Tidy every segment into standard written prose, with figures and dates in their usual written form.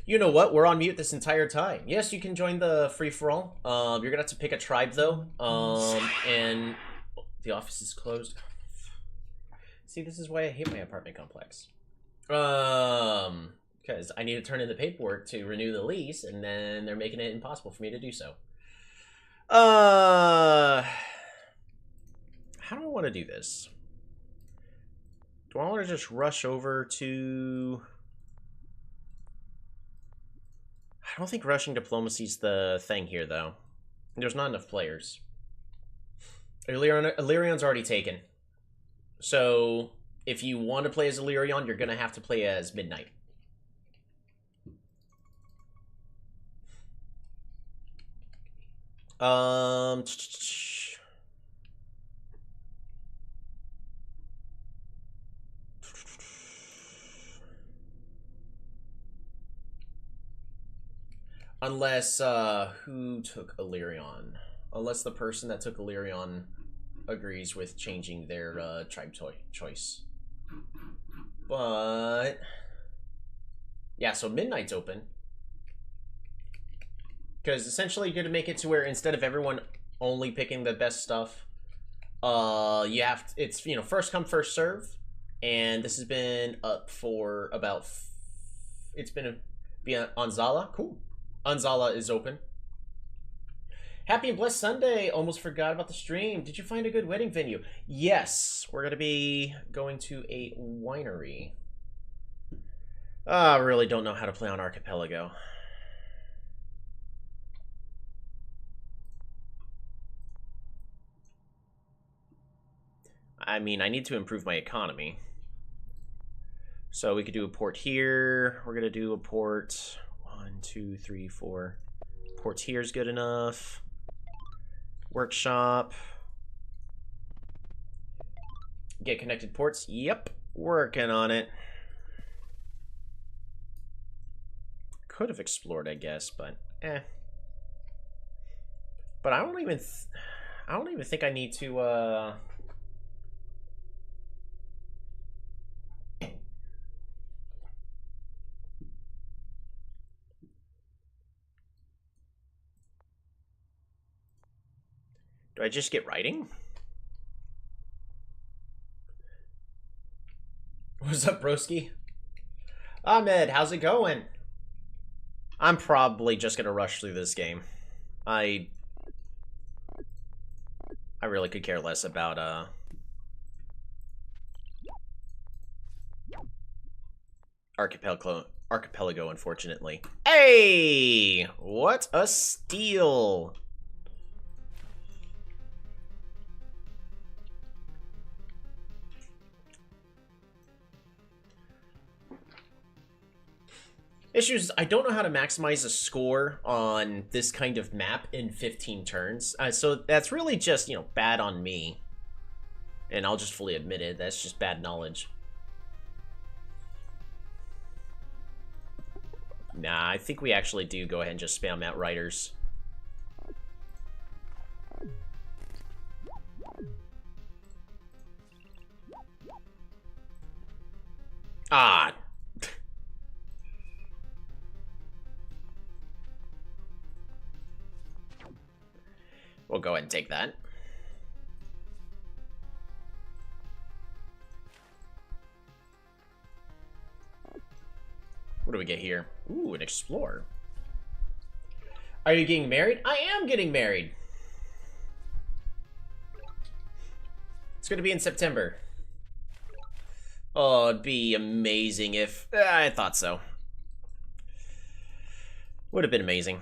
You know what? We're on mute this entire time. Yes, you can join the free-for-all. You're gonna have to pick a tribe, though. And the office is closed. See, this is why I hate my apartment complex. Because I need to turn in the paperwork to renew the lease, and then they're making it impossible for me to do so. How do I want to do this? Do I want to just rush over to... I don't think rushing diplomacy's the thing here, though. There's not enough players. Illyrion's already taken. So, if you want to play as Illyrion, you're going to have to play as Midnight. Unless, who took Illyrion? Unless the person that took Illyrion agrees with changing their, tribe choice. But... yeah, so Midnight's open. Because essentially you're going to make it to where instead of everyone only picking the best stuff, you have to, it's, you know, first come, first serve. And this has been up for about... it's been Anzala. Cool. Anzala is open. Happy and blessed Sunday. Almost forgot about the stream. Did you find a good wedding venue? Yes. We're going to be going to a winery. I really don't know how to play on Archipelago. I mean, I need to improve my economy. So we could do a port here. We're going to do a port... 1, 2, 3, 4. Ports here is good enough. Workshop. Get connected ports. Yep. Working on it. Could have explored, I guess, but eh. But I don't even think I need to do I just get writing? What's up, broski? Ahmed, how's it going? I'm probably just gonna rush through this game. I really could care less about Archipelago, unfortunately. Hey! What a steal! Issues, I don't know how to maximize a score on this kind of map in 15 turns. So that's really just, you know, bad on me. And I'll just fully admit it. That's just bad knowledge. Nah, I think we actually do go ahead and just spam out writers. Ah. We'll go ahead and take that. What do we get here? Ooh, an explorer. Are you getting married? I am getting married. It's going to be in September. Oh, it'd be amazing if... I thought so. Would have been amazing.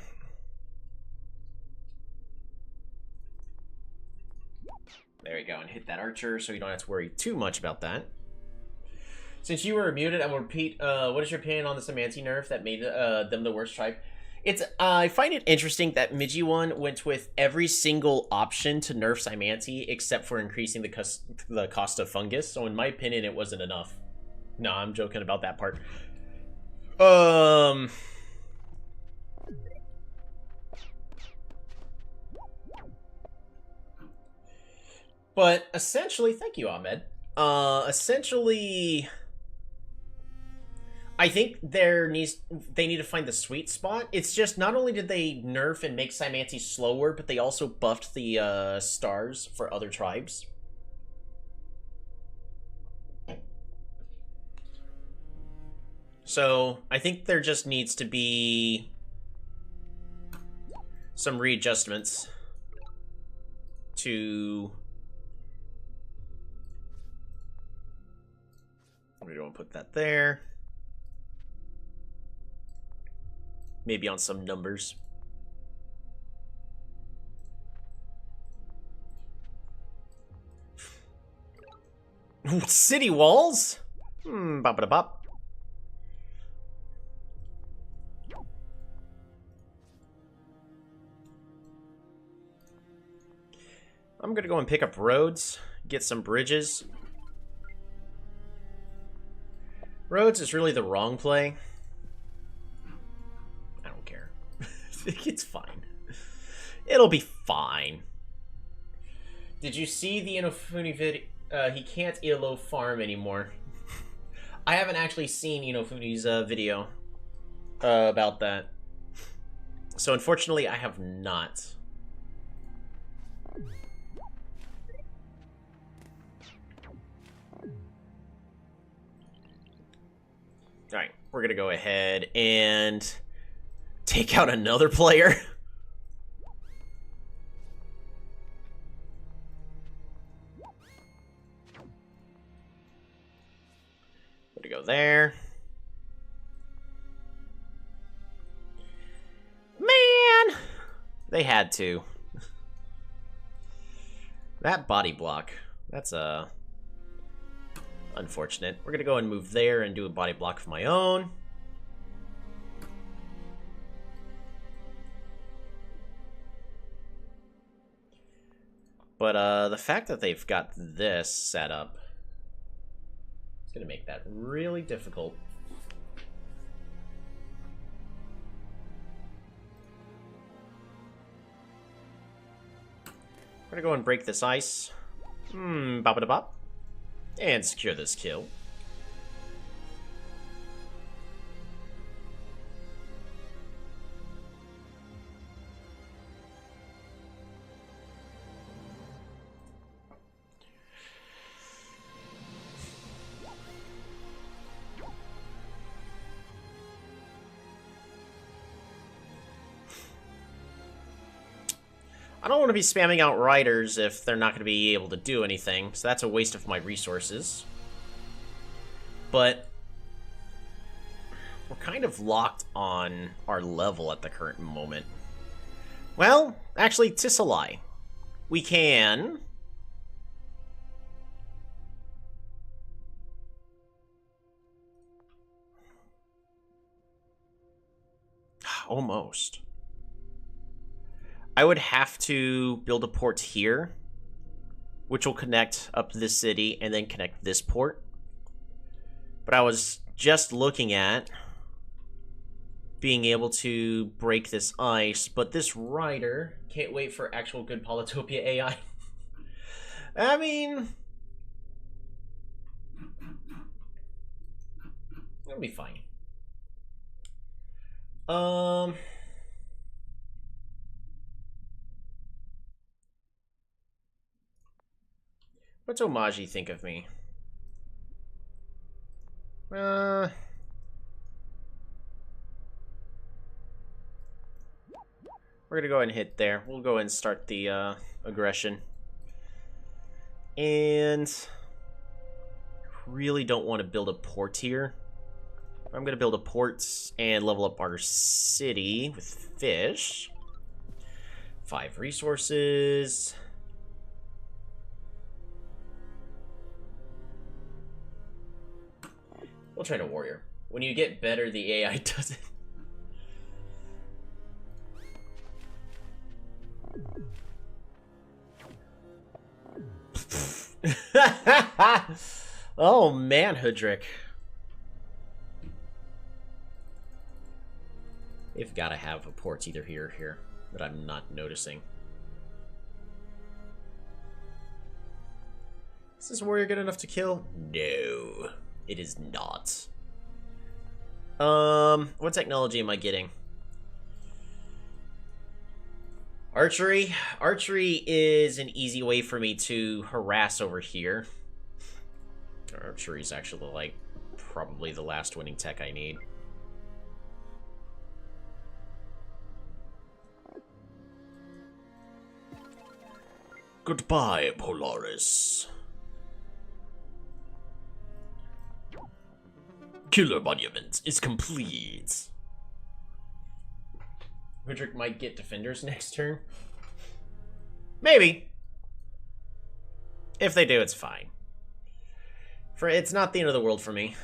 There we go, and hit that archer so you don't have to worry too much about that. Since you were muted, I will repeat, what is your opinion on the Samanti nerf that made them the worst tribe? It's I find it interesting that Mijiwan went with every single option to nerf Samanti except for increasing the cost of fungus, so in my opinion, it wasn't enough. No, I'm joking about that part. But essentially, thank you, Ahmed. Essentially, I think they need to find the sweet spot. It's just not only did they nerf and make Cymanti slower, but they also buffed the stars for other tribes. So I think there just needs to be some readjustments to... We don't put that there. Maybe on some numbers. City walls? Bop-a-da-bop. I'm gonna go and pick up roads, get some bridges. Roads is really the wrong play. I don't care. It's fine. It'll be fine. Did you see the Inofune video? He can't ELO farm anymore. I haven't actually seen Inofune's video about that. So unfortunately, I have not. Alright, we're gonna go ahead and take out another player. Gonna go there. Man! They had to. That body block. That's unfortunate. We're gonna go and move there and do a body block of my own. But the fact that they've got this set up, it's gonna make that really difficult. We're gonna go and break this ice. Bop-a-da-bop. And secure this kill. I don't want to be spamming out riders if they're not going to be able to do anything, so that's a waste of my resources. But we're kind of locked on our level at the current moment. Well, actually, 'tis a lie. We can... Almost. I would have to build a port here, which will connect up to this city and then connect this port. But I was just looking at being able to break this ice, but this rider can't wait for actual good Polytopia AI. I mean, it'll be fine. What's Omaji think of me? We're gonna go ahead and hit there. We'll go ahead and start the aggression. And really don't want to build a port here. I'm gonna build a port and level up our city with fish. 5 resources. We'll train a warrior. When you get better, the AI does it. Oh man, Hoodrick. They've got to have a port either here or here that I'm not noticing. Is this warrior good enough to kill? No, it is not. What technology am I getting? Archery. Archery is an easy way for me to harass over here. Archery is actually, like, probably the last winning tech I need. Goodbye, Polaris. Killer Monument is complete. Roderick might get defenders next turn. Maybe. If they do, it's fine. It's not the end of the world for me.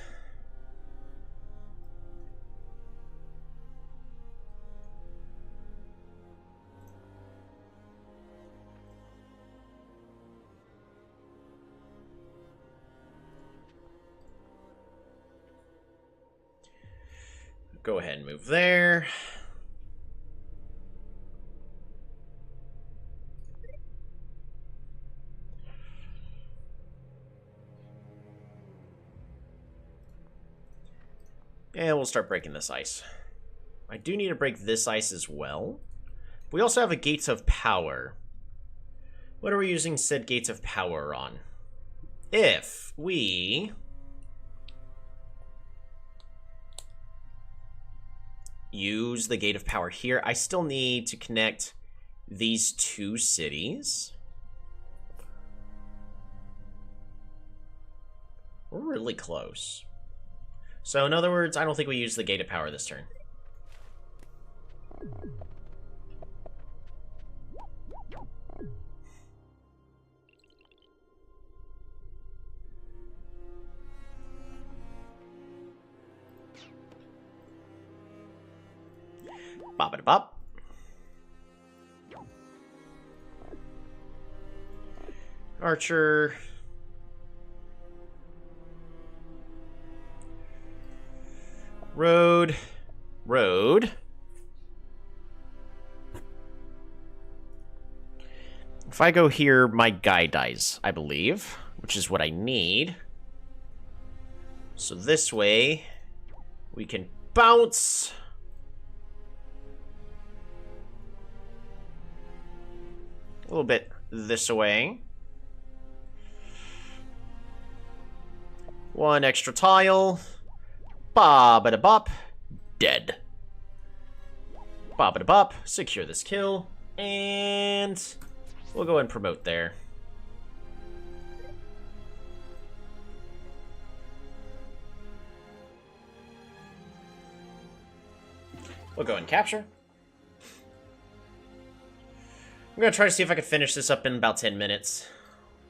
Go ahead and move there. And we'll start breaking this ice. I do need to break this ice as well. We also have a Gates of Power. What are we using said Gates of Power on? If we use the Gate of Power here, I still need to connect these two cities. We're really close. So, in other words, I don't think we use the Gate of Power this turn. Bop-a-da-bop. Archer. Road. Road. If I go here, my guy dies, I believe, which is what I need. So this way, we can bounce. A little bit this way. One extra tile. Ba-ba-da-bop. Dead. Ba-ba-da-bop. Secure this kill. And we'll go and promote there. We'll go and capture. I'm going to try to see if I can finish this up in about 10 minutes.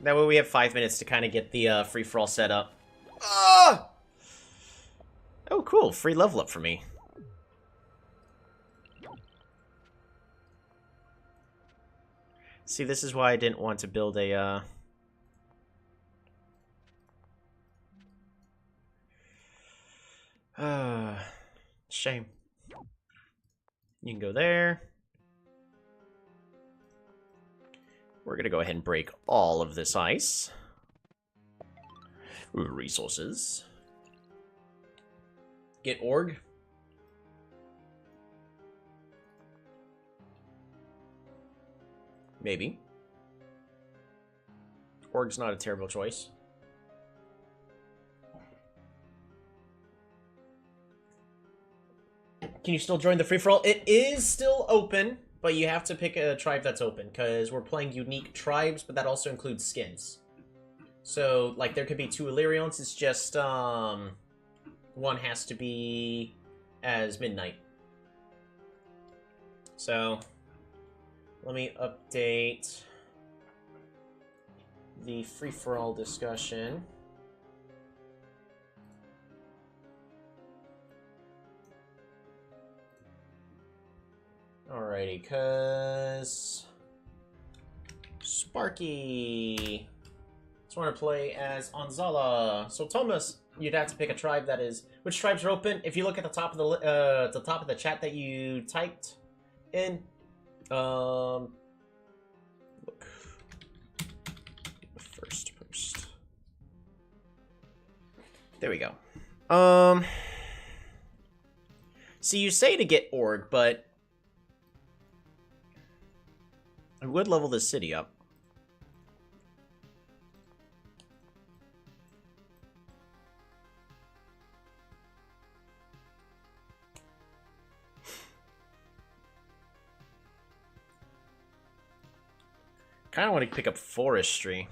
That way we have 5 minutes to kind of get the free-for-all set up. Ah! Oh, cool. Free level up for me. See, this is why I didn't want to build a, shame. You can go there. We're going to go ahead and break all of this ice. Resources. Get org. Maybe. Org's not a terrible choice. Can you still join the free-for-all? It is still open, but you have to pick a tribe that's open, because we're playing unique tribes, but that also includes skins. So, like, there could be 2 Illyrians, it's just, one has to be as Midnight. So, let me update the free-for-all discussion. Alrighty, cause Sparky just want to play as Anzala. So Thomas, you'd have to pick a tribe that is. Which tribes are open? If you look at the top of the chat that you typed in, look, the first post. There we go. See, you say to get org, but I would level this city up. Kind of want to pick up forestry.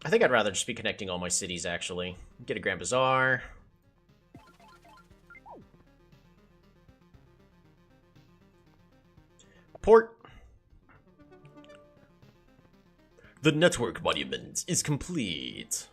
I think I'd rather just be connecting all my cities, actually. Get a Grand Bazaar. Port. The network monument is complete.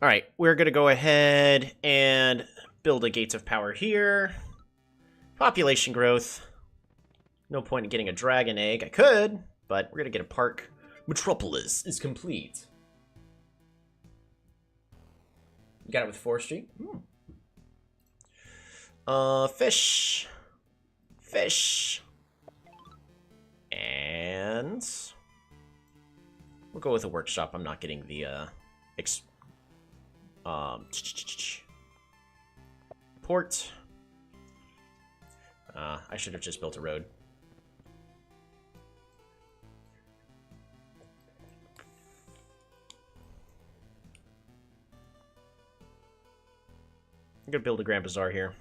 Alright, we're going to go ahead and build a Gates of Power here. Population growth. No point in getting a dragon egg. I could, but we're going to get a park. Metropolis is complete. You got it with forestry? Fish. Fish. And we'll go with a workshop. I'm not getting the port. I should have just built a road. I'm gonna build a Grand Bazaar here.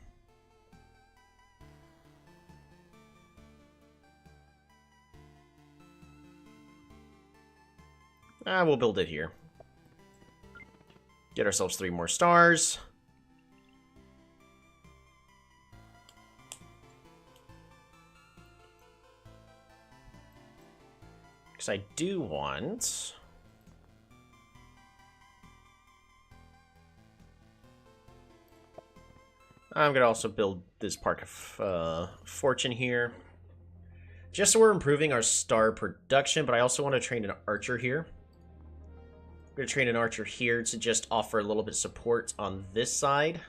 We'll build it here. Get ourselves 3 more stars. Because I do want... I'm going to also build this Park of Fortune here. Just so we're improving our star production, but I also want to train an archer here. I'm going to train an archer here to just offer a little bit of support on this side.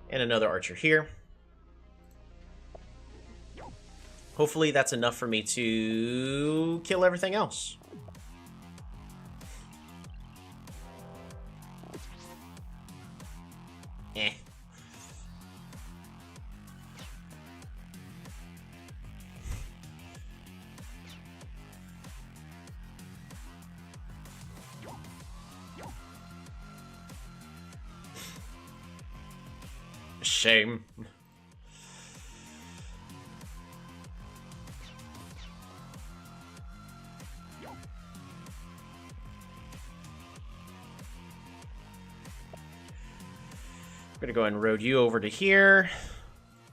And another archer here. Hopefully that's enough for me to kill everything else. Eh. Shame. I'm gonna go ahead and road you over to here.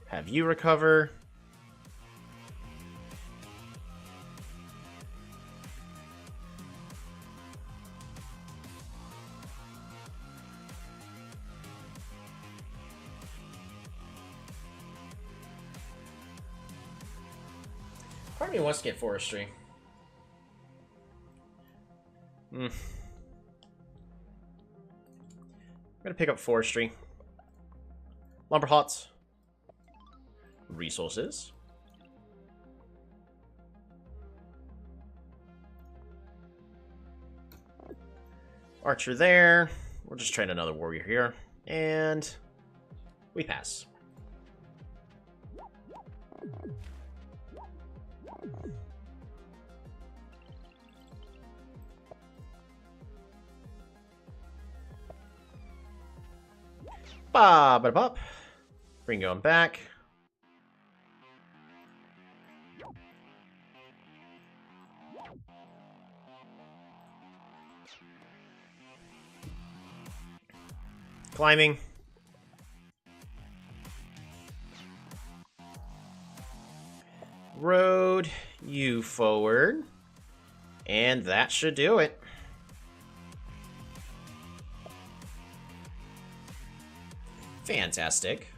Have you recover. Part of me wants to get forestry. I'm gonna pick up forestry. Lumber huts. Resources. Archer there. We'll just train another warrior here. And we pass. Ba-ba-bop. Bring going back. Climbing. Road you forward. And that should do it. Fantastic.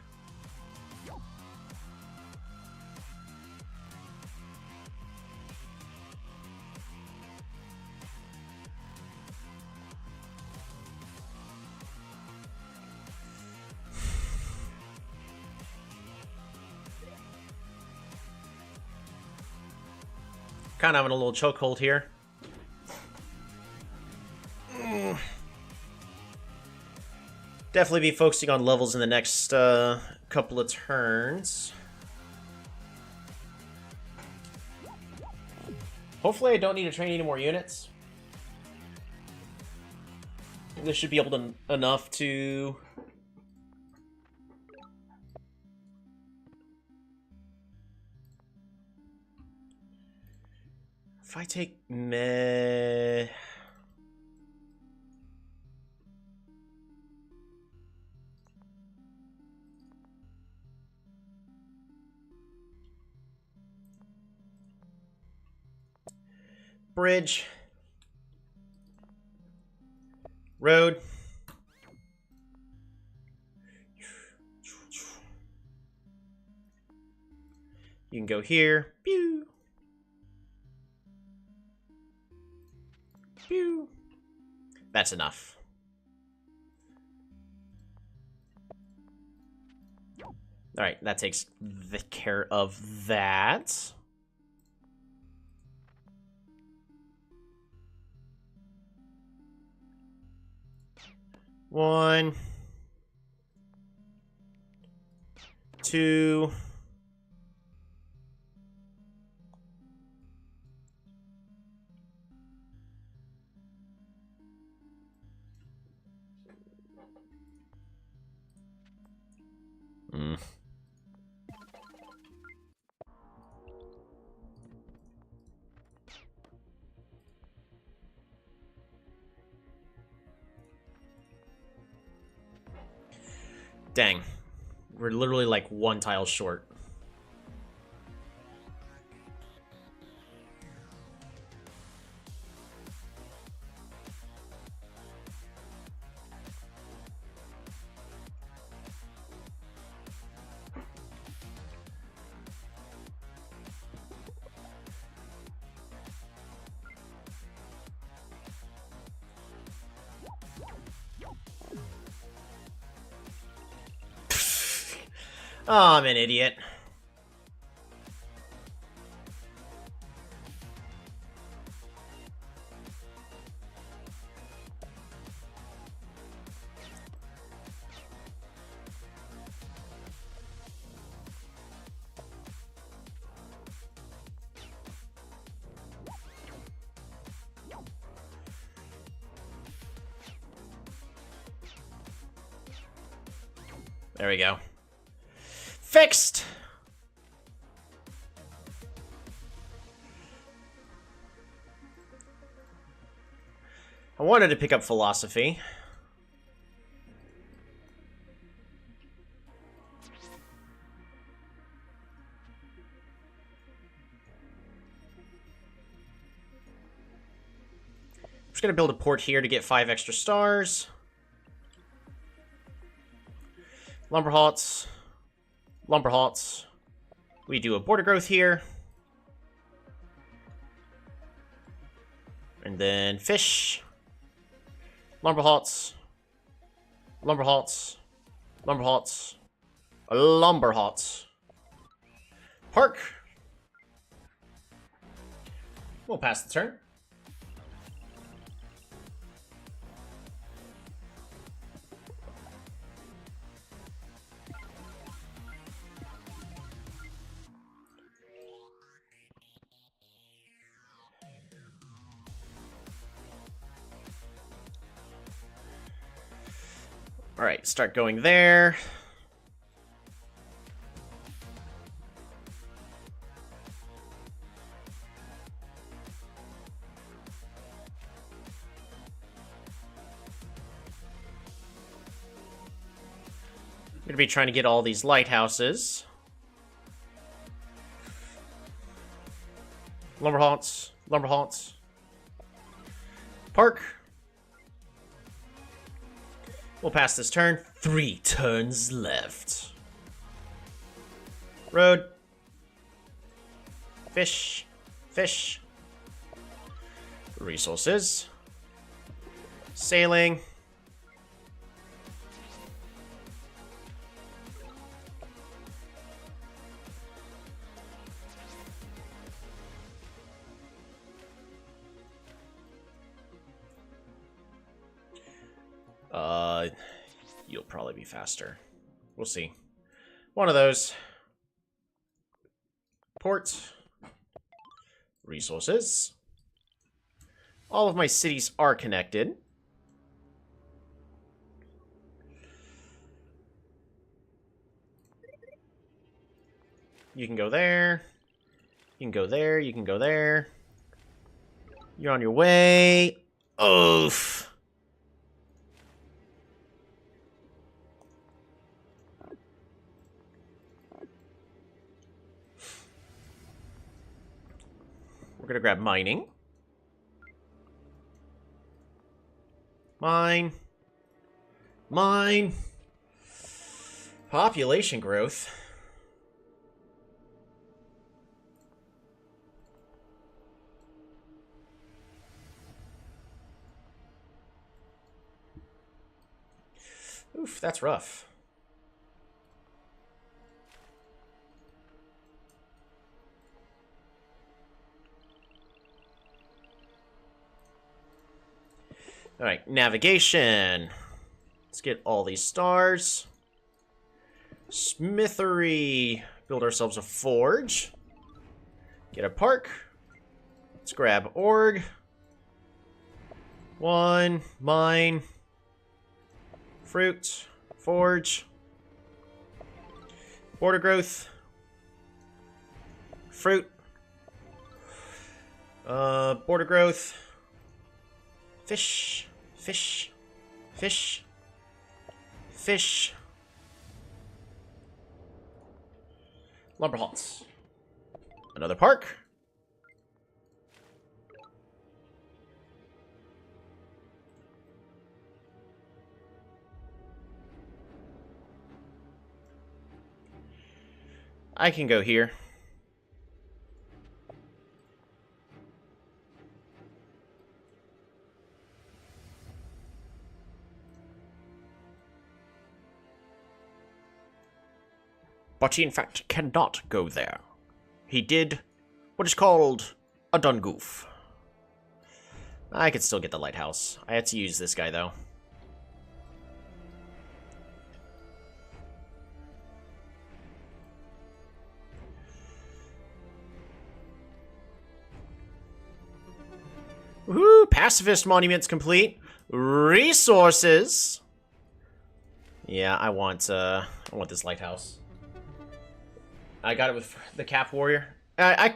Kind of having a little chokehold here. Definitely be focusing on levels in the next couple of turns. Hopefully I don't need to train any more units. This should be able to enough to... If I take meh... Bridge. Road. You can go here. Pew. Pew. That's enough. Alright, that takes the care of that. One. Two. Dang. We're literally like one tile short. Oh, I'm an idiot. There we go. Fixed! I wanted to pick up philosophy. I'm just gonna build a port here to get 5 extra stars. Lumber halts. Lumber halts. We do a border growth here. And then fish. Lumber halts. Lumber halts. Lumber halts. Lumber halts. Park. We'll pass the turn. All right, start going there. I'm gonna be trying to get all these lighthouses. Lumber haunts, lumber haunts. Park. We'll pass this turn. 3 turns left. Road. Fish. Fish. Resources. Sailing. you'll probably be faster. We'll see. One of those. Port. Resources. All of my cities are connected. You can go there. You can go there. You can go there. You're on your way. Oof. We're gonna grab mining. Mine. Mine. Population growth. Oof, that's rough. Alright, navigation. Let's get all these stars. Smithery. Build ourselves a forge. Get a park. Let's grab org. One. Mine. Fruit. Forge. Border growth. Fruit. Border growth. Fish. Fish. Fish. Fish. Lumber halts. Another park. I can go here. But he in fact cannot go there. He did what is called a done goof. I could still get the lighthouse. I had to use this guy though. Woohoo! Pacifist monument's complete. Resources. Yeah, I want this lighthouse. I got it with the Cap Warrior. I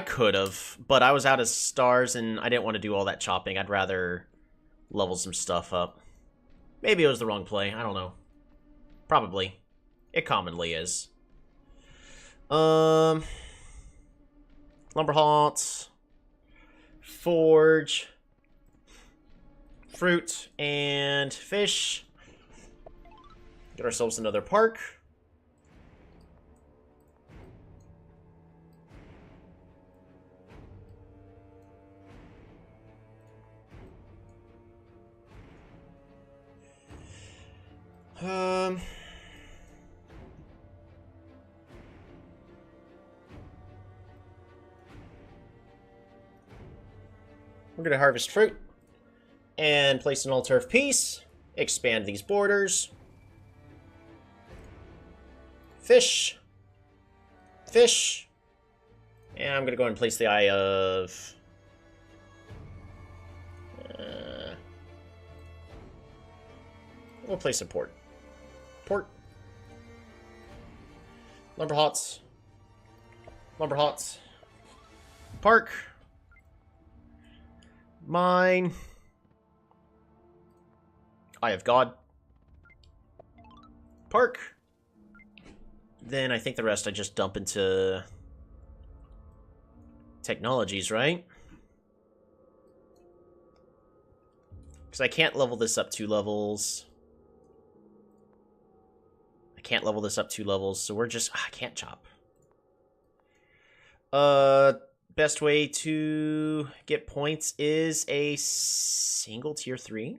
could have, but I was out of stars and I didn't want to do all that chopping. I'd rather level some stuff up. Maybe it was the wrong play. I don't know. Probably. It commonly is. Lumber halts. Forge. Fruit and fish. Get ourselves another park. We're going to harvest fruit and place an altar of peace. Expand these borders. Fish. Fish. And I'm going to go ahead and place the Eye of... we'll place a port. Port. Lumber halts. Lumber halts. Park. Mine. Eye of God. Park. Then I think the rest I just dump into technologies, right? Because I can't level this up 2 levels. I can't level this up 2 levels, so we're just... I can't chop. Best way to get points is a single tier 3.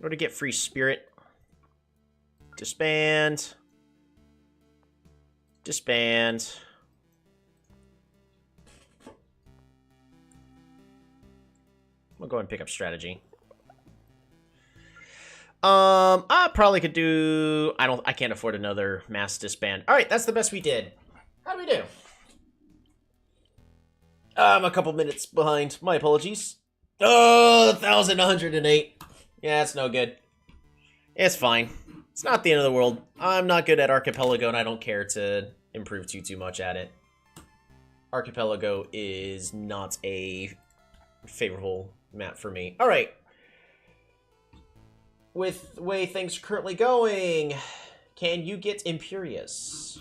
Or to get free spirit. Disband. Disband. We'll go ahead and pick up strategy. I probably could do... I can't afford another mass disband. Alright, that's the best we did. How do we do? I'm a couple minutes behind. My apologies. Oh, 1,108. Yeah, that's no good. It's fine. It's not the end of the world. I'm not good at Archipelago, and I don't care to improve too much at it. Archipelago is not a favorable map for me. Alright. With the way things are currently going, can you get Imperious?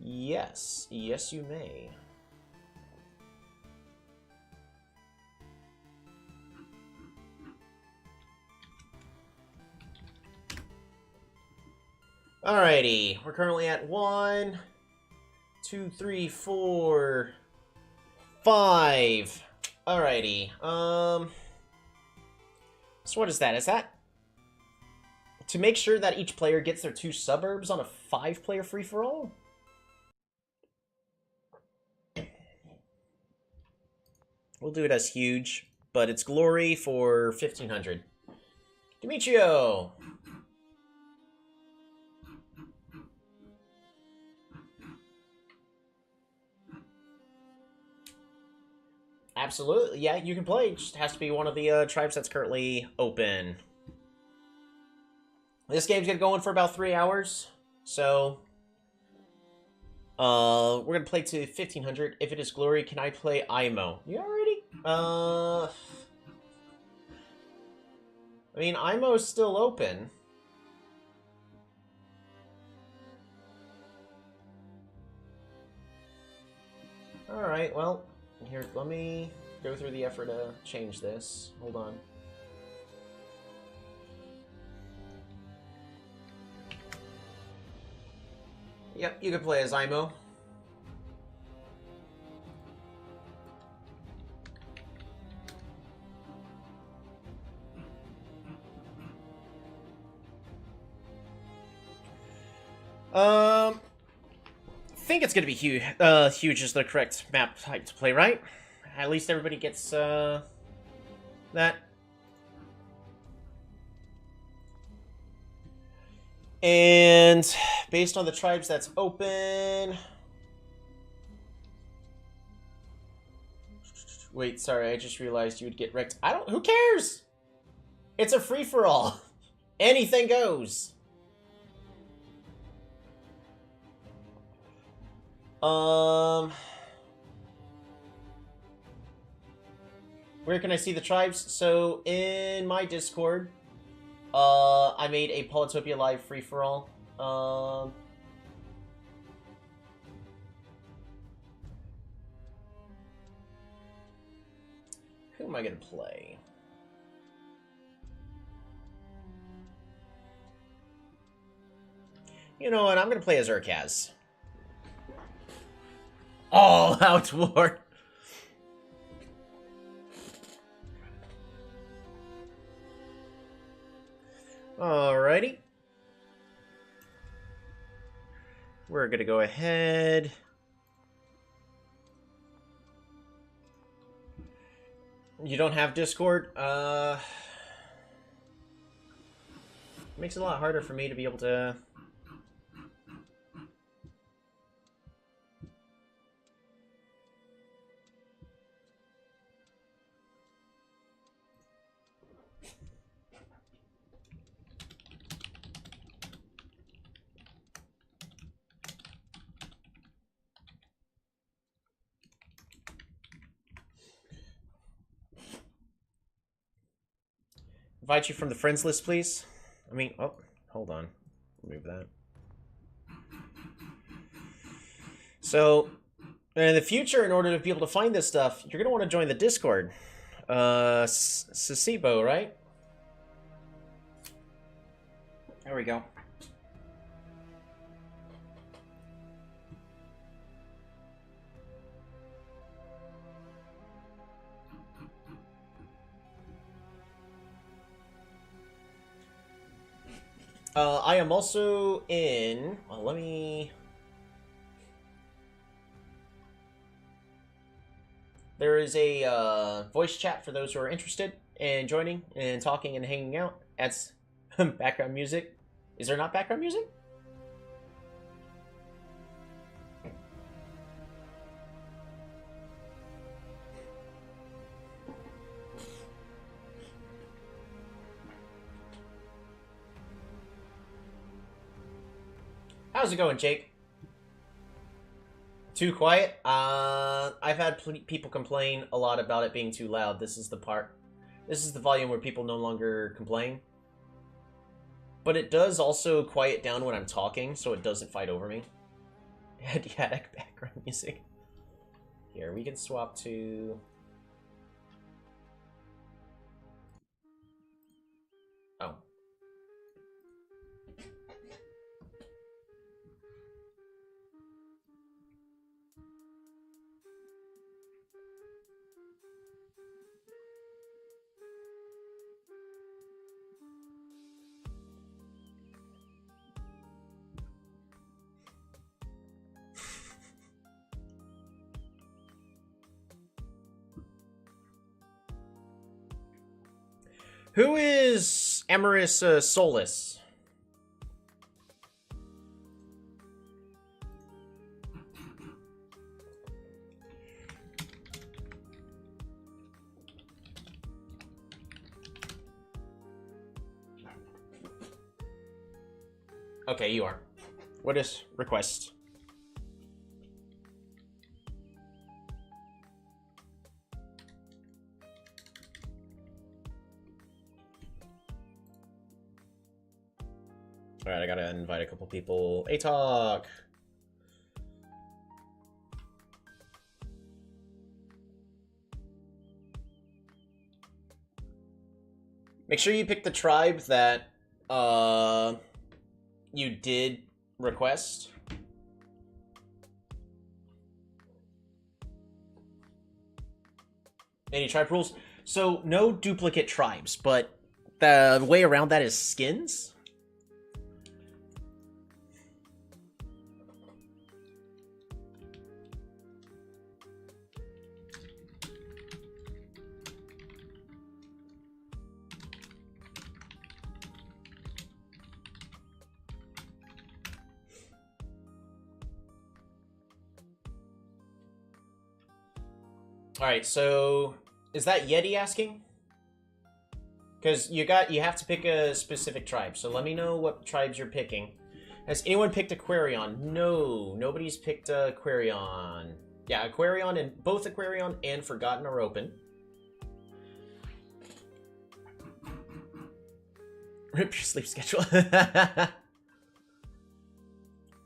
Yes. Yes, you may. Alrighty. We're currently at 1, 2, 3, 4, 5. Alrighty. So what is that? Is that to make sure that each player gets their 2 suburbs on a 5-player free-for-all? We'll do it as huge, but it's glory for 1,500. Demetrio! Absolutely, yeah, you can play. It just has to be one of the tribes that's currently open. This game's gonna go on for about 3 hours, so we're gonna play to 1,500. If it is glory, can I play IMO? You already? I mean, IMO's still open. Alright, well, here, let me go through the effort to change this. Hold on. Yep, you can play as IMO. I think it's gonna be huge. Huge is the correct map type to play, right? At least everybody gets that. And based on the tribes that's open. Wait, sorry, I just realized you would get wrecked. Who cares? It's a free-for-all. Anything goes. Where can I see the tribes? So, in my Discord, I made a Polytopia Live free-for-all. Who am I gonna play? You know what? I'm gonna play as Urkaz. All out war. Alrighty. We're gonna go ahead. You don't have Discord? Makes it a lot harder for me to be able to... Invite you from the friends list, please. I mean, oh, hold on. Remove that. So, in the future, in order to be able to find this stuff, you're going to want to join the Discord. Sasibo, right? There we go. I am also in... Well, let me... There is a voice chat for those who are interested. and joining and talking and hanging out. Adds background music. Is there not background music? How's it going, Jake? Too quiet? I've had people complain a lot about it being too loud. This is the part. This is the volume where people no longer complain. But it does also quiet down when I'm talking, so it doesn't fight over me. Adiatic background music. Here, we can swap to... Oh. Who is Amorous Solus? Okay, you are. What is request? Alright, I gotta invite a couple people. A-Talk! Make sure you pick the tribe that, you did request. Any tribe rules? So, no duplicate tribes, but the way around that is skins. Alright, so is that Yeti asking? Because you have to pick a specific tribe, so let me know what tribes you're picking. Has anyone picked Aquarion? No, nobody's picked Aquarion. Yeah, Aquarion and both Aquarion and Forgotten are open. Rip your sleep schedule.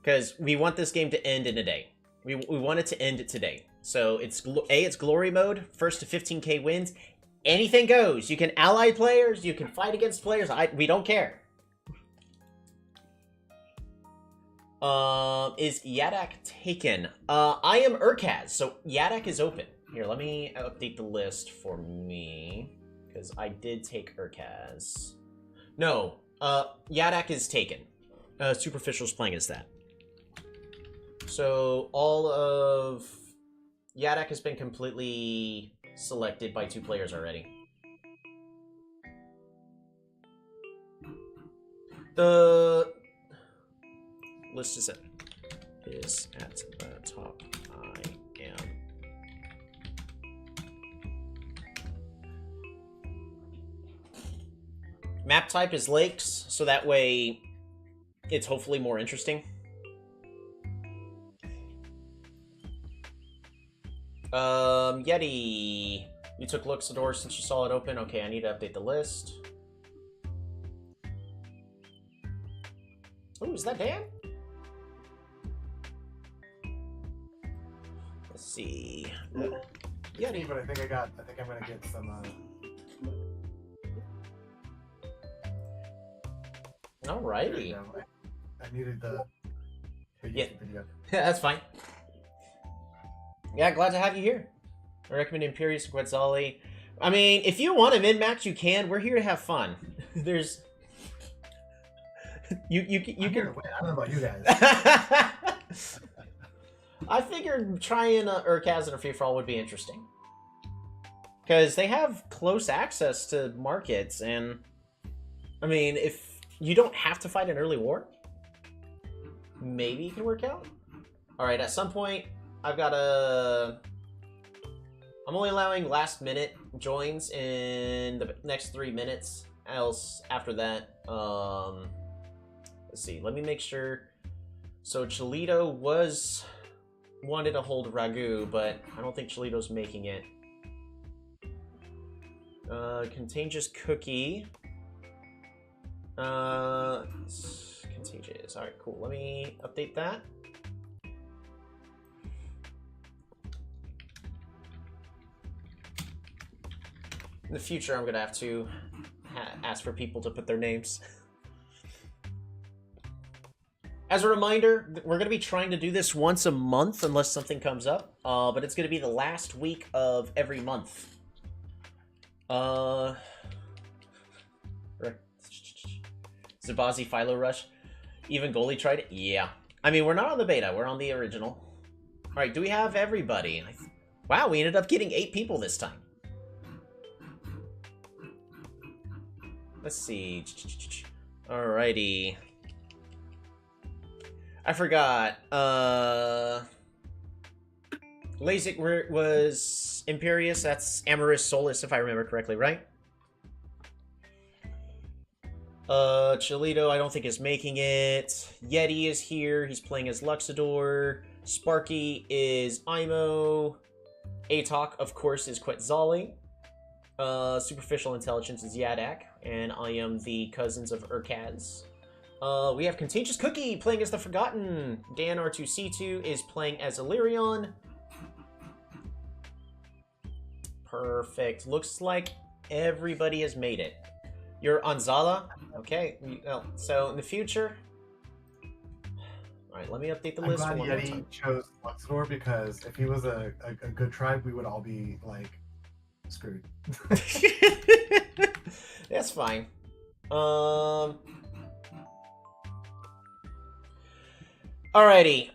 Because we want this game to end in a day. We want it to end today. So it's glory mode, first to 15k wins. Anything goes. You can ally players, you can fight against players. We don't care. Is Yadak taken? I am Urkaz, so Yadak is open. Here, let me update the list for me, because I did take Urkaz. No, Yadak is taken. Superficial's playing as that. So all of Yadak has been completely selected by 2 players already. The list is at the top. I am. Map type is lakes, so that way it's hopefully more interesting. Yeti. You took Luxador since you saw it open. Okay, I need to update the list. Oh, is that Dan? Let's see. Yeti, but I think I'm gonna get some, Alrighty. I needed the Yeah. video. That's fine. Yeah, glad to have you here. I recommend Imperius and Quetzali. I mean, if you want to min-max, you can. We're here to have fun. There's... You can... I don't know about you guys. I figured trying Urkaz in a free-for-all would be interesting. Because they have close access to markets, and I mean, if you don't have to fight an early war, maybe it can work out. Alright, at some point, I've got a... I'm only allowing last minute joins in the next 3 minutes. Else, after that, let's see, let me make sure. So Cholito wanted to hold Ragu, but I don't think Cholito's making it. Contagious Cookie. Contagious. Alright, cool. Let me update that. In the future, I'm going to have to ask for people to put their names. As a reminder, we're going to be trying to do this once a month unless something comes up. But it's going to be the last week of every month. Zabazi Philo Rush. Even Goalie tried it? Yeah. I mean, we're not on the beta. We're on the original. Alright, do we have everybody? Wow, we ended up getting 8 people this time. Let's see. Alrighty. I forgot. Lasik was Imperius. That's Amoris Solus, if I remember correctly, right? Cholito, I don't think is making it. Yeti is here. He's playing as Luxador. Sparky is Imo. Atok, of course, is Quetzali. Superficial Intelligence is Yadak. And I am the Cousins of Urkaz. We have Contagious Cookie playing as the Forgotten. Dan R2C2 is playing as Illyrion. Perfect. Looks like everybody has made it. You're Anzala? Okay. So in the future... Alright, let me update the list. I'm glad Yeti chose Luxor, because if he was a good tribe, we would all be, like, screwed. That's fine. Alrighty.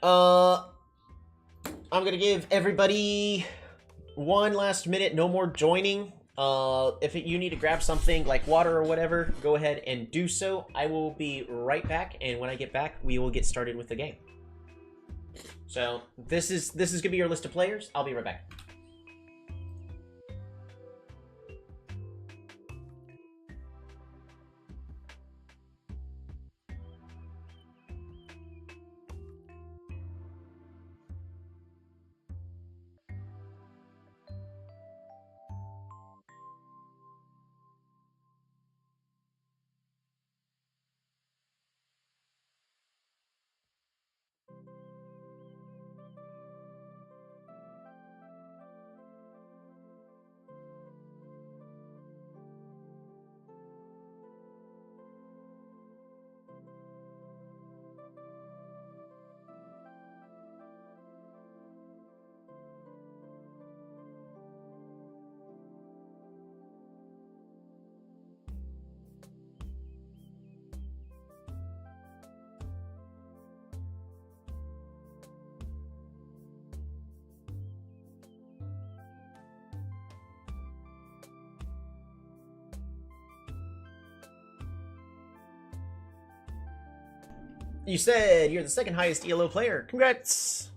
I'm gonna give everybody one last minute, no more joining. If you need to grab something like water or whatever, go ahead and do so. I will be right back, and when I get back, we will get started with the game. So this is gonna be your list of players. I'll be right back. You said you're the second highest ELO player. Congrats!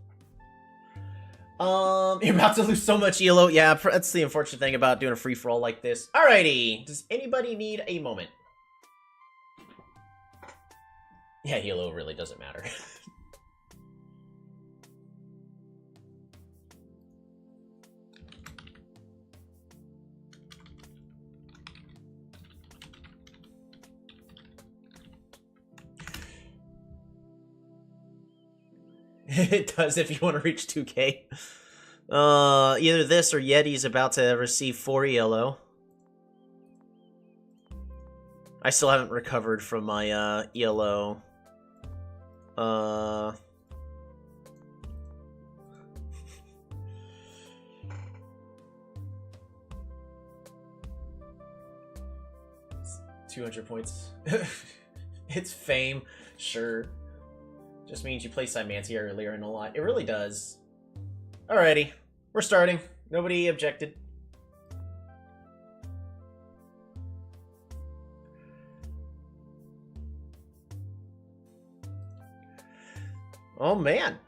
You're about to lose so much ELO. Yeah, that's the unfortunate thing about doing a free-for-all like this. Alrighty. Does anybody need a moment? Yeah, ELO really doesn't matter. It does if you want to reach 2K. Either this or Yeti's about to receive 4 ELO. I still haven't recovered from my ELO. It's 200 points. It's fame, sure. Just means you play Cymantia earlier and a lot. It really does. Alrighty. We're starting. Nobody objected. Oh, man.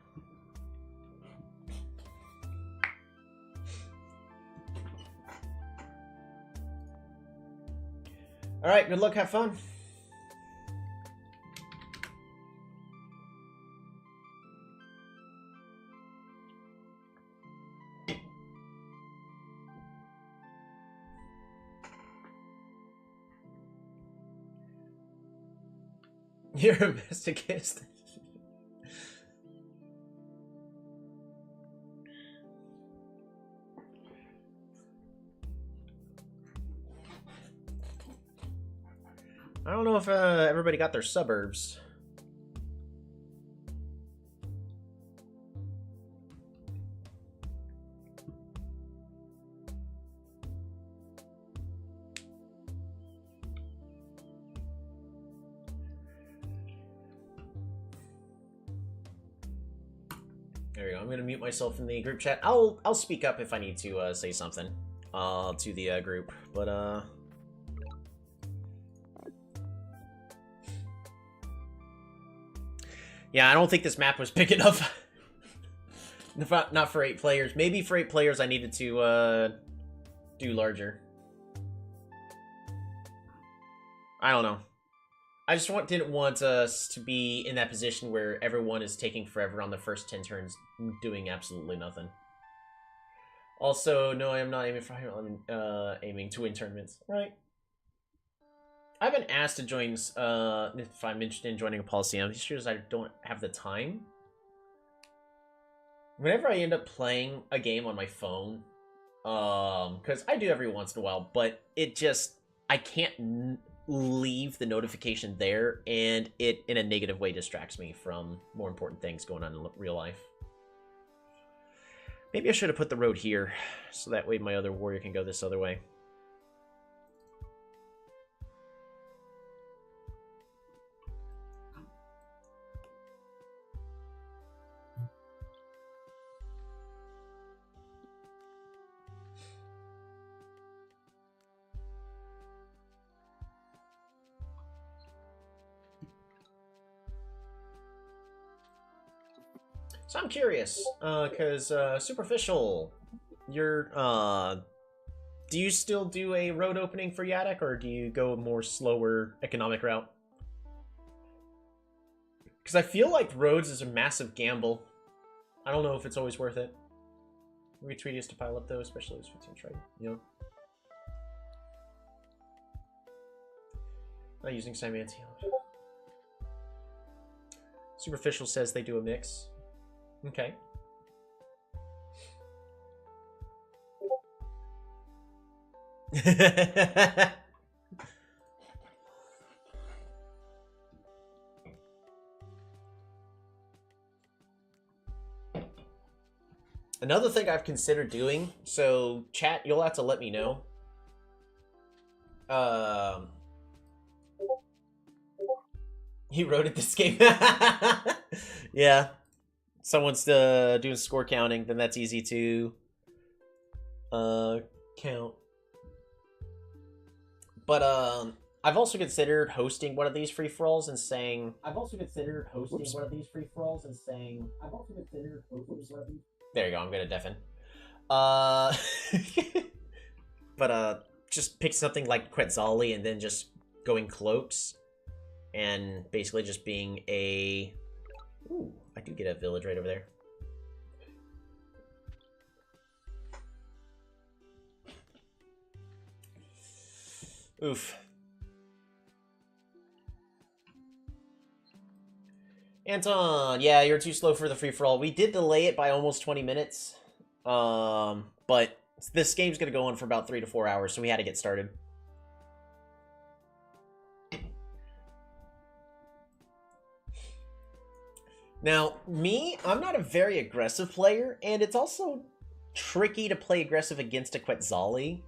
Alright, good luck, have fun. You're a masochist. I don't know if everybody got their suburbs. There we go. I'm gonna mute myself in the group chat. I'll speak up if I need to say something to the group, but yeah, I don't think this map was big enough. Not for 8 players. Maybe for 8 players I needed to do larger. I don't know. I just didn't want us to be in that position where everyone is taking forever on the first 10 turns doing absolutely nothing. Also, no, I am not aiming for higher. I'm aiming to win tournaments. Right. I've been asked to join, if I'm interested in joining a Polytopia. It's just I don't have the time. Whenever I end up playing a game on my phone, because I do every once in a while, but it just, I can't leave the notification there, and it, in a negative way, distracts me from more important things going on in real life. Maybe I should have put the road here, so that way my other warrior can go this other way. So I'm curious, because Superficial, you're, do you still do a road opening for Yadok, or do you go a more slower economic route? Because I feel like roads is a massive gamble. I don't know if it's always worth it. Maybe Patrikios to pile up though, especially as 15 trade, you know? Not using Simantium. Superficial says they do a mix. Okay. Another thing I've considered doing, so chat, you'll have to let me know. He wrote it this game. Yeah. Someone's doing score counting, then that's easy to count. But I've also considered hosting one of these free-for-alls and saying... There you go, I'm gonna deafen. But just pick something like Quetzali and then just going cloaks. And basically just being a... Ooh, I do get a village right over there. Oof. Anton, yeah, you're too slow for the free-for-all. We did delay it by almost 20 minutes. But this game's gonna go on for about 3 to 4 hours, so we had to get started. Now, me, I'm not a very aggressive player, and it's also tricky to play aggressive against a Quetzali.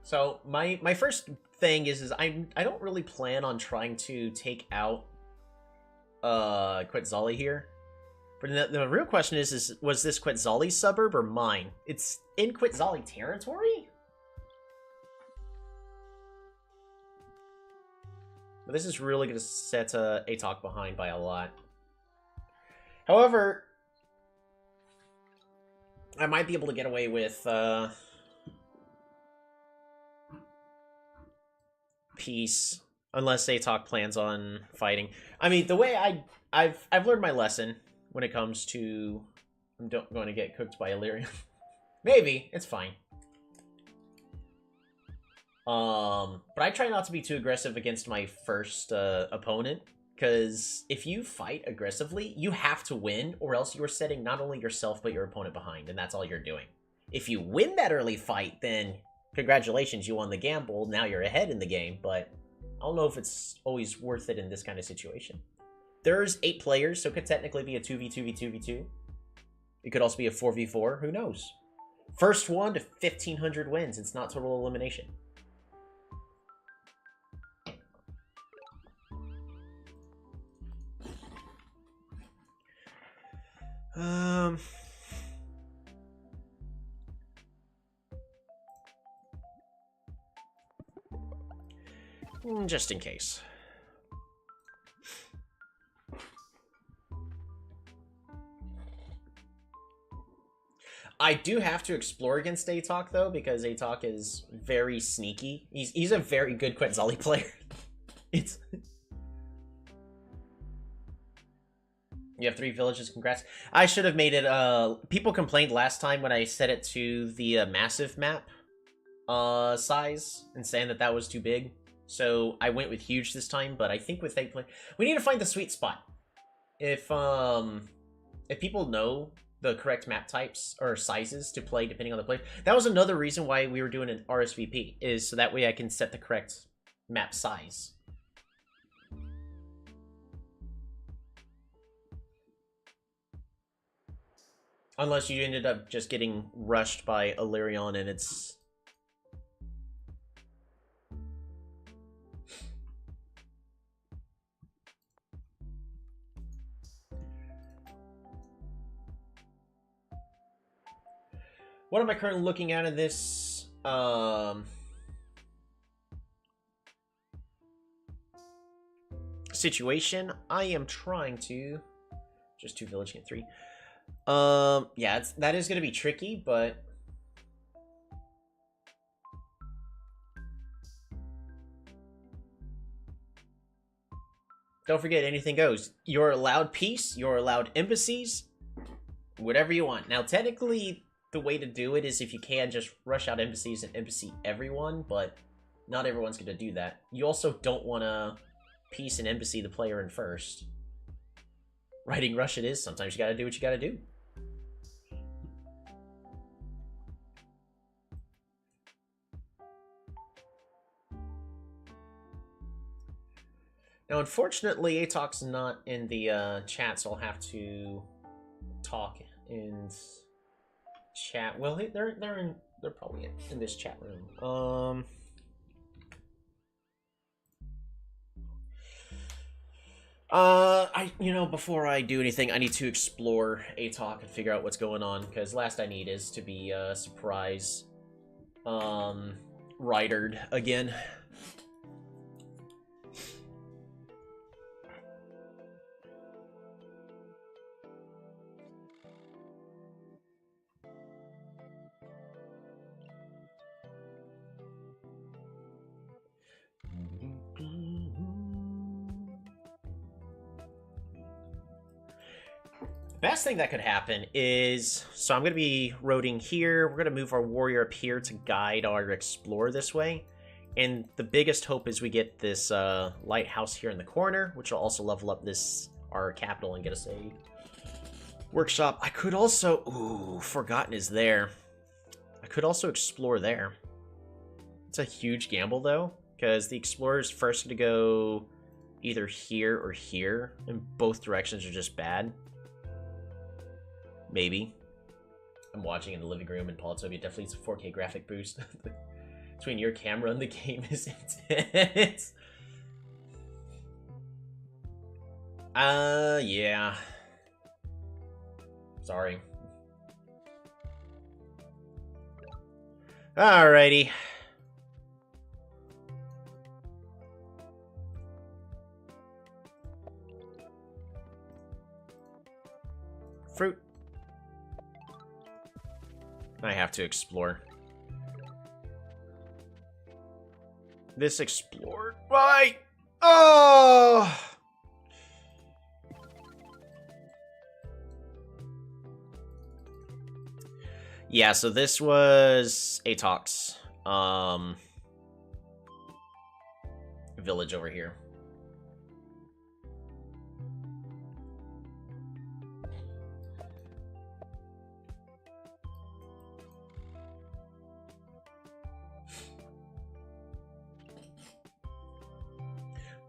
So, my first thing is I don't really plan on trying to take out Quetzali here. But the real question is was this Quetzali's suburb or mine? It's in Quetzali territory? But this is really going to set Atok behind by a lot. However, I might be able to get away with peace, unless Atok plans on fighting. I mean, the way I've learned my lesson when it comes to I'm going to get cooked by Illyrium. Maybe it's fine. But I try not to be too aggressive against my first opponent, because if you fight aggressively, you have to win, or else you're setting not only yourself but your opponent behind, and that's all you're doing. If you win that early fight, then congratulations, you won the gamble. Now you're ahead in the game, but I don't know if it's always worth it in this kind of situation. There's 8 players, so it could technically be a 2v2v2v2. It could also be a 4v4. Who knows? First one to 1,500 wins. It's not total elimination. Just in case. I do have to explore against Atok, though, because Atok is very sneaky. He's a very good Quetzali player. It's... You have 3 villages, congrats. I should have made it, people complained last time when I set it to the massive map size, and saying that was too big. So I went with huge this time, but I think with 8 players... We need to find the sweet spot. If people know the correct map types or sizes to play depending on the player. That was another reason why we were doing an RSVP, is so that way I can set the correct map size. Unless you ended up just getting rushed by Illyrion and it's... What am I currently looking at in this situation? I am trying to just 2 village, get 3. Yeah, that is going to be tricky, but don't forget, anything goes. You're allowed peace, you're allowed embassies, whatever you want. Now, technically, the way to do it is if you can just rush out embassies and embassy everyone, but not everyone's going to do that. You also don't want to peace and embassy the player in first. Writing rush it is. Sometimes you got to do what you got to do. Now, unfortunately, Atok's not in the chat, so I'll have to talk in chat. Well, they're probably in this chat room. Before I do anything, I need to explore Atok and figure out what's going on, because last I need is to be surprise ridered again. Best thing that could happen is, so I'm going to be roading here. We're going to move our warrior up here to guide our explorer this way. And the biggest hope is we get this lighthouse here in the corner, which will also level up our capital and get us a workshop. I could also, ooh, Forgotten is there. I could also explore there. It's a huge gamble though, because the explorer's first going to go either here or here, and both directions are just bad. Maybe. I'm watching in the living room in Polytopia. Definitely it's a 4K graphic boost. Between your camera and the game is intense. Yeah. Sorry. Alrighty. Fruit. I have to explore. This explored. Why? Oh! Yeah, so this was Atox. Village over here.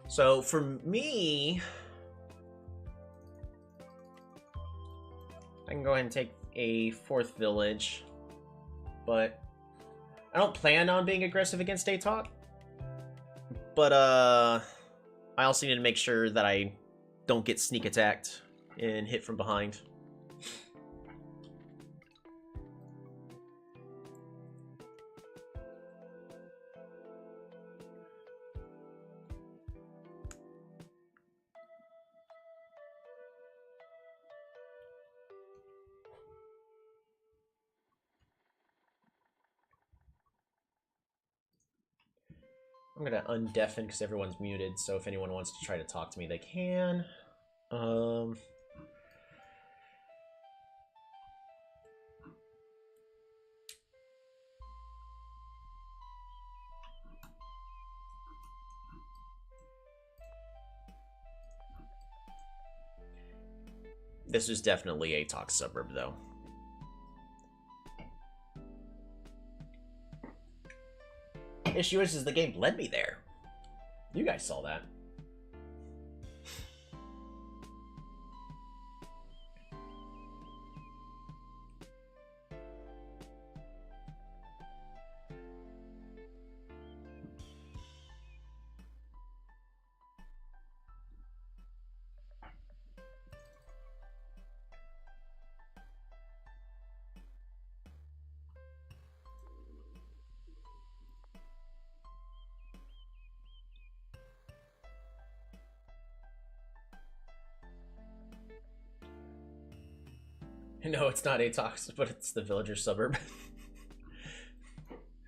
So for me, I can go ahead and take a 4th village, but I don't plan on being aggressive against Atox. But I also need to make sure that I don't get sneak attacked and hit from behind. I'm gonna undeafen because everyone's muted, so if anyone wants to try to talk to me, they can. This was definitely a Atox suburb, though. Issue is the game led me there. You guys saw that. No, it's not Atox, but it's the villager suburb.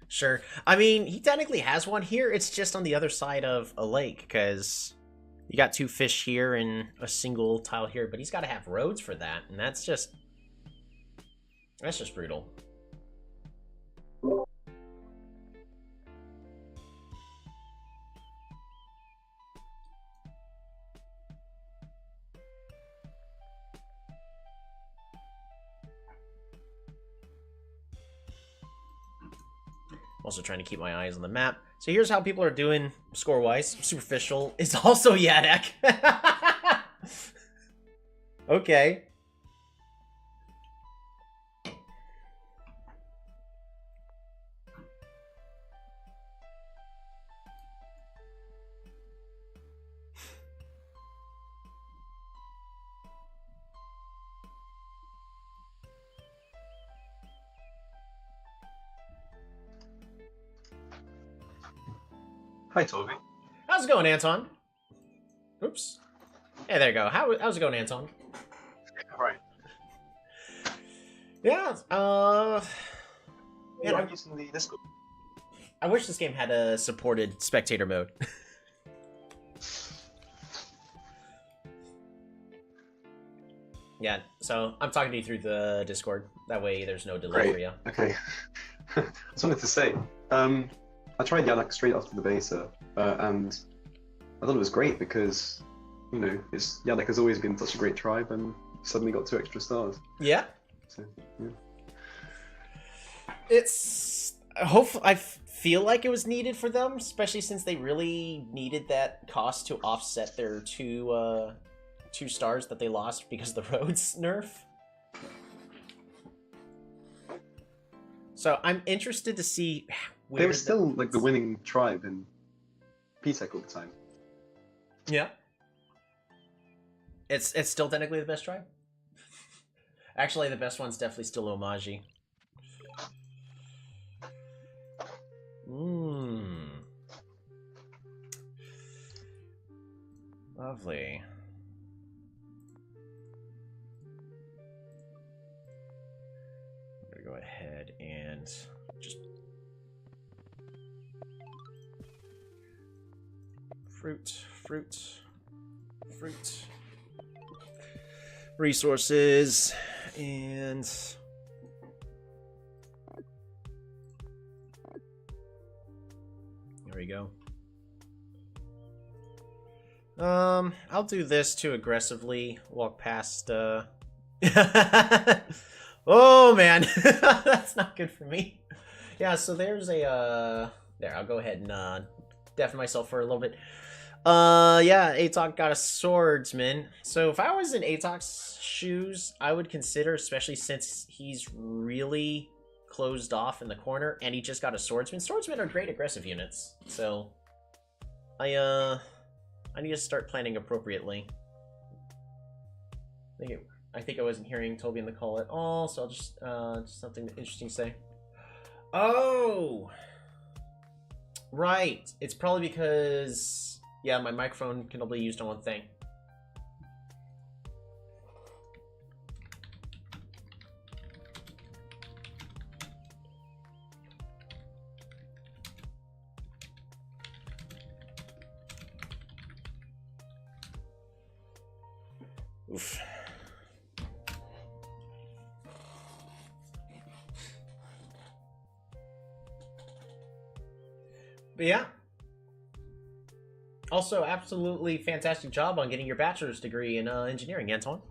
Sure. I mean, he technically has one here. It's just on the other side of a lake, because you got 2 fish here and a single tile here, but he's got to have roads for that, and that's just brutal. Also trying to keep my eyes on the map. So here's how people are doing score-wise. Superficial is also Yadek. Okay. Hi, Toby. How's it going, Anton? Oops. Hey, there you go. How's it going, Anton? Right. Yeah, Yeah, I'm using the Discord. I wish this game had a supported spectator mode. Yeah, so I'm talking to you through the Discord. That way there's no delay for you. Okay. I just wanted to say, I tried Yannick straight after the beta, and I thought it was great because, you know, Yannick has always been such a great tribe, and suddenly got 2 extra stars. Yeah. So, yeah. It's I feel like it was needed for them, especially since they really needed that cost to offset their 2 stars that they lost because of the roads nerf. So I'm interested to see where They were still like the winning tribe in PTEC all the time. Yeah. It's still technically the best tribe. Actually, the best one's definitely still Omaji. Lovely. and just fruit, resources, and there we go. I'll do this to aggressively walk past, Oh, man. That's not good for me. Yeah, so there's a, there, I'll go ahead and, deafen myself for a little bit. Yeah, Atok got a swordsman. So if I was in Atok's shoes, I would consider, especially since he's really closed off in the corner, and he just got a swordsman. Swordsmen are great aggressive units, so I need to start planning appropriately. I think I wasn't hearing Toby in the call at all, so I'll just something interesting to say. Oh, right. It's probably because, yeah, my microphone can only be used on one thing. Oof. But yeah. Also, absolutely fantastic job on getting your bachelor's degree in engineering, Anton.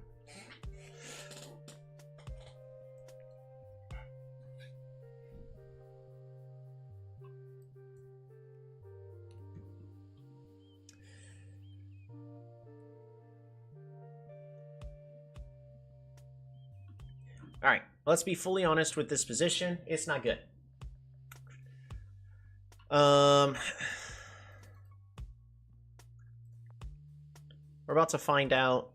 Alright, let's be fully honest with this position. It's not good. We're about to find out.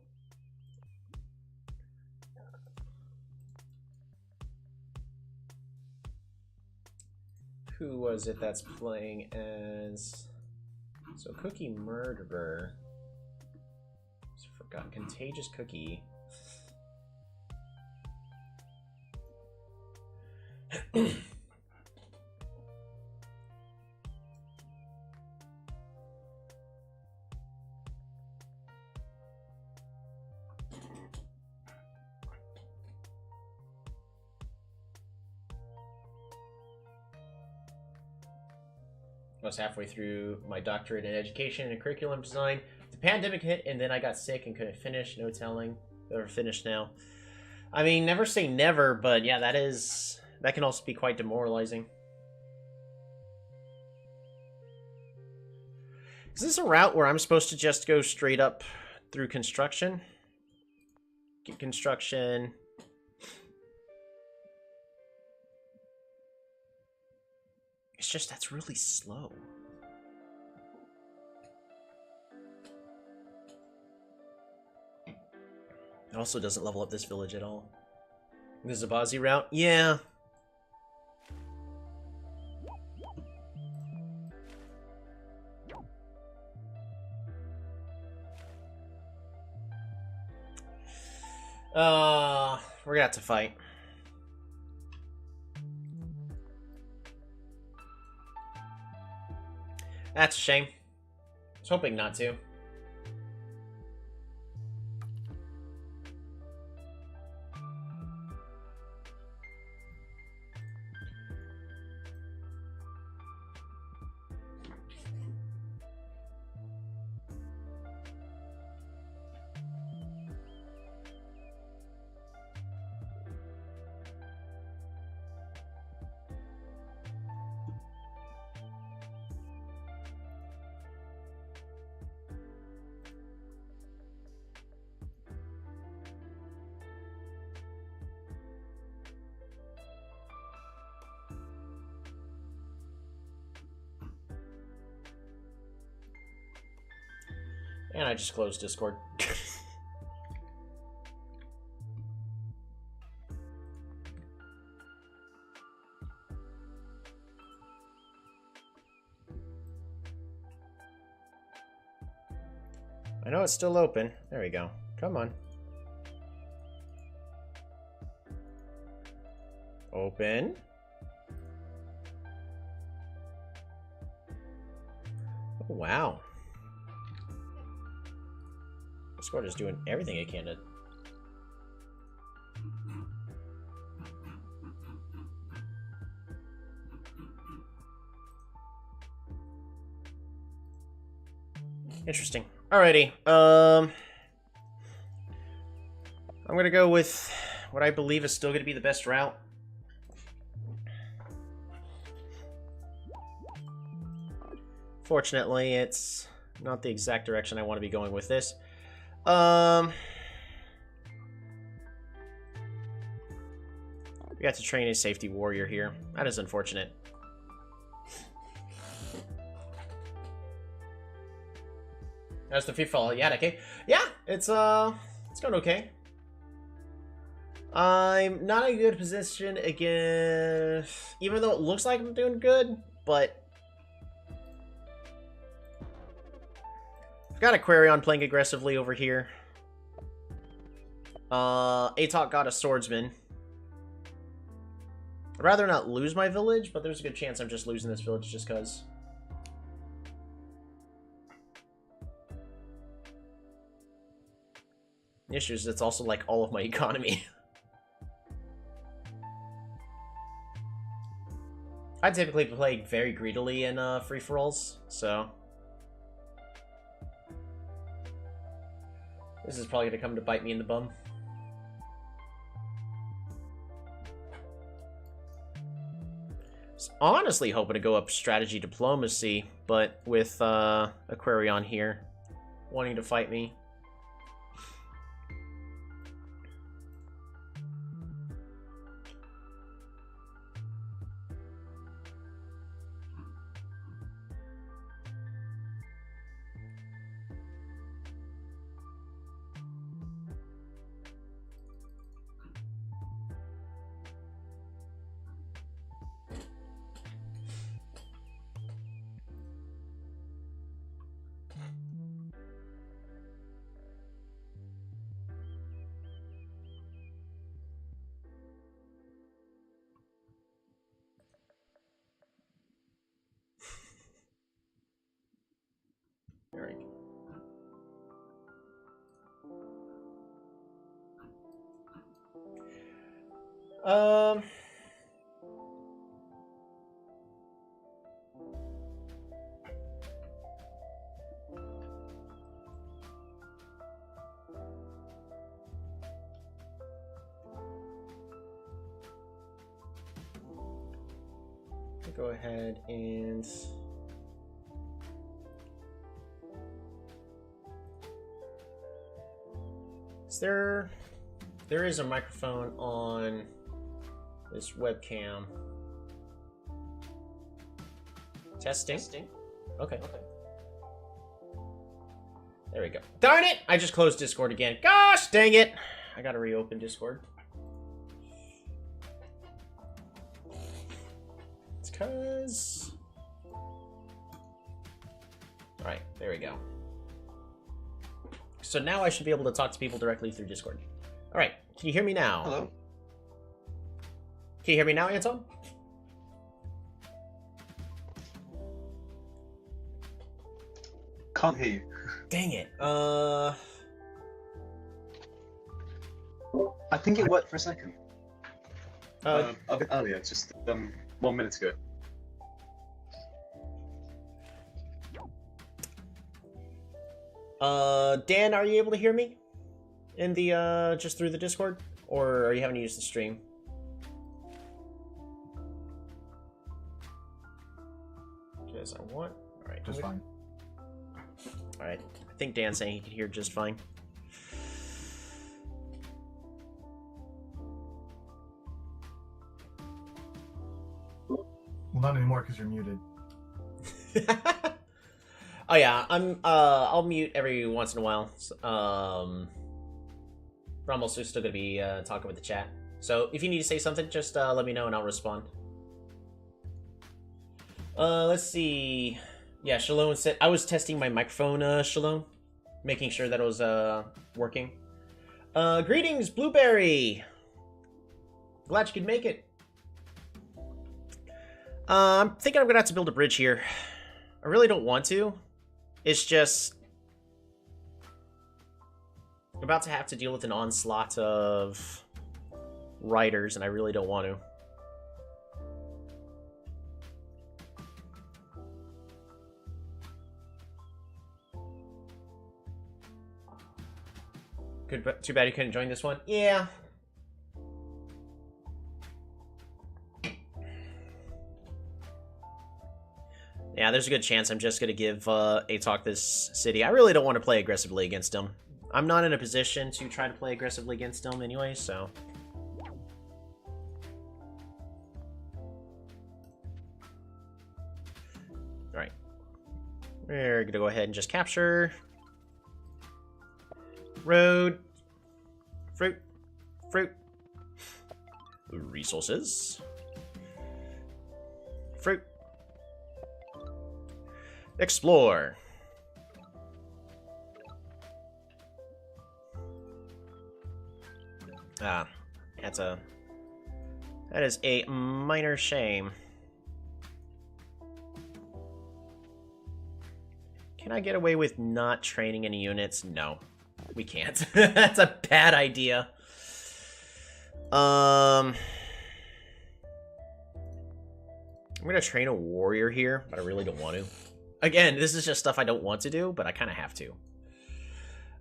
Who was it that's playing as... So, Cookie Murderer. Forgot. Contagious Cookie. I was halfway through my doctorate in education and curriculum design. The pandemic hit, and then I got sick and couldn't finish. No telling. They're finished now. I mean, never say never, but yeah, that can also be quite demoralizing. Is this a route where I'm supposed to just go straight up through construction? Get construction. It's just that's really slow. It also doesn't level up this village at all. The Zabazi route? Yeah. We're gonna have to fight. That's a shame. I was hoping not to. And I just closed Discord. I know it's still open. There we go. Come on. Open. Wow. Discord is doing everything it can to... Interesting. Alrighty. I'm gonna go with what I believe is still gonna be the best route. Fortunately, it's not the exact direction I want to be going with this. We got to train a safety warrior here. That is unfortunate. That's the FIFA. Yeah, okay. Yeah, it's going okay. I'm not in a good position again, even though it looks like I'm doing good, but I've got Aquarion playing aggressively over here. Atok got a swordsman. I'd rather not lose my village, but there's a good chance I'm just losing this village just because. The issue is it's also like all of my economy. I typically play very greedily in free-for-alls, so this is probably going to come to bite me in the bum. I was honestly hoping to go up strategy diplomacy, but with Aquarion here wanting to fight me. There we go. Go ahead and there is a microphone on this webcam. Testing. Okay. There we go. Darn it! I just closed Discord again. Gosh dang it! I gotta reopen Discord. It's cause... Alright, there we go. So now I should be able to talk to people directly through Discord. Alright, can you hear me now? Hello? Can you hear me now, Anton? Can't hear you. Dang it. I think it worked for a second. Uh, A bit earlier, just 1 minute ago. Dan, are you able to hear me? In the, just through the Discord? Or are you having to use the stream? Because I want... Alright. Just fine. Alright. I think Dan's saying he can hear just fine. Well, not anymore because you're muted. Oh yeah, I'll mute every once in a while. But I'm also still gonna be talking with the chat. So if you need to say something, just let me know and I'll respond. Let's see. Yeah, Shalom said I was testing my microphone, Shalom, making sure that it was working. Greetings, Blueberry. Glad you could make it. I'm thinking I'm gonna have to build a bridge here. I really don't want to, It's just... I'm about to have to deal with an onslaught of writers, and I really don't want to. Too bad you couldn't join this one. Yeah. Yeah, there's a good chance I'm just going to give ATOC this city. I really don't want to play aggressively against him. I'm not in a position to try to play aggressively against him anyway, so... Alright. We're going to go ahead and just capture... Road. Fruit. Fruit. Resources. Fruit. Explore. Ah, that is a minor shame. Can I get away with not training any units? No. We can't. That's a bad idea. I'm gonna train a warrior here, but I really don't want to. Again, this is just stuff I don't want to do, but I kind of have to.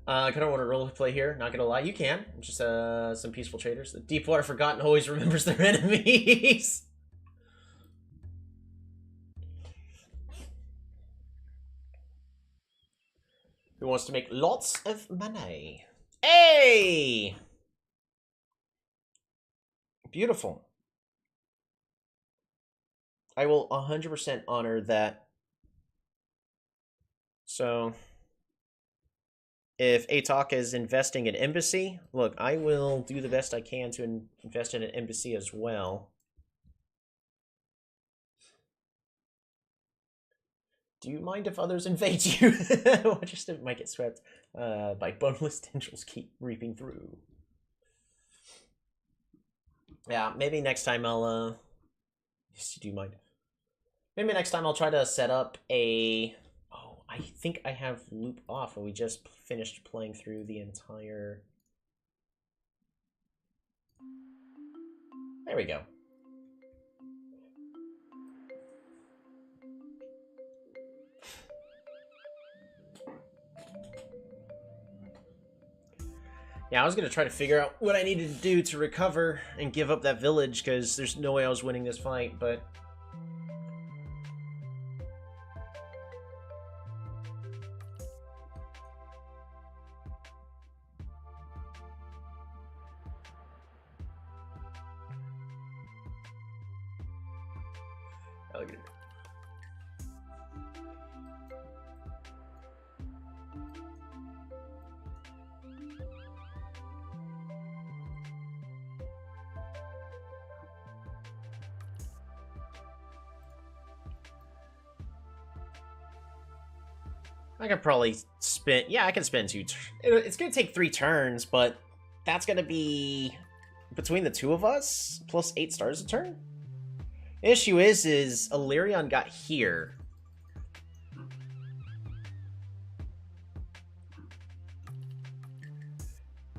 I kind of want to roleplay here, not gonna lie. You can. Just some peaceful traders. The Deepwater Forgotten always remembers their enemies. Who wants to make lots of money? Hey! Beautiful. I will 100% honor that. So, if ATOC is investing in embassy, look, I will do the best I can to invest in an embassy as well. Do you mind if others invade you? Just it might get swept by boneless tendrils keep reaping through. Yeah, maybe next time I'll yes, do you mind? Maybe next time I'll try to set up a... Oh, I think I have loop off, and we just finished playing through the entire... There we go. Yeah, I was going to try to figure out what I needed to do to recover and give up that village, because there's no way I was winning this fight, but... Alligator. I could probably spend... Yeah, I can spend two... It's going to take 3 turns, but that's going to be between the two of us, plus 8 stars a turn. The issue is Illyrion got here.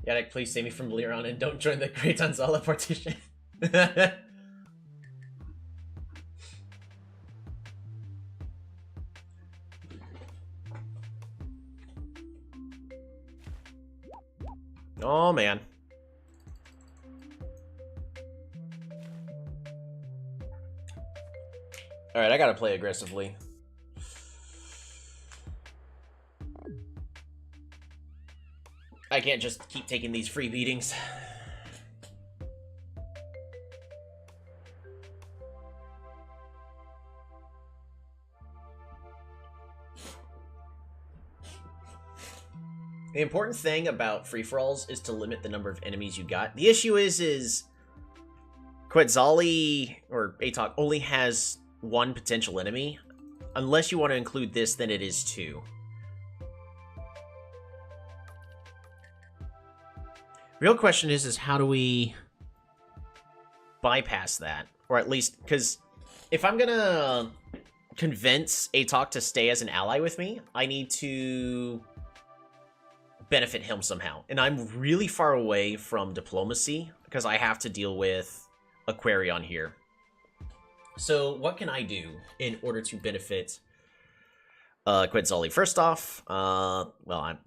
Yannick, please save me from Illyrion and don't join the Great Anzala partition. Oh, man. Alright, I gotta play aggressively. I can't just keep taking these free beatings. The important thing about free-for-alls is to limit the number of enemies you got. The issue is Quetzali, or ATOC, only has 1 potential enemy. Unless you want to include this, then it is 2. Real question is how do we bypass that? Or at least, because if I'm gonna convince Atok to stay as an ally with me, I need to benefit him somehow. And I'm really far away from diplomacy because I have to deal with Aquarion here. So what can I do in order to benefit Quetzali? First off, well, I'm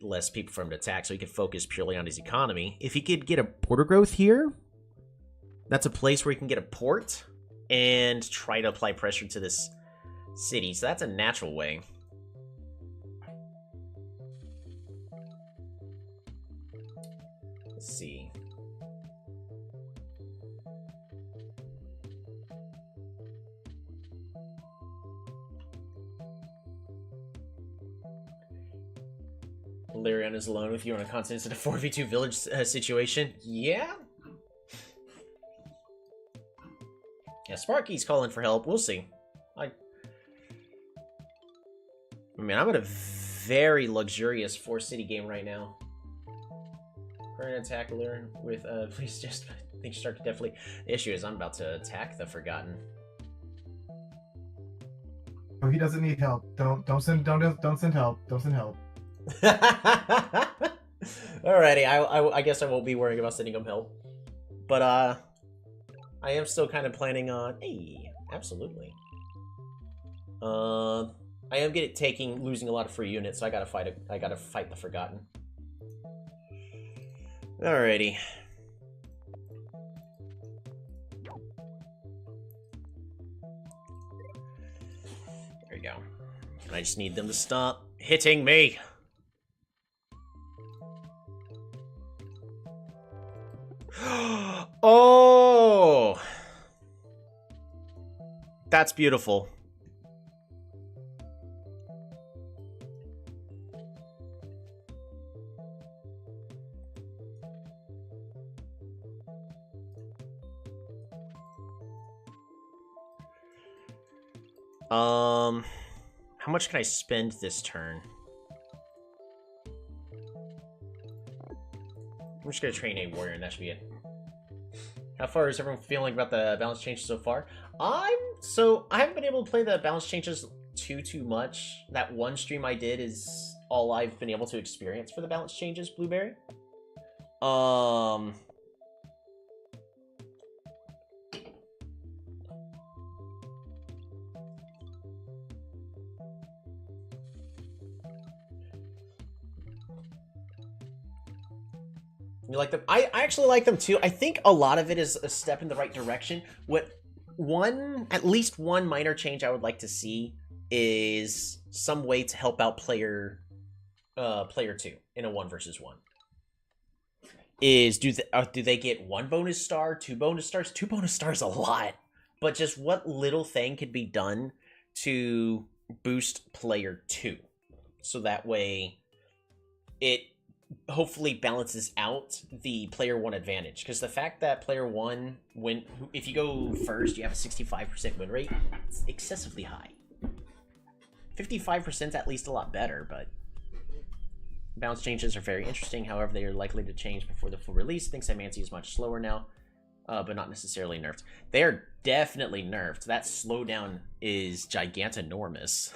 less people for him to attack, so he can focus purely on his economy. If he could get a border growth here, that's a place where he can get a port and try to apply pressure to this city. So that's a natural way. Let's see. Larion is alone with you on a continent in a 4v2 village situation. Yeah? Yeah, Sparky's calling for help. We'll see. I mean, I'm in a very luxurious 4-city game right now. Current attack Larion with, please just, I think start to definitely. The issue is I'm about to attack the Forgotten. Oh, he doesn't need help. Don't send help. Don't send help. Alrighty, I guess I won't be worrying about sending him help. But, I am still kind of planning on... Hey, absolutely. I am losing a lot of free units, so I gotta fight the Forgotten. Alrighty. There we go. I just need them to stop hitting me. Oh! That's beautiful. How much can I spend this turn? I'm just gonna train a warrior and that should be it. How far is everyone feeling about the balance changes so far? I haven't been able to play the balance changes too much. That one stream I did is all I've been able to experience for the balance changes, Blueberry. You like them? I actually like them too. I think a lot of it is a step in the right direction. At least one minor change I would like to see is some way to help out player 2 in a 1 versus 1. Do they get 1 bonus star, 2 bonus stars? 2 bonus stars a lot, but just what little thing could be done to boost player 2, so that way it hopefully balances out the player 1 advantage, because the fact that player 1 if you go first you have a 65% win rate, it's excessively high. 55% is at least a lot better, but balance changes are very interesting. However, they are likely to change before the full release. Thinks Imancy is much slower now, but not necessarily nerfed. They are definitely nerfed. That slowdown is gigantinormous.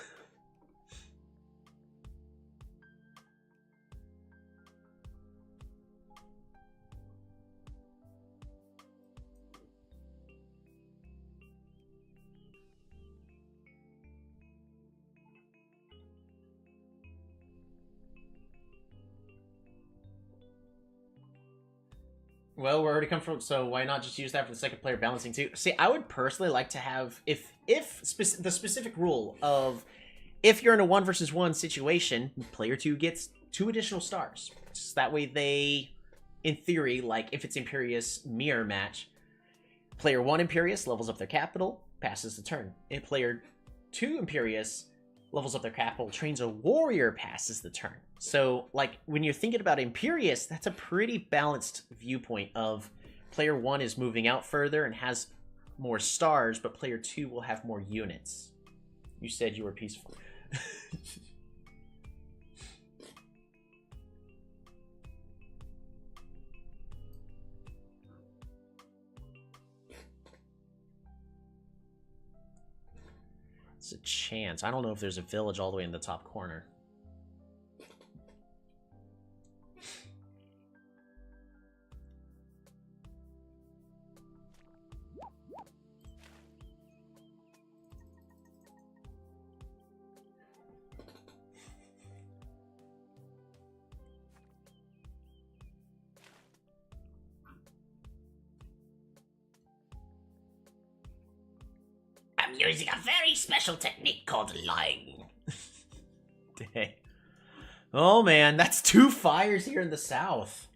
Well, we're already come from, so why not just use that for the second player balancing too? See, I would personally like to have, the specific rule of, if you're in a 1 versus 1 situation, player 2 gets 2 additional stars. Just that way they, in theory, like if it's Imperious mirror match, player 1 Imperious levels up their capital, passes the turn. And player 2 Imperious levels up their capital, trains a warrior, passes the turn. So, like, when you're thinking about Imperious, that's a pretty balanced viewpoint of player 1 is moving out further and has more stars, but player 2 will have more units. You said you were peaceful. There's a chance. I don't know if there's a village all the way in the top corner. I'm using a very special technique called lying. Dang. Oh man, that's 2 fires here in the south.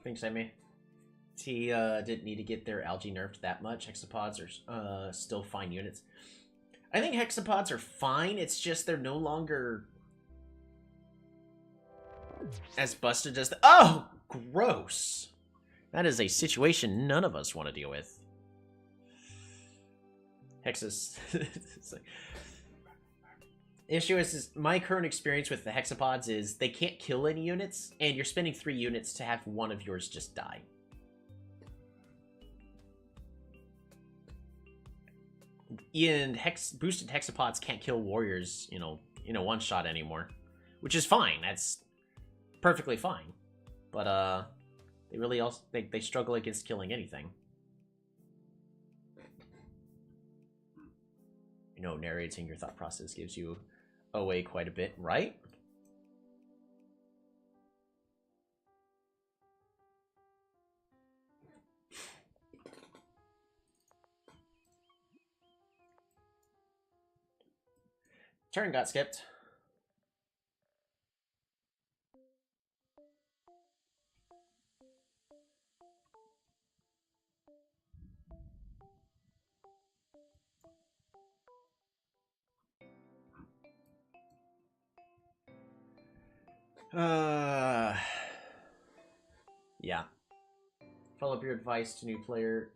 Thanks, Amy. He didn't need to get their algae nerfed that much. Hexapods are still fine units. I think hexapods are fine, it's just they're no longer as busted as the— oh, gross. That is a situation none of us want to deal with. Hexas. Like... Issue is my current experience with the hexapods is they can't kill any units, and you're spending 3 units to have one of yours just die. And boosted hexapods can't kill warriors, you know, in a one-shot anymore, which is fine. That's perfectly fine. But they really also they struggle against killing anything. You know, narrating your thought process gives you away quite a bit, right? Turn got skipped. Yeah. Follow up your advice to new player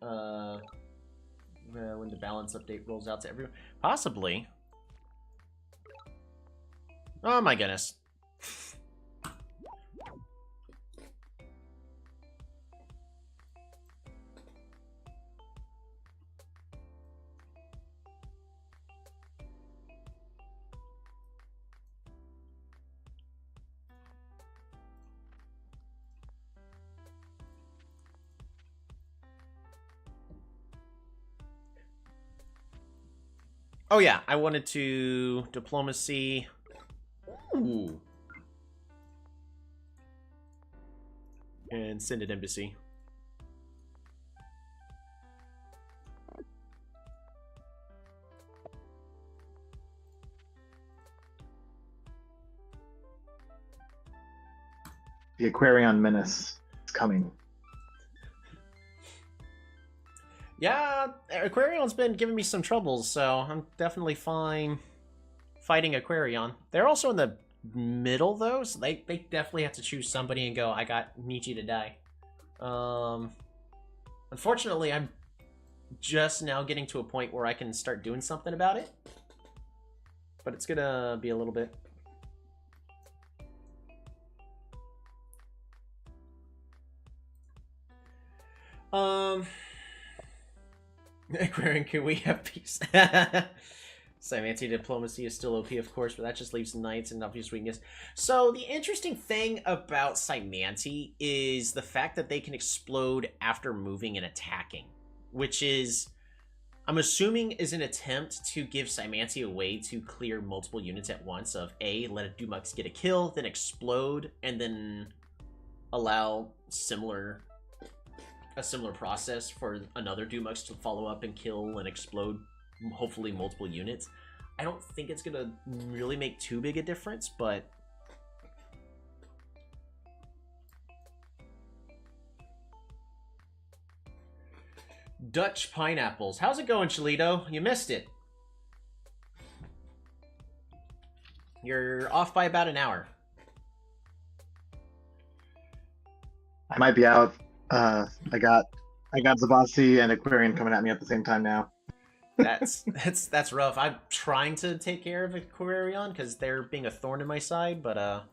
when the balance update rolls out to everyone. Possibly. Oh my goodness. Oh yeah, I wanted to diplomacy. Ooh. And send an embassy. The Aquarion menace is coming. Yeah, Aquarion's been giving me some troubles, so I'm definitely fine fighting Aquarion. They're also in the middle, though, so they definitely have to choose somebody and go, need you to die. Unfortunately, I'm just now getting to a point where I can start doing something about it. But it's gonna be a little bit. Aquarian, can we have peace? Anti diplomacy is still OP, of course, but that just leaves knights and obvious weakness. So the interesting thing about Cymanti is the fact that they can explode after moving and attacking, which is, I'm assuming, is an attempt to give Cymanti a way to clear multiple units at once of A, let a Dumux get a kill, then explode, and then allow a similar process for another Dumux to follow up and kill and explode hopefully multiple units. I don't think it's gonna really make too big a difference, but Dutch pineapples. How's it going, Cholito? You missed it. You're off by about an hour. I might be out. I got Zabasi and Aquarion coming at me at the same time now. That's rough. I'm trying to take care of Aquarion because they're being a thorn in my side, but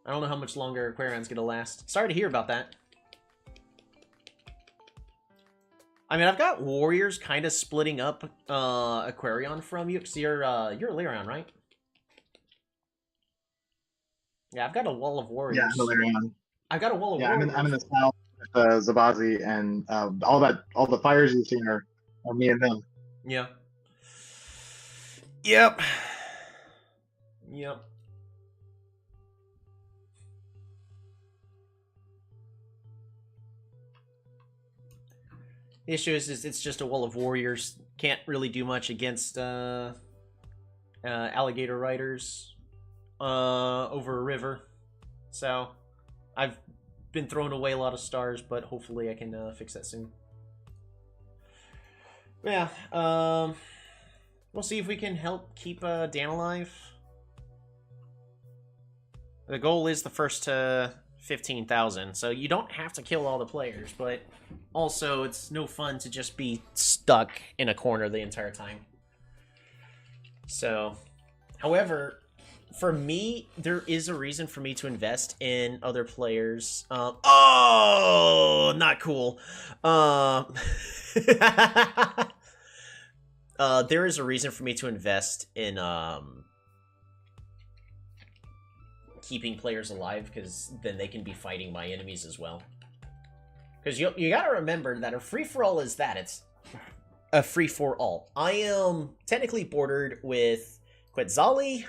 I don't know how much longer Aquarion's gonna last. Sorry to hear about that. I mean, I've got warriors kind of splitting up Aquarion from you, because you're Lyrion, right? Yeah, I've got a wall of warriors. Yeah, I'm Valerian. I've got a wall of Yeah, warriors. I'm in the south with Zabazi, and all the fires you've seen are me and them. Yeah. Yep. Yep. The issue is it's just a wall of warriors. Can't really do much against alligator riders over a river. So I've been throwing away a lot of stars, but hopefully I can fix that soon. Yeah, we'll see if we can help keep Dan alive. The goal is the first to 15,000, so you don't have to kill all the players, but also it's no fun to just be stuck in a corner the entire time. So, however, for me, there is a reason for me to invest in other players. Oh, not cool. There is a reason for me to invest in keeping players alive, because then they can be fighting my enemies as well. Because you gotta remember that a free-for-all is that. It's a free-for-all. I am technically bordered with Quetzali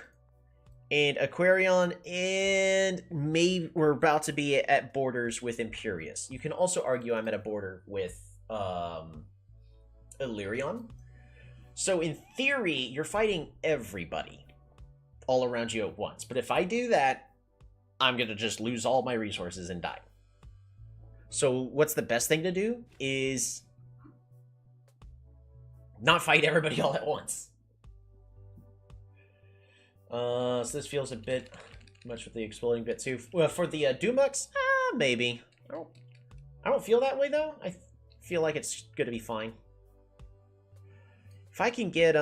and Aquarion, and maybe we're about to be at borders with Imperius. You can also argue I'm at a border with Illyrion. So in theory, you're fighting everybody all around you at once. But if I do that, I'm going to just lose all my resources and die. So what's the best thing to do is not fight everybody all at once. So this feels a bit much with the exploding bit too. Well, for the Dumux, maybe. I don't feel that way though. I feel like it's going to be fine. If I can get,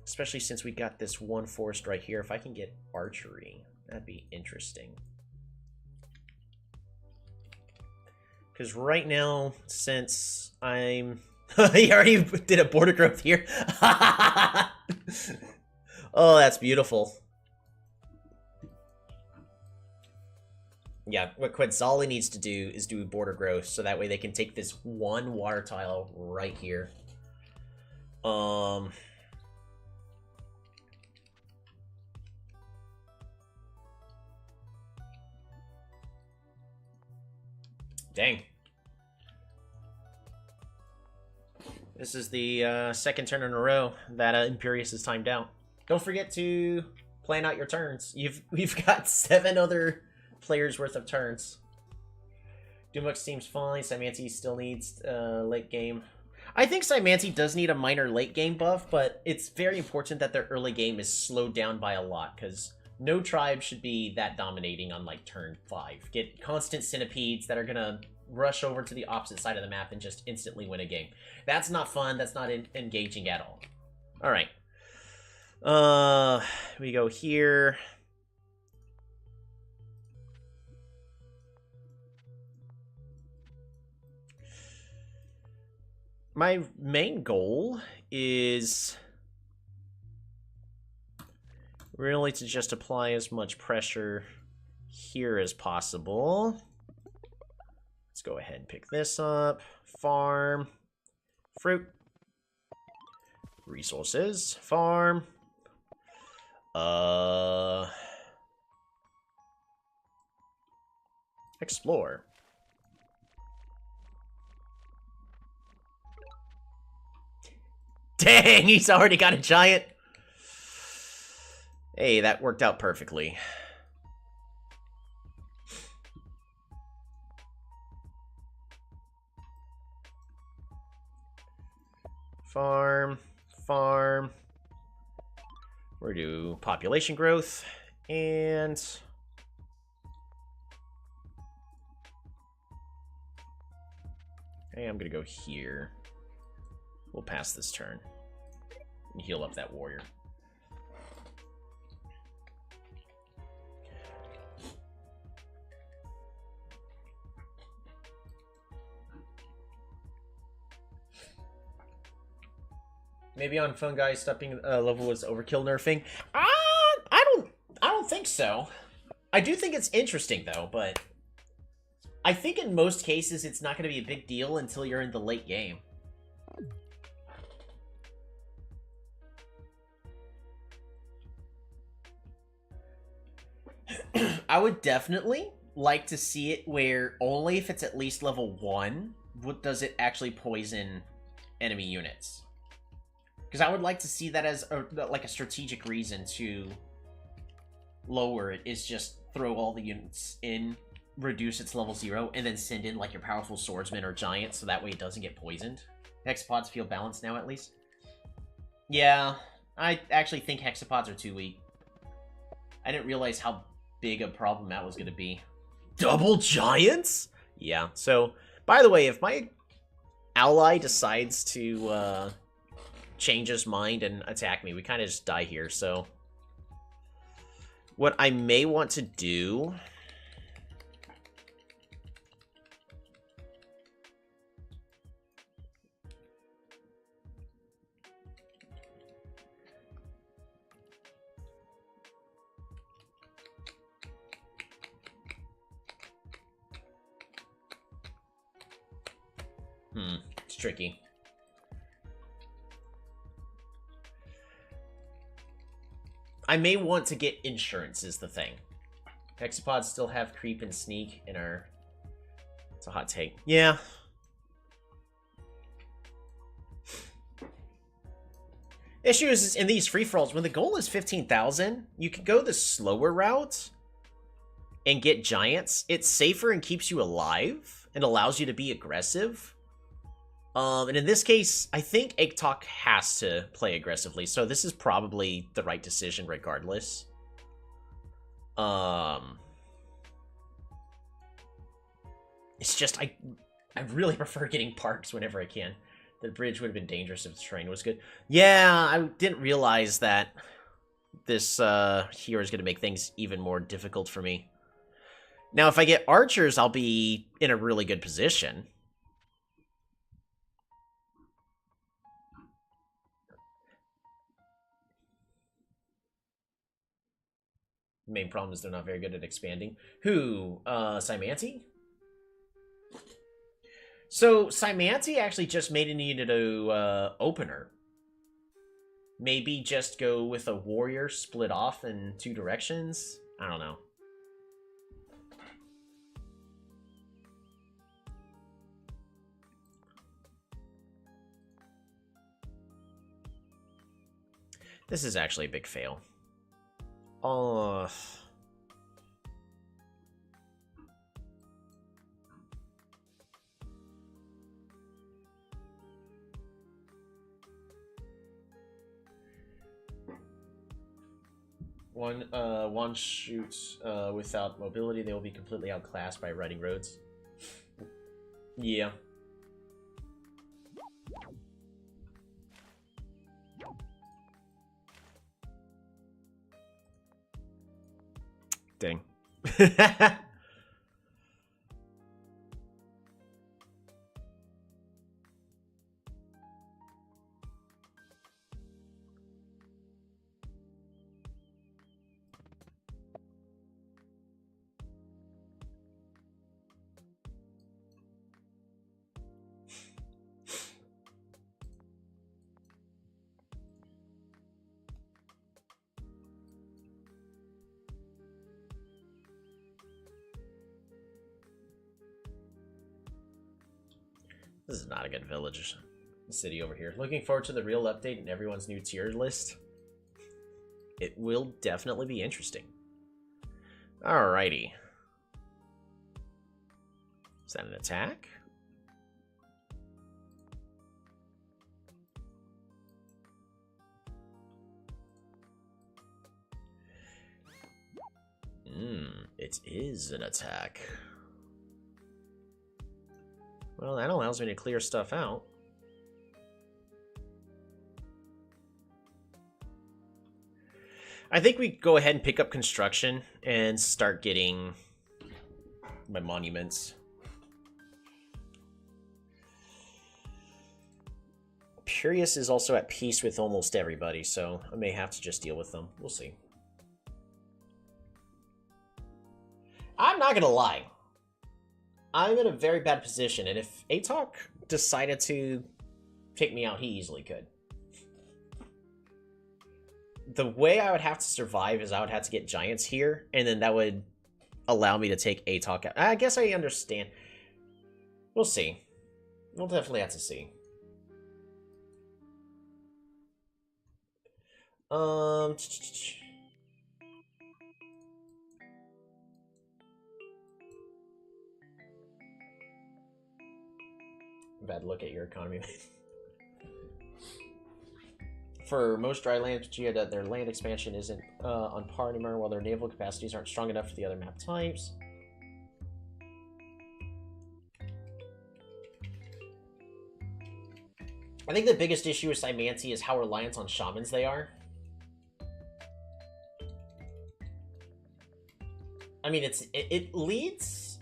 especially since we got this one forest right here, if I can get archery, that'd be interesting. Because right now, since I'm... he already did a border growth here. Oh, that's beautiful. Yeah, what Quetzali needs to do is do border growth, so that way they can take this one water tile right here. Dang. This is the second turn in a row that Imperius is timed out. Don't forget to plan out your turns. We've got 7 other players worth of turns. Dumux seems fine. Cymanti still needs late game. I think Cymanti does need a minor late game buff, but it's very important that their early game is slowed down by a lot, because no tribe should be that dominating on like turn 5. Get constant centipedes that are gonna rush over to the opposite side of the map and just instantly win a game. That's not fun. That's not engaging at all. All right. We go here. My main goal is really to just apply as much pressure here as possible. Let's go ahead and pick this up. Farm. Fruit. Resources. Farm. Explore. Dang, he's already got a giant. Hey, that worked out perfectly. Farm, farm. We're gonna do population growth, and hey, I'm gonna go here. We'll pass this turn and heal up that warrior. Maybe on fungi, stepping level was overkill nerfing. I don't think so. I do think it's interesting though, but I think in most cases it's not going to be a big deal until you're in the late game. I would definitely like to see it where only if it's at least level 1 does it actually poison enemy units. Because I would like to see that as like a strategic reason to lower it, is just throw all the units in, reduce its level 0, and then send in like your powerful swordsman or giant so that way it doesn't get poisoned. Hexapods feel balanced now at least. Yeah, I actually think hexapods are too weak. I didn't realize how big a problem that was going to be. Double giants? Yeah, so, by the way, if my ally decides to change his mind and attack me, we kind of just die here, so what I may want to do... It's tricky. I may want to get insurance is the thing. Hexapods still have creep and sneak in our... It's a hot take. Yeah. Issue is in these free-for-alls, when the goal is 15,000, you can go the slower route and get giants. It's safer and keeps you alive and allows you to be aggressive. And in this case, I think Egg has to play aggressively, so this is probably the right decision regardless. It's just, I really prefer getting parks whenever I can. The bridge would have been dangerous if the terrain was good. Yeah, I didn't realize that this here is going to make things even more difficult for me. Now, if I get archers, I'll be in a really good position. Main problem is they're not very good at expanding. Who? Symanti? So, Symanti actually just made an unit opener. Maybe just go with a warrior split off in 2 directions? I don't know. This is actually a big fail. Oh. One shoots without mobility, they will be completely outclassed by riding roads. Yeah. Dang. This is not a good village. City over here. Looking forward to the real update and everyone's new tier list. It will definitely be interesting. Alrighty. Is that an attack? It is an attack. Well, that allows me to clear stuff out. I think we go ahead and pick up construction and start getting my monuments. Patrikios is also at peace with almost everybody, so I may have to just deal with them. We'll see. I'm not gonna lie. I'm in a very bad position, and if Atok decided to take me out, he easily could. The way I would have to survive is I would have to get Giants here, and then that would allow me to take Atok out. I guess I understand. We'll see. We'll definitely have to see. Bad look at your economy. For most dry land, their land expansion isn't on par anymore, while their naval capacities aren't strong enough for the other map types. I think the biggest issue with Cymanti is how reliant on shamans they are. I mean, it leads.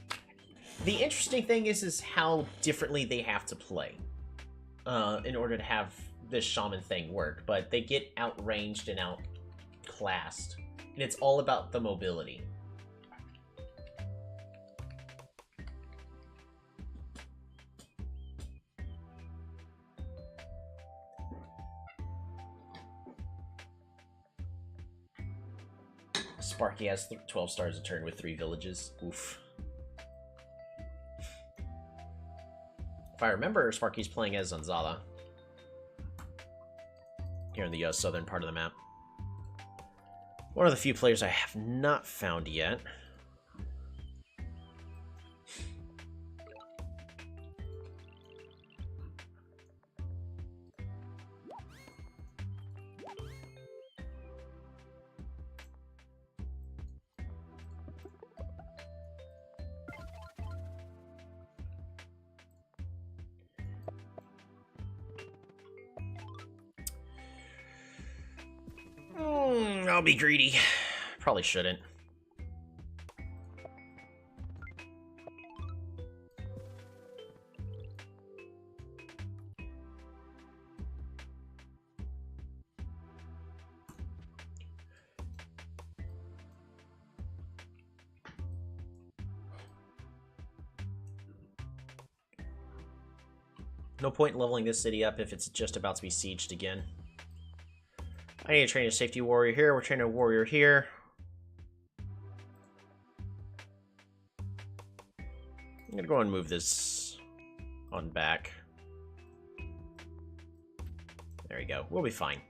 The interesting thing is how differently they have to play in order to have this shaman thing work. But they get outranged and outclassed, and it's all about the mobility. Sparky has 12 stars a turn with 3 villages. Oof. If I remember, Sparky's playing as Zanzala. Here in the southern part of the map. One of the few players I have not found yet. I'll be greedy. Probably shouldn't. No point in leveling this city up if it's just about to be sieged again. I need to train a safety warrior here. We're training a warrior here. I'm gonna go and move this on back. There we go. We'll be fine.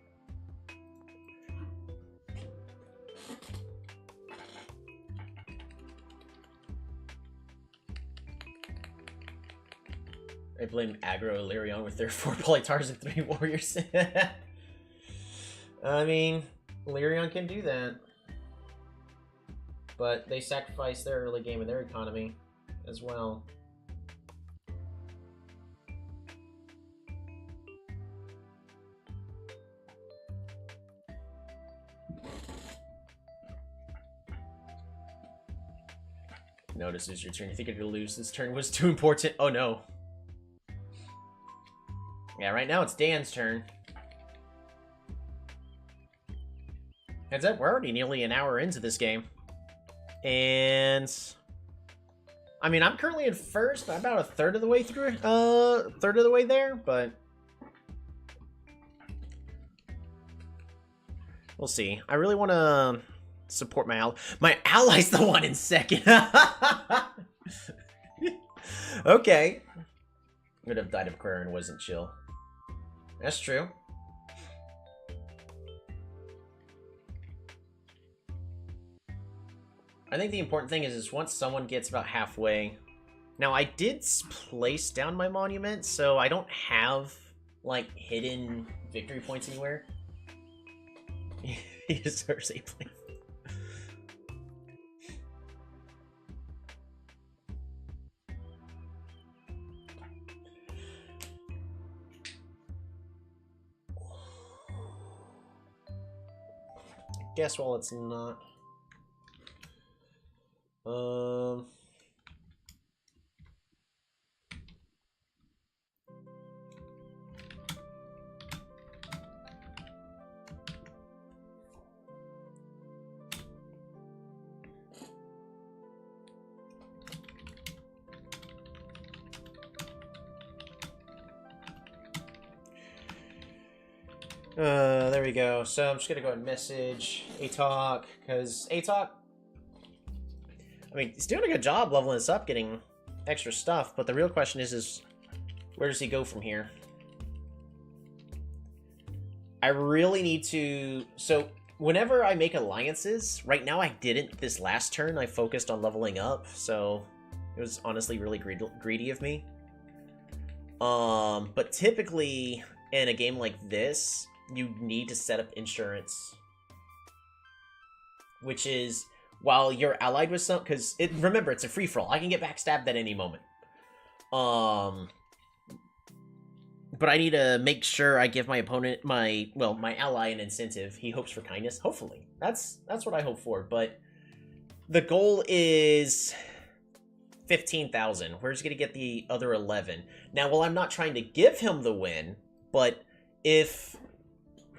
I blame aggro Illyrion with their 4 Polytars and 3 warriors. I mean, Illyrion can do that. But they sacrifice their early game and their economy as well. Notice it's your turn. You think you're gonna lose. This turn was too important. Oh no. Yeah, right now it's Dan's turn. Heads up, we're already nearly an hour into this game. And I mean, I'm currently in first, about a third of the way through, third of the way there, but we'll see. I really want to support my ally. My ally's the one in second. Okay. Would have died if Aquarian wasn't chill. That's true. I think the important thing is once someone gets about halfway. Now, I did place down my monument, so I don't have, like, hidden victory points anywhere. He deserves a place. Guess while it's not. There we go. So I'm just gonna go and message Atalk, because Atalk, I mean, he's doing a good job leveling this up, getting extra stuff, but the real question is where does he go from here? I really need to... So, whenever I make alliances, right now I didn't this last turn, I focused on leveling up, so it was honestly really greedy of me. But typically, in a game like this, you need to set up insurance. Which is, while you're allied with some... Because, remember, it's a free-for-all. I can get backstabbed at any moment. But I need to make sure I give my opponent, my ally an incentive. He hopes for kindness. Hopefully. That's what I hope for. But the goal is 15,000. Where's he going to get the other 11? Now, well, I'm not trying to give him the win, but if...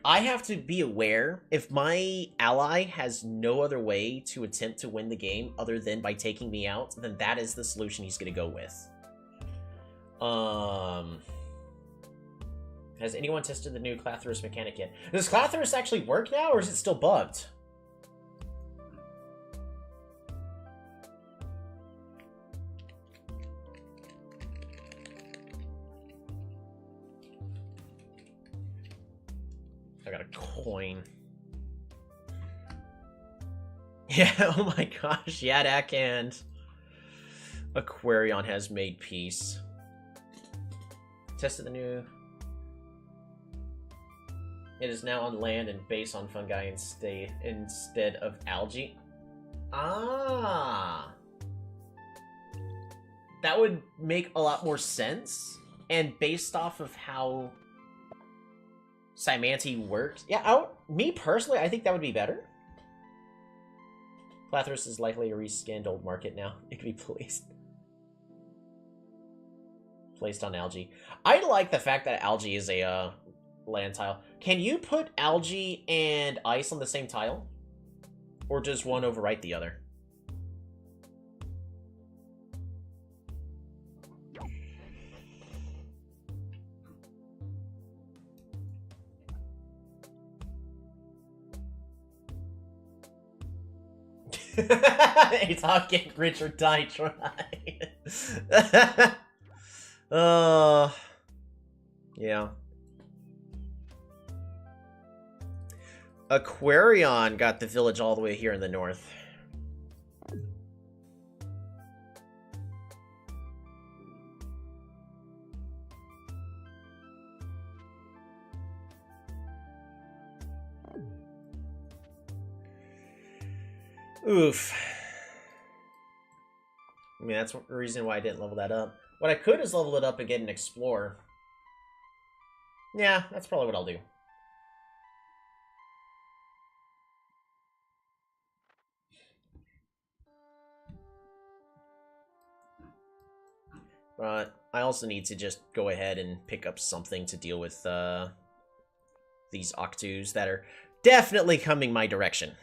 I have to be aware, if my ally has no other way to attempt to win the game other than by taking me out, then that is the solution he's going to go with. Has anyone tested the new Clathrus mechanic yet? Does Clathrus actually work now, or is it still bugged? I got a coin. Yeah, oh my gosh, Yadak and Aquarion has made peace. Tested the new... It is now on land and based on fungi instead of algae. Ah! That would make a lot more sense. And based off of how Cymanti works... Yeah, me personally, I think that would be better. Clathrus is likely a reskinned old market now. It could be placed on algae. I like the fact that algae is a land tile. Can you put algae and ice on the same tile? Or does one overwrite the other? It's all get rich or die try. Yeah. Aquarion got the village all the way here in the north. Oof. I mean, that's the reason why I didn't level that up. What I could is level it up and get an Explorer. Yeah, that's probably what I'll do. But I also need to just go ahead and pick up something to deal with these Octus that are definitely coming my direction.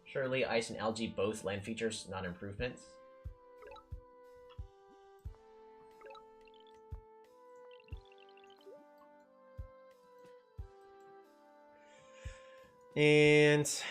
Surely ice and algae both land features, not improvements. And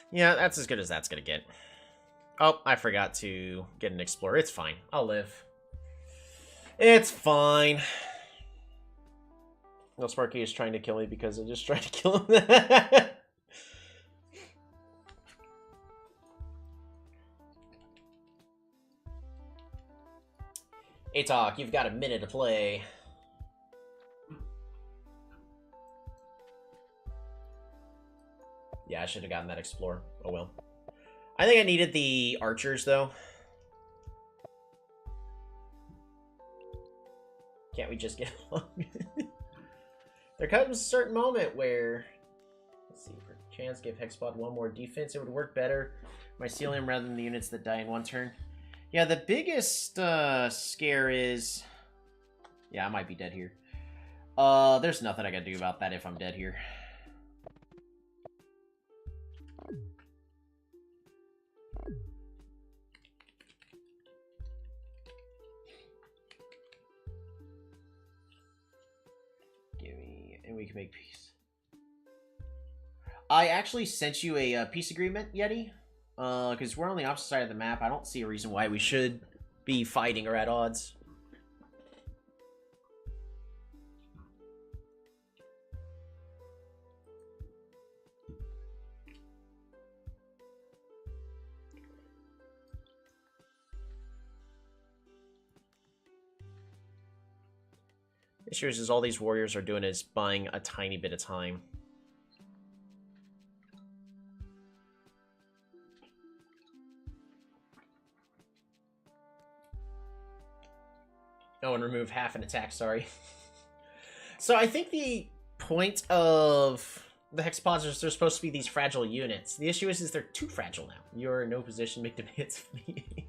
yeah, that's as good as that's gonna get. Oh, I forgot to get an Explorer. It's fine. I'll live. It's fine. No, Sparky is trying to kill me because I just tried to kill him. Hey, Talk, you've got a minute to play. Yeah, I should have gotten that Explorer. Oh well. I think I needed the archers, though. Can't we just get along? There comes a certain moment where... Let's see, for chance, give Hexbot one more defense. It would work better. Mycelium rather than the units that die in one turn. Yeah, the biggest scare is... Yeah, I might be dead here. There's nothing I can do about that if I'm dead here. And we can make peace. I actually sent you a peace agreement, Yeti. Because we're on the opposite side of the map. I don't see a reason why we should be fighting or at odds. The issue is all these warriors are doing is buying a tiny bit of time. Oh, and remove half an attack, sorry. So I think the point of the hexapods is they're supposed to be these fragile units. The issue is they're too fragile now. You're in no position to make demands for me.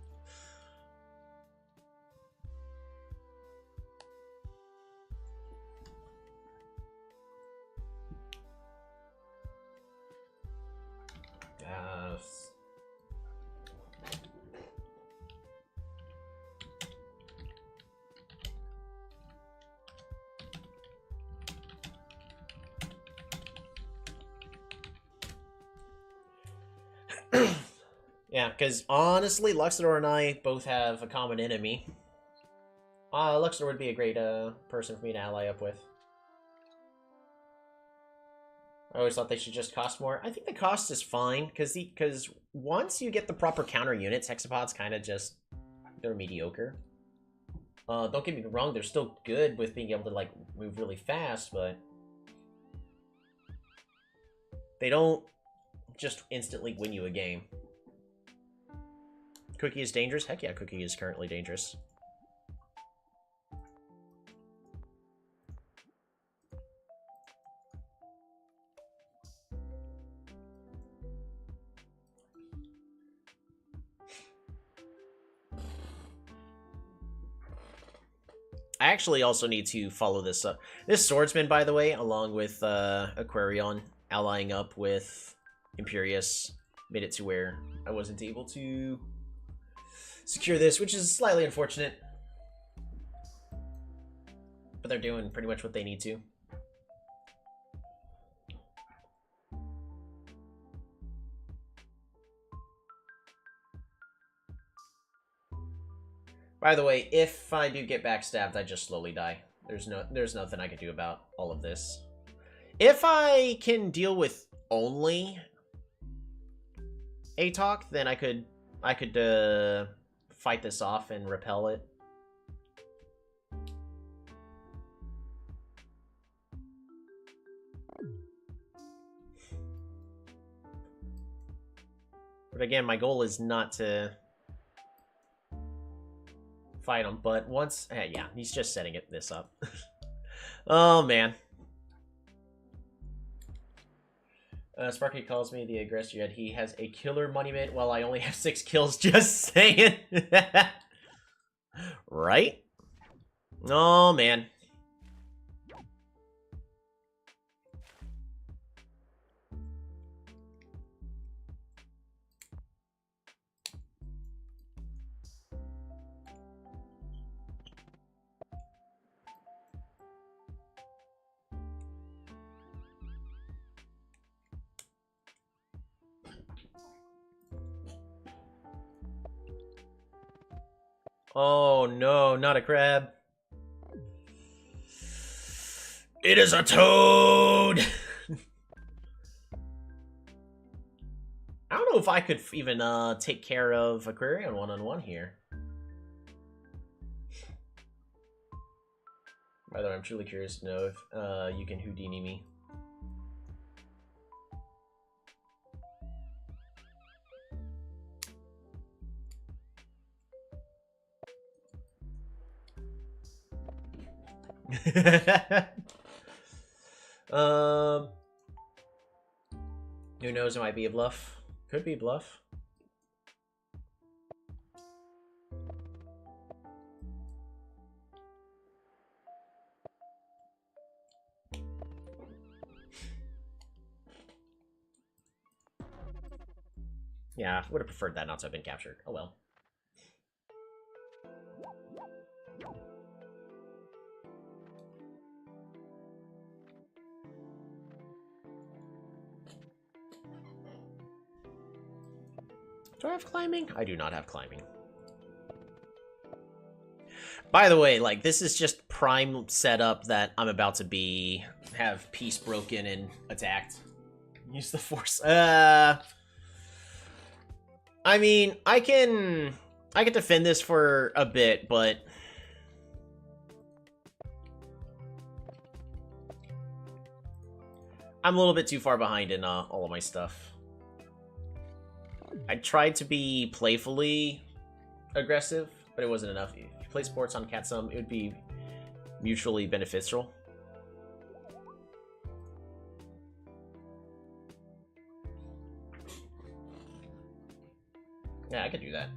Yes. Yeah, because honestly, Luxador and I both have a common enemy. Luxador would be a great person for me to ally up with. I always thought they should just cost more. I think the cost is fine, because once you get the proper counter units, hexapods kind of just... they're mediocre. Don't get me wrong, they're still good with being able to, like, move really fast, but... they don't just instantly win you a game. Cookie is dangerous? Heck yeah, Cookie is currently dangerous. I actually also need to follow this up. This swordsman, by the way, along with Aquarion, allying up with Imperius, made it to where I wasn't able to secure this, which is slightly unfortunate. But they're doing pretty much what they need to. By the way, if I do get backstabbed, I just slowly die. There's nothing I can do about all of this. If I can deal with only ATOC, then I could fight this off and repel it. But again, my goal is not to fight him, but once... yeah, he's just setting this up. Oh, man. Sparky calls me the aggressor, yet he has a killer monument while I only have 6 kills, just saying. Right? Oh, man. Oh no, not a crab. It is a toad! I don't know if I could even take care of Aquarion one-on-one here. By the way, I'm truly curious to know if you can Houdini me. Who knows? It might be a bluff. Could be a bluff. Yeah, would have preferred that not to have been captured. Oh well. Do I have climbing? I do not have climbing. By the way, like, this is just prime setup that I'm about to have peace broken and attacked. Use the force. I mean, I can defend this for a bit, but I'm a little bit too far behind in all of my stuff. I tried to be playfully aggressive, but it wasn't enough. If you play sports on Katsum, it would be mutually beneficial. Yeah, I could do that.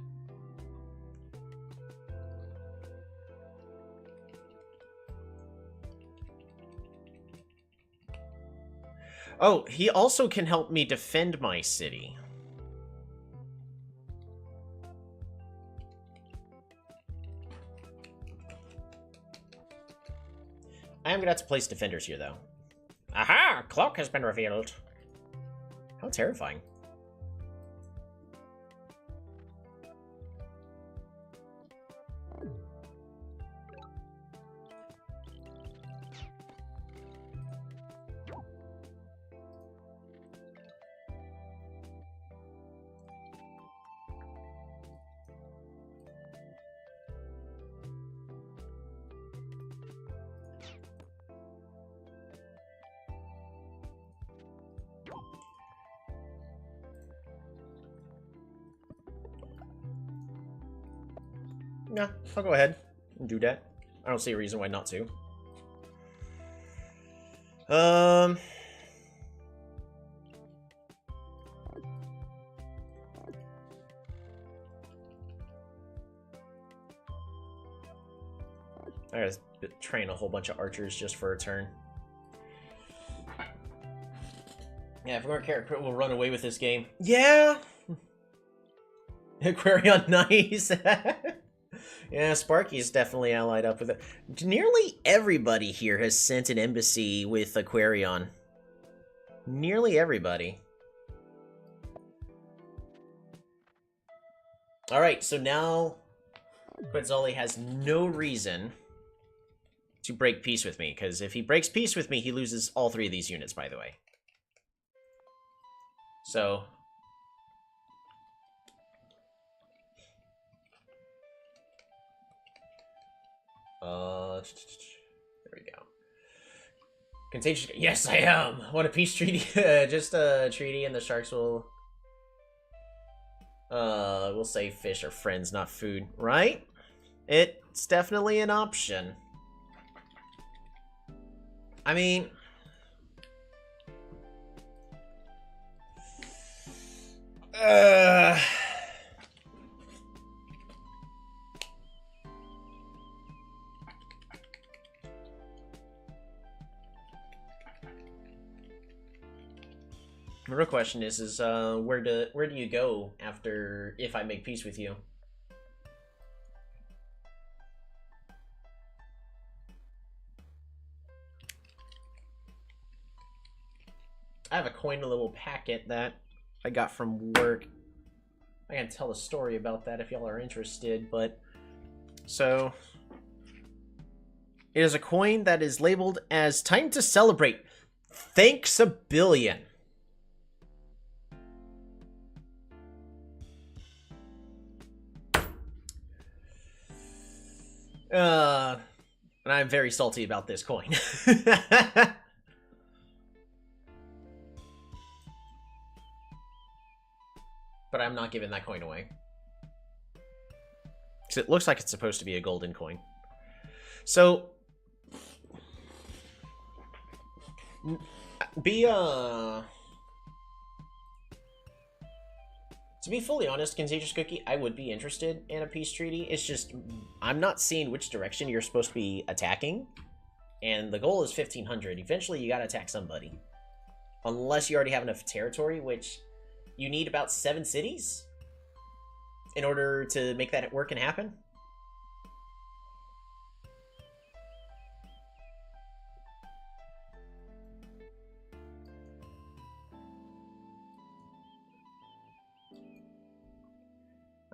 Oh, he also can help me defend my city. I am gonna have to place defenders here, though. Aha! Cloak has been revealed. How terrifying. Yeah, I'll go ahead and do that. I don't see a reason why not to. I gotta train a whole bunch of archers just for a turn. Yeah, if our character will run away with this game. Yeah! Aquarion, nice! Yeah, Sparky's definitely allied up with it. Nearly everybody here has sent an embassy with Aquarion. Nearly everybody. Alright, so now Quetzali has no reason to break peace with me, because if he breaks peace with me, he loses all 3 of these units, by the way. So... there we go. Contagious. Yes, I am. Want a peace treaty? Just a treaty, and the sharks will. We'll say fish are friends, not food, right? It's definitely an option. I mean. The real question is where do you go after if I make peace with you? I have a coin, a little packet that I got from work. I can tell a story about that if y'all are interested, but so it is a coin that is labeled as time to celebrate. Thanks a billion. And I'm very salty about this coin. But I'm not giving that coin away. Because it looks like it's supposed to be a golden coin. So... To be fully honest, Contagious Cookie, I would be interested in a peace treaty. It's just, I'm not seeing which direction you're supposed to be attacking. And the goal is 1,500. Eventually, you gotta attack somebody. Unless you already have enough territory, which you need about 7 cities in order to make that work and happen.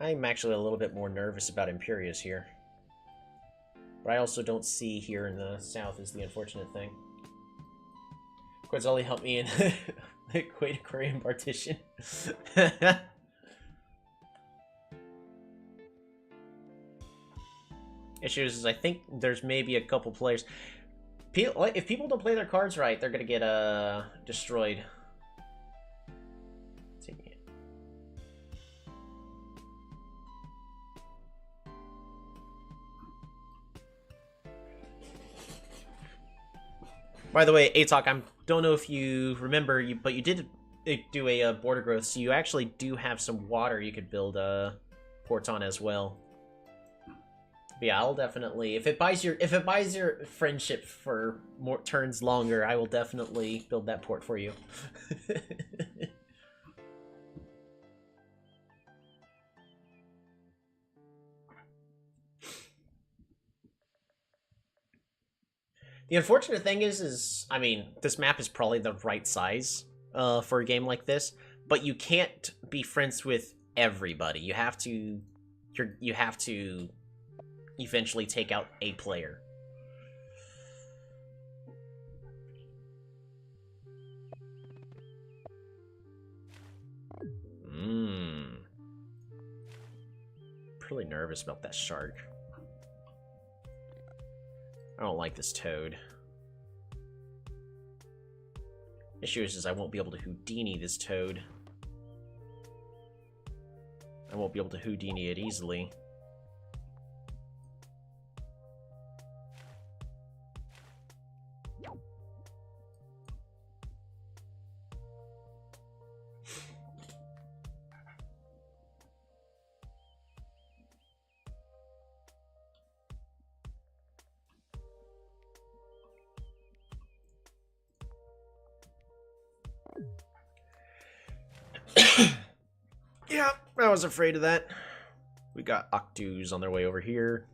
I'm actually a little bit more nervous about Imperius here. But I also don't see here in the south is the unfortunate thing. Quetzali helped me in the Quaid Aquarium partition. Issues is I think there's maybe a couple players. If people don't play their cards right, they're gonna get destroyed. By the way, Atok, I don't know if you remember, but you did do a border growth, so you actually do have some water you could build ports on as well. But yeah, I'll definitely if it buys your friendship for more turns longer, I will definitely build that port for you. The unfortunate thing is, I mean, this map is probably the right size for a game like this, but you can't be friends with everybody. You have to eventually take out a player. Pretty nervous about that shark. I don't like this toad. Issue is I won't be able to Houdini this toad. I won't be able to Houdini it easily. Yeah, I was afraid of that. We got Octus on their way over here.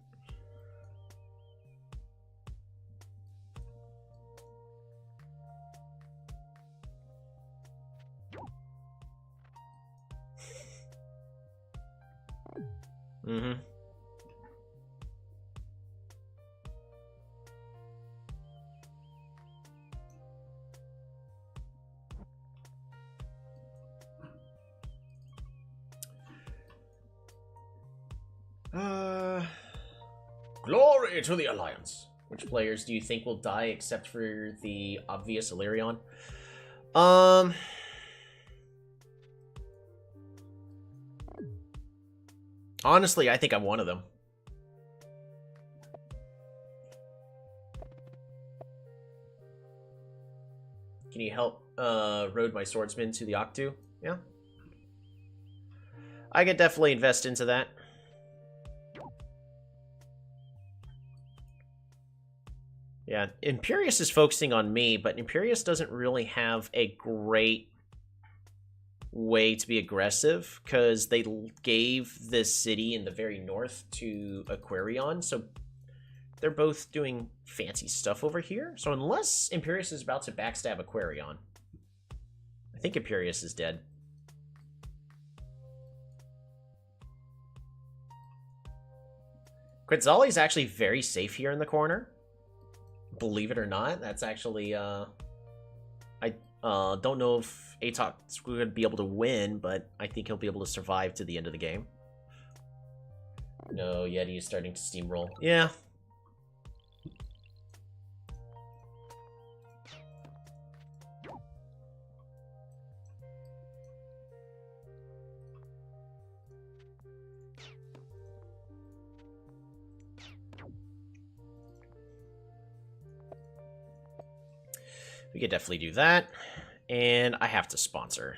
Mm-hmm. Glory to the Alliance. Which players do you think will die except for the obvious Illyrion? Honestly, I think I'm one of them. Can you help road my swordsman to the Octu? Yeah. I could definitely invest into that. Yeah, Imperius is focusing on me, but Imperius doesn't really have a great way to be aggressive because they gave this city in the very north to Aquarion, so they're both doing fancy stuff over here. So unless Imperius is about to backstab Aquarion, I think Imperius is dead. Quetzali's actually very safe here in the corner. Believe it or not, that's actually, I don't know if Atok's going to be able to win, but I think he'll be able to survive to the end of the game. No, Yeti is starting to steamroll. Yeah. We could definitely do that. And I have to sponsor.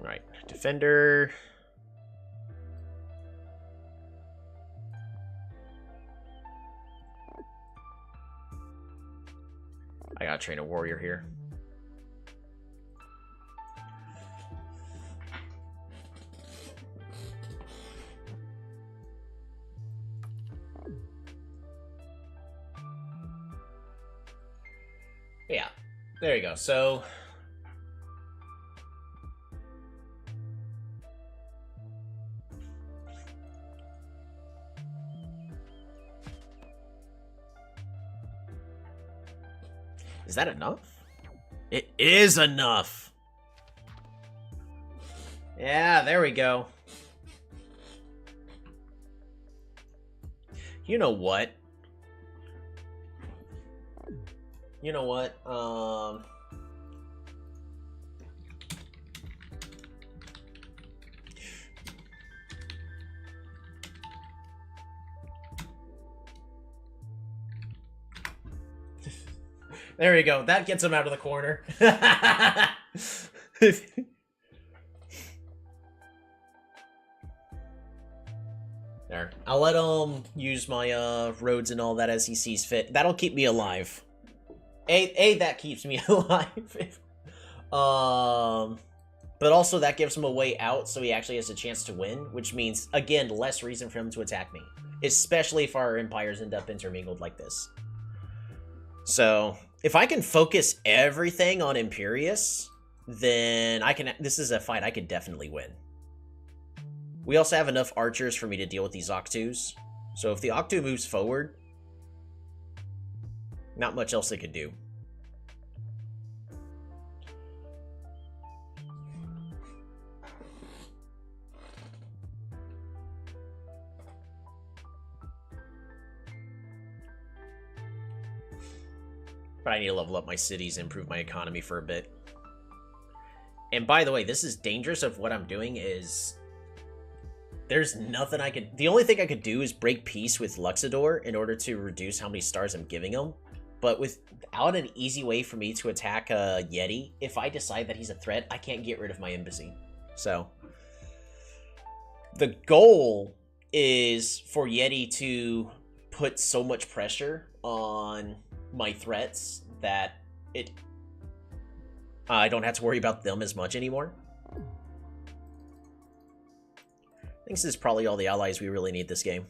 Alright, defender. I gotta train a warrior here. Yeah, there you go. So is that enough? It is enough. Yeah, there we go. You know what? You know what? There we go. That gets him out of the corner. There. I'll let him use my roads and all that as he sees fit. That'll keep me alive. That keeps me alive. But also that gives him a way out, so he actually has a chance to win, which means, again, less reason for him to attack me. Especially if our empires end up intermingled like this. So, if I can focus everything on Imperius, then I can. This is a fight I could definitely win. We also have enough archers for me to deal with these Octus. So if the Octu moves forward, not much else they could do. But I need to level up my cities and improve my economy for a bit. And by the way, this is dangerous of what I'm doing is... There's nothing I could... The only thing I could do is break peace with Luxador in order to reduce how many stars I'm giving him. But without an easy way for me to attack a Yeti, if I decide that he's a threat, I can't get rid of my embassy. So... The goal is for Yeti to put so much pressure on my threats that I don't have to worry about them as much anymore. I think this is probably all the allies we really need this game.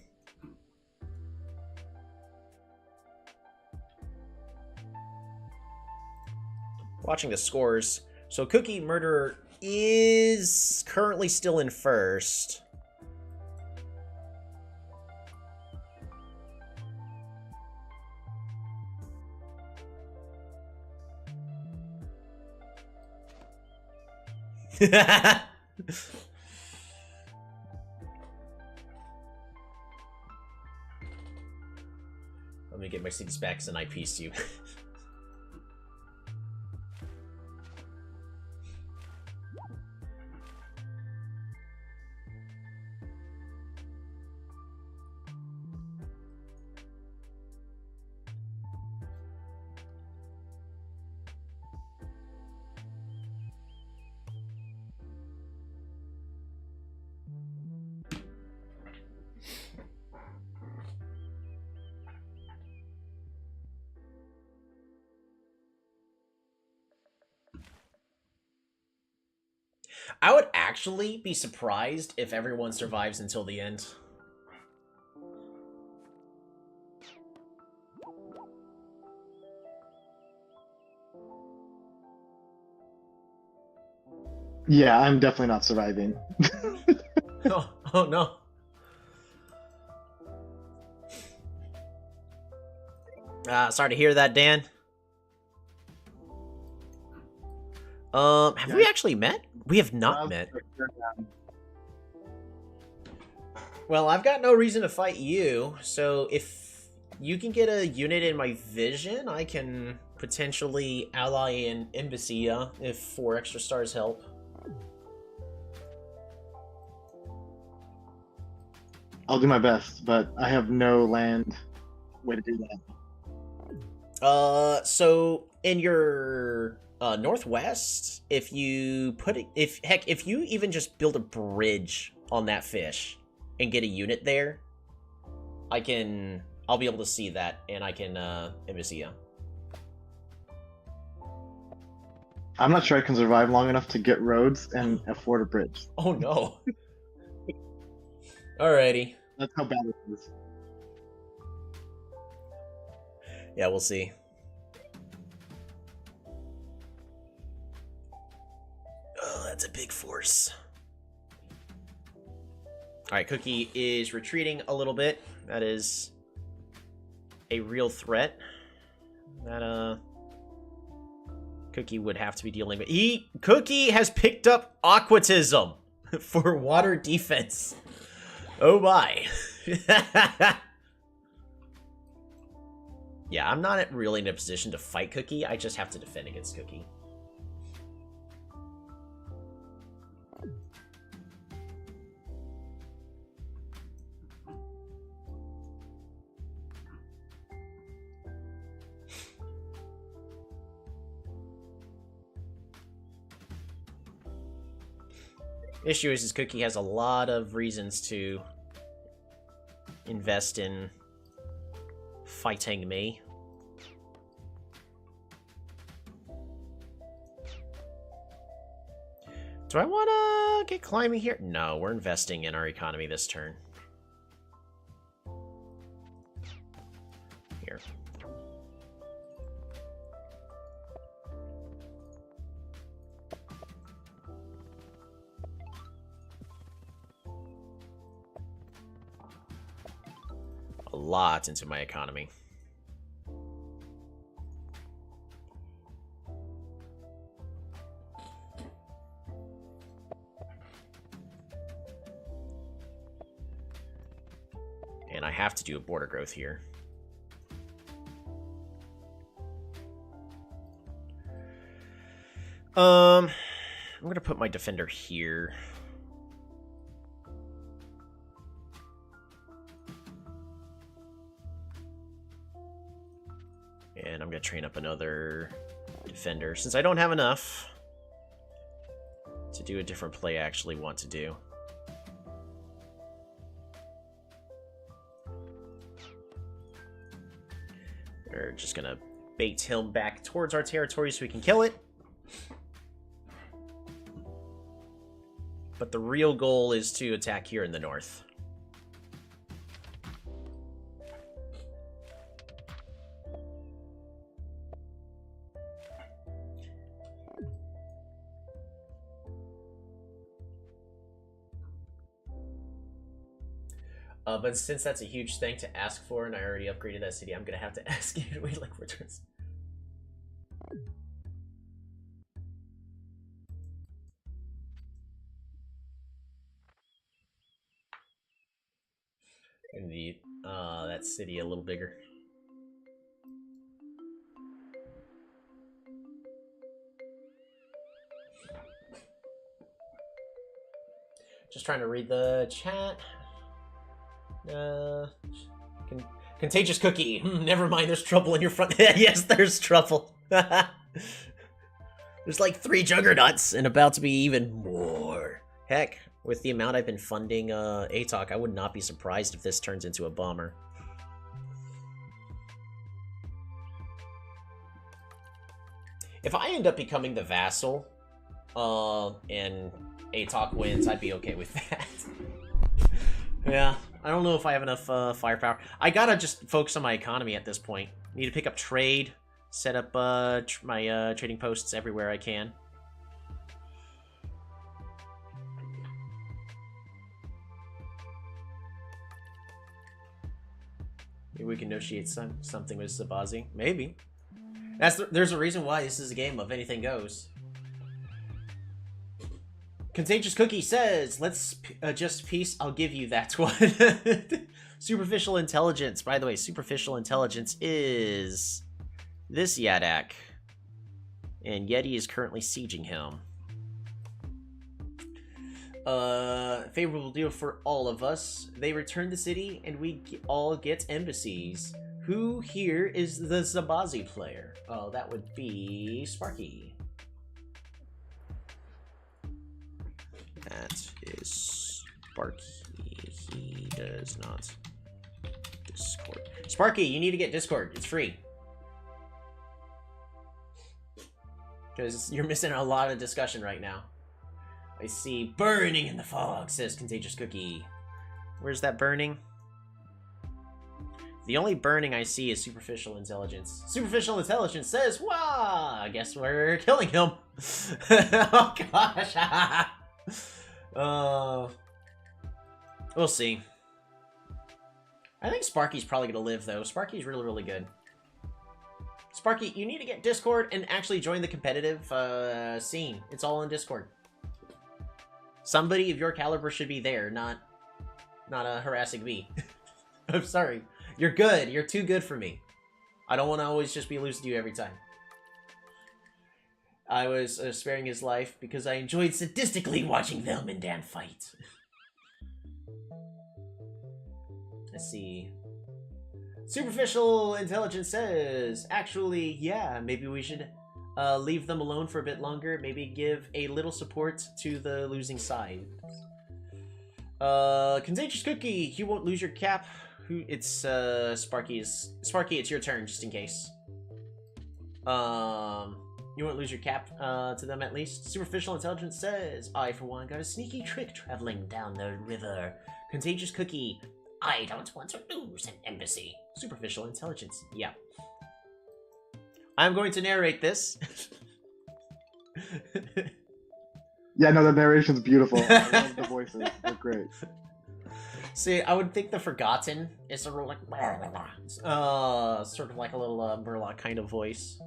Watching the scores. So Cookie Murderer is currently still in first. Let me get my cities back and I pieced you. I would actually be surprised if everyone survives until the end. Yeah, I'm definitely not surviving. Oh no. Sorry to hear that, Dan. Have we actually met? We have not met. Well, I've got no reason to fight you, so if you can get a unit in my vision, I can potentially ally in Embassy if 4 extra stars help. I'll do my best, but I have no land way to do that. So in your Northwest, if you put it, if you even just build a bridge on that fish and get a unit there, I'll be able to see that, and I can, embassy you. I'm not sure I can survive long enough to get roads and afford a bridge. Oh no. Alrighty. That's how bad it is. Yeah, we'll see. Oh, that's a big force. Alright, Cookie is retreating a little bit. That is a real threat. That, Cookie would have to be dealing with. Cookie has picked up Aquatism for water defense. Oh my. Yeah, I'm not really in a position to fight Cookie. I just have to defend against Cookie. Issue is Cookie has a lot of reasons to invest in fighting me. Do I want to get climbing here? No, we're investing in our economy this turn. Here. A lot into my economy. And I have to do a border growth here. I'm gonna put my defender here. And I'm gonna train up another defender. Since I don't have enough to do a different play I actually want to do. We're just gonna bait him back towards our territory so we can kill it. But the real goal is to attack here in the north. But since that's a huge thing to ask for, and I already upgraded that city, I'm gonna have to ask you to wait like returns. And the that city a little bigger. Just trying to read the chat. Contagious Cookie. Never mind, there's trouble in your front. Yes, there's trouble. There's like 3 juggernauts and about to be even more. Heck, with the amount I've been funding ATOC, I would not be surprised if this turns into a bomber. If I end up becoming the vassal, and ATOC wins, I'd be okay with that. Yeah, I don't know if I have enough firepower. I gotta just focus on my economy at this point. Need to pick up trade, set up my trading posts everywhere I can. Maybe we can negotiate something with Sabazi. Maybe. There's a reason why this is a game of anything goes. Contagious Cookie says, let's just peace, I'll give you that one. Superficial intelligence. By the way, superficial intelligence is this Yadak. And Yeti is currently sieging him. Favorable deal for all of us. They return the city and we all get embassies. Who here is the Zabazi player? Oh, that would be Sparky. That is Sparky. He does not Discord. Sparky, you need to get Discord. It's free. Because you're missing a lot of discussion right now. I see burning in the fog, says Contagious Cookie. Where's that burning? The only burning I see is superficial intelligence. Superficial intelligence says, "Wah! I guess we're killing him." Oh gosh. We'll see. I think Sparky's probably gonna live though. Sparky's really, really good. Sparky, you need to get Discord and actually join the competitive scene. It's all in Discord. Somebody of your caliber should be there, not harassing me. I'm sorry. You're good. You're too good for me. I don't want to always just be losing to you every time. I was sparing his life because I enjoyed sadistically watching Velm and Dan fight. Let's see. Superficial intelligence says, actually, yeah, maybe we should leave them alone for a bit longer. Maybe give a little support to the losing side. Contagious Cookie, you won't lose your cap. It's Sparky, it's your turn, just in case. You won't lose your cap to them at least. Superficial intelligence says, I for one got a sneaky trick traveling down the river. Contagious Cookie, I don't want to lose an embassy. Superficial intelligence, yeah. I'm going to narrate this. Yeah, no, the narration's beautiful. I love the voices. They're great. See, I would think the Forgotten is sort of like, sort of like a little Murloc kind of voice.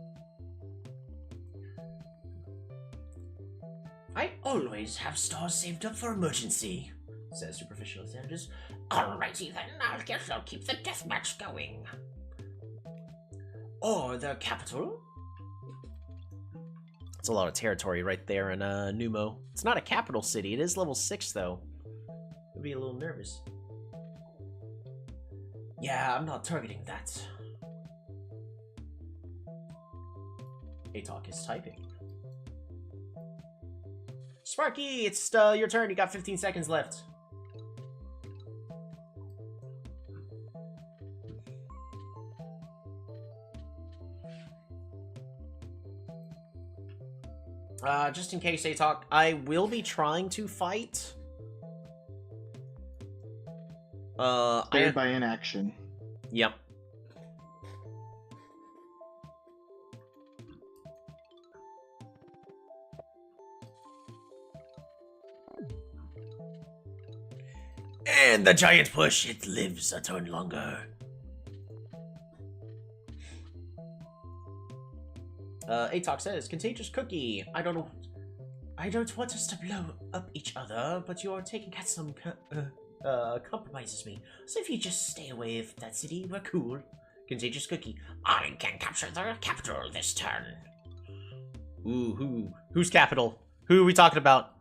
I always have stars saved up for emergency, says Superficial Intelligence. Alrighty then, I guess I'll keep the deathmatch going. Or the capital? It's a lot of territory right there in Numo. It's not a capital city. It is level 6 though. I'd be a little nervous. Yeah, I'm not targeting that. Atalk is typing. Sparky, it's your turn. You got 15 seconds left. Just in case they talk, I will be trying to fight. Scared by inaction. Yep. And the giant push, it lives a turn longer. Atok says, Contagious Cookie, I don't want us to blow up each other, but you're taking some compromises me. So if you just stay away from that city, we're cool. Contagious Cookie, I can capture the capital this turn. Ooh, who's capital? Who are we talking about?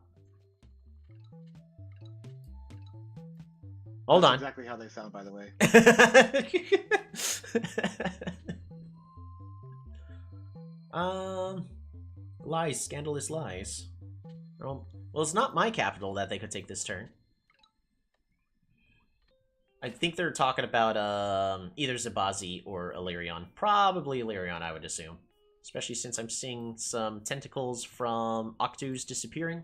Hold That's on. exactly how they sound, by the way. Lies, scandalous lies. Well, it's not my capital that they could take this turn. I think they're talking about either Zabazi or Illyrion. Probably Illyrion, I would assume. Especially since I'm seeing some tentacles from Octus disappearing.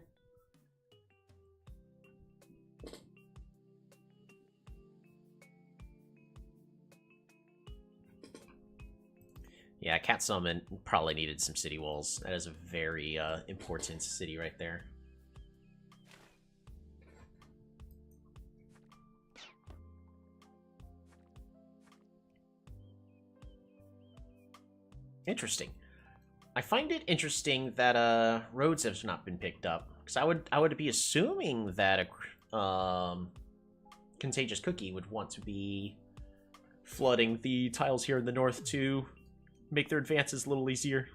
Yeah, Cat Summon probably needed some city walls. That is a very important city right there. Interesting. I find it interesting that roads have not been picked up, because I would be assuming that a Contagious Cookie would want to be flooding the tiles here in the north to make their advances a little easier.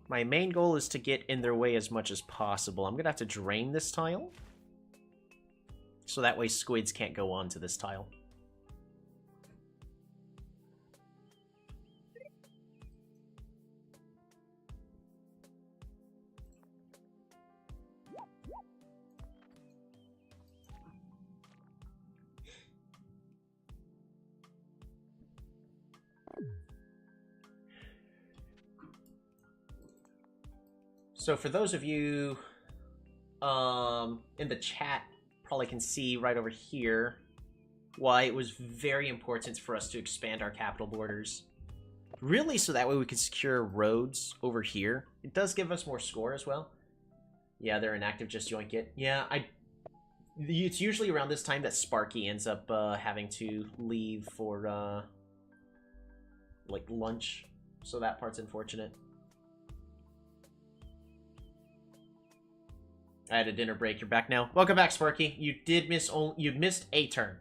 My main goal is to get in their way as much as possible. I'm gonna have to drain this tile, so that way squids can't go onto this tile. So for those of you in the chat, probably can see right over here why it was very important for us to expand our capital borders. Really, so that way we can secure roads over here. It does give us more score as well. Yeah, they're inactive, just yoink it. Yeah, it's usually around this time that Sparky ends up having to leave for like lunch, so that part's unfortunate. I had a dinner break. You're back now. Welcome back, Sparky. You did miss. You missed a turn.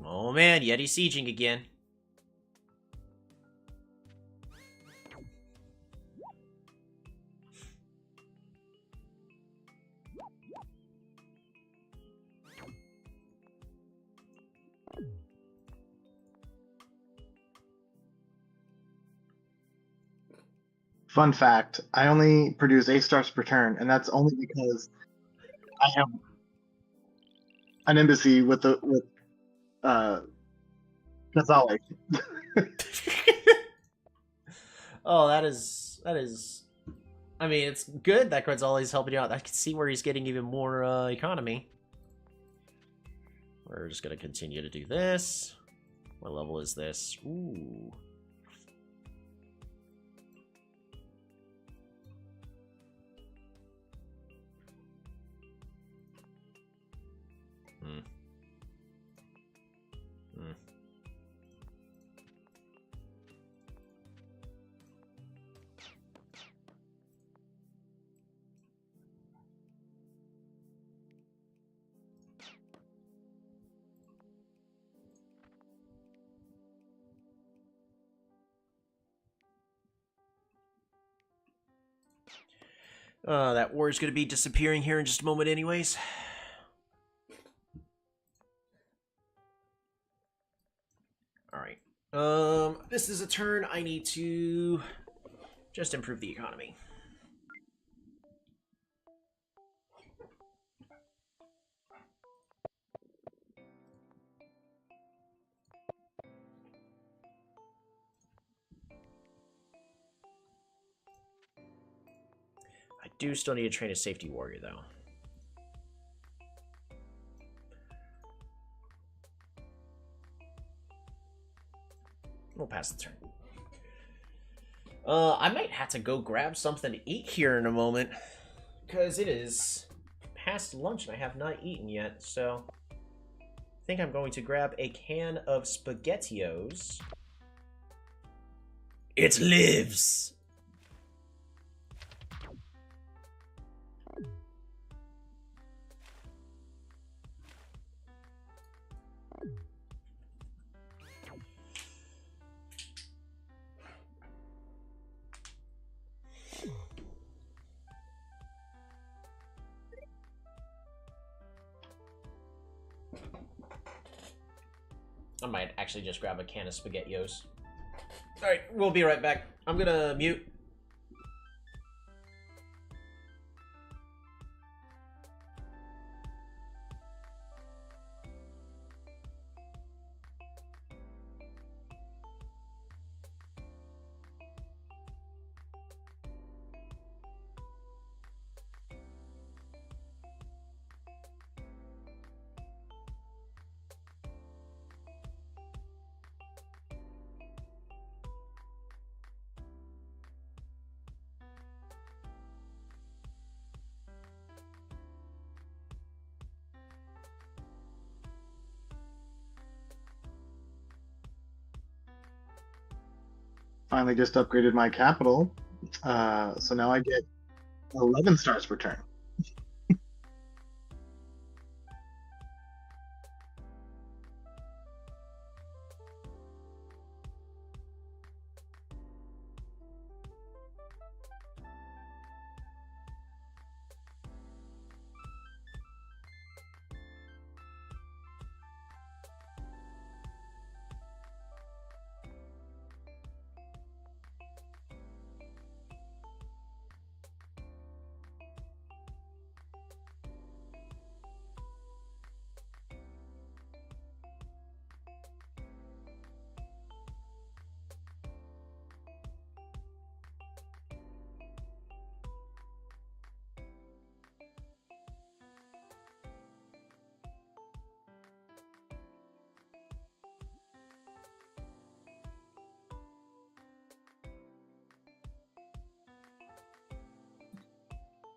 Oh man, Yeti sieging again. Fun fact: I only produce 8 stars per turn, and that's only because I have an embassy with Gonzalez. Oh, that is. I mean, it's good that Gonzalez helping you out. I can see where he's getting even more economy. We're just gonna continue to do this. What level is this? Ooh. That war is going to be disappearing here in just a moment anyways. Alright. This is a turn I need to just improve the economy. I do still need to train a safety warrior, though. We'll pass the turn. I might have to go grab something to eat here in a moment, because it is past lunch and I have not eaten yet, so I think I'm going to grab a can of SpaghettiOs. It lives! I might actually just grab a can of SpaghettiOs. Alright, we'll be right back. I'm gonna mute. Finally just upgraded my capital, so now I get 11 stars per turn.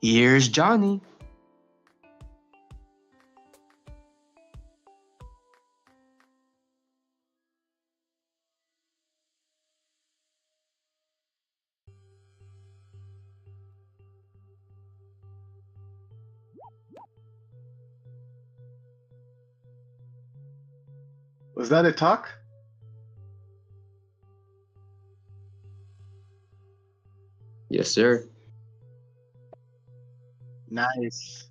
Here's Johnny. Was that a talk? Yes, sir. Nice.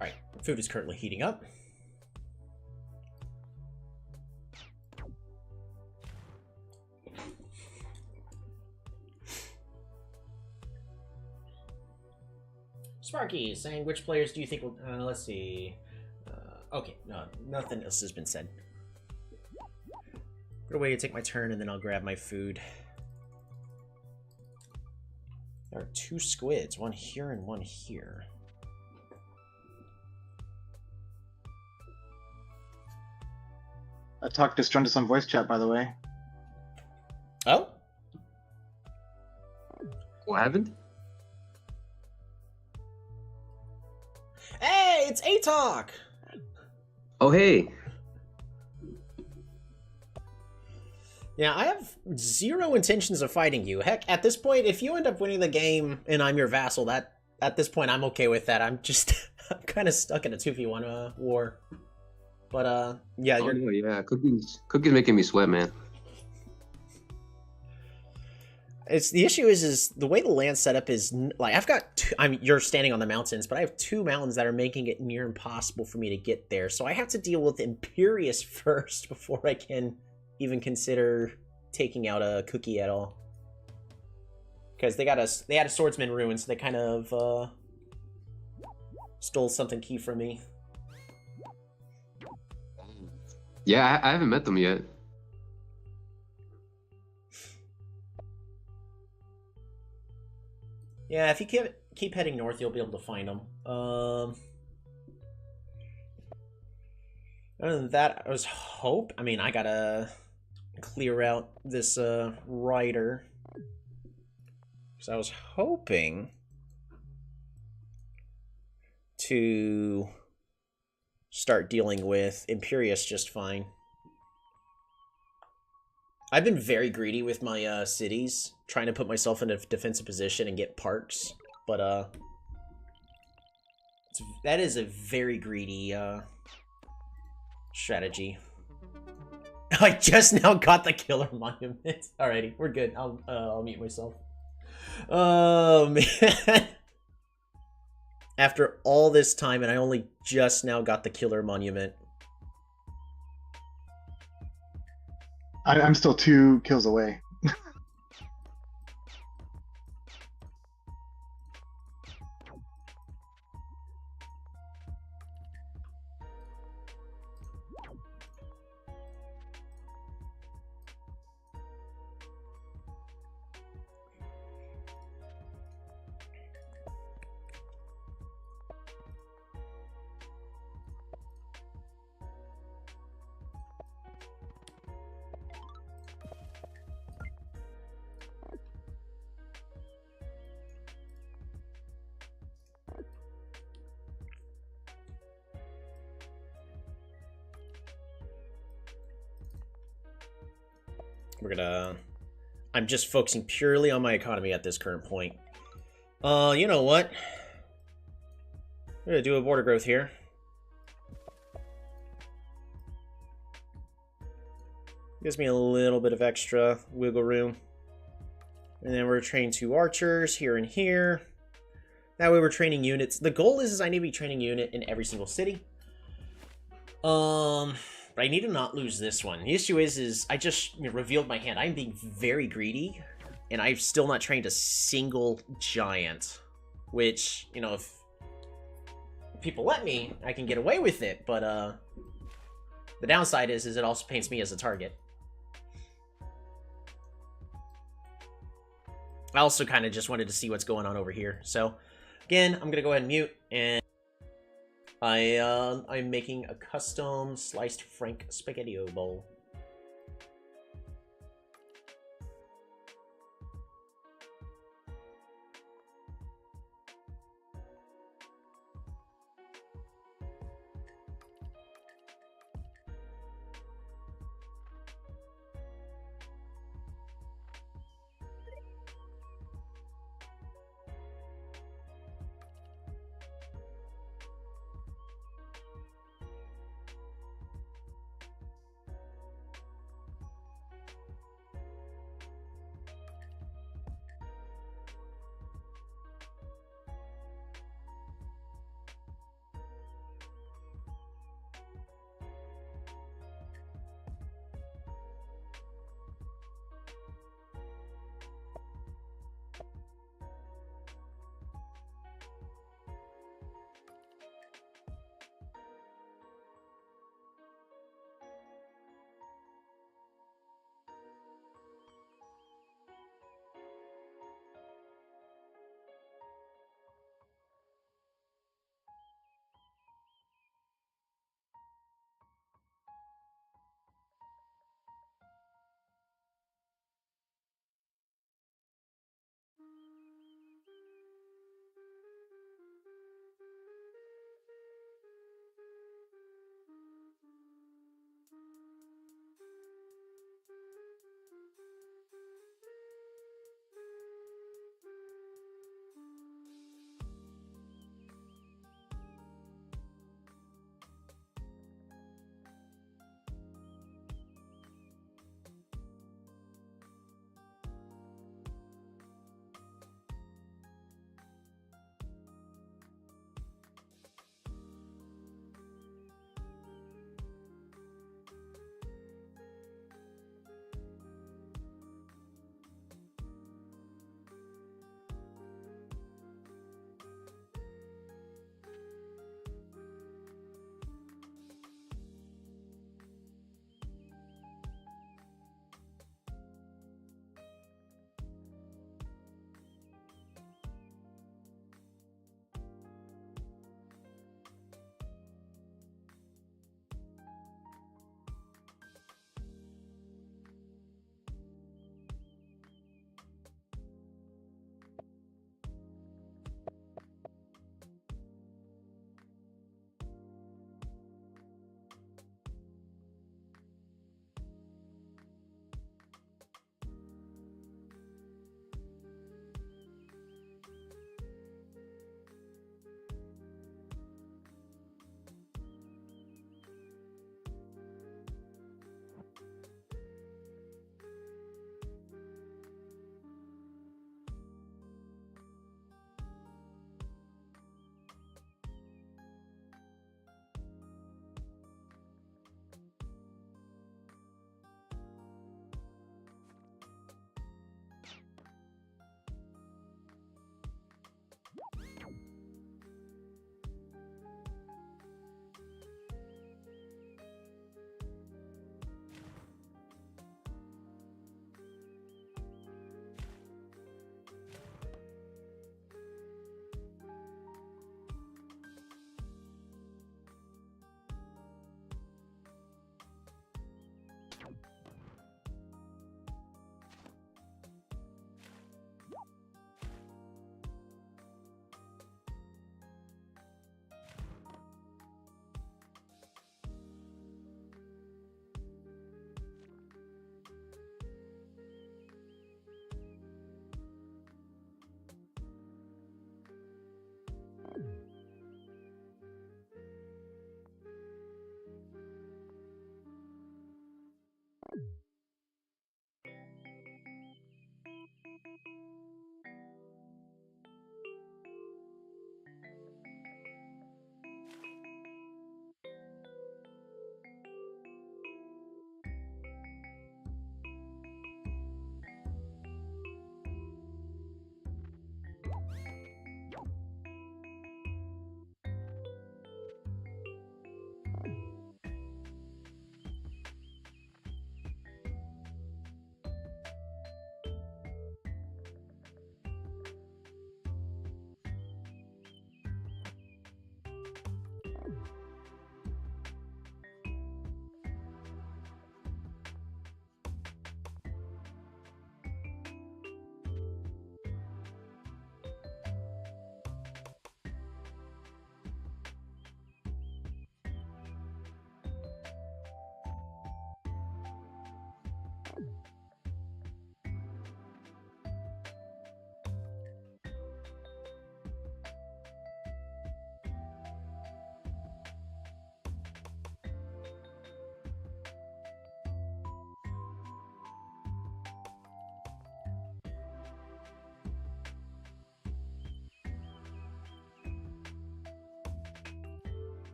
Alright, food is currently heating up. Sparky saying, which players do you think will... let's see. Okay, no, nothing else has been said. Go away to take my turn, and then I'll grab my food. There are 2 squids, one here and one here. I talked to Strundus on voice chat, by the way. Oh? What happened? Hey, it's A-Talk! Oh, hey. Yeah, I have 0 intentions of fighting you. Heck, at this point, if you end up winning the game and I'm your vassal, that at this point I'm okay with that. I'm just I'm kind of stuck in a 2v1 war. But yeah, Oh, you're no, yeah, cookies making me sweat, man. It's the issue is the way the land setup is like I've got you're standing on the mountains, but I have 2 mountains that are making it near impossible for me to get there. So I have to deal with Imperius first before I can even consider taking out a cookie at all. Because they had a swordsman ruin, so they kind of stole something key from me. Yeah, I haven't met them yet. Yeah, if you keep heading north, you'll be able to find them. Other than that, I mean, I gotta clear out this rider. Because I was hoping to start dealing with Imperius just fine. I've been very greedy with my cities, trying to put myself in a defensive position and get parks, but that is a very greedy strategy. I just now got the killer monument. Alrighty, we're good. I'll mute myself. Oh man. After all this time, and I only just now got the killer monument. I'm still 2 kills away. I'm just focusing purely on my economy at this current point. You know what? I'm gonna do a border growth here. Gives me a little bit of extra wiggle room. And then we're training 2 archers here and here. That way we're training units. The goal is I need to be training unit in every single city. But I need to not lose this one. The issue is I just revealed my hand. I'm being very greedy, and I've still not trained a single giant. Which, you know, if people let me, I can get away with it. But the downside is it also paints me as a target. I also kind of just wanted to see what's going on over here. So, again, I'm gonna go ahead and mute, and I'm making a custom sliced frank spaghettio bowl.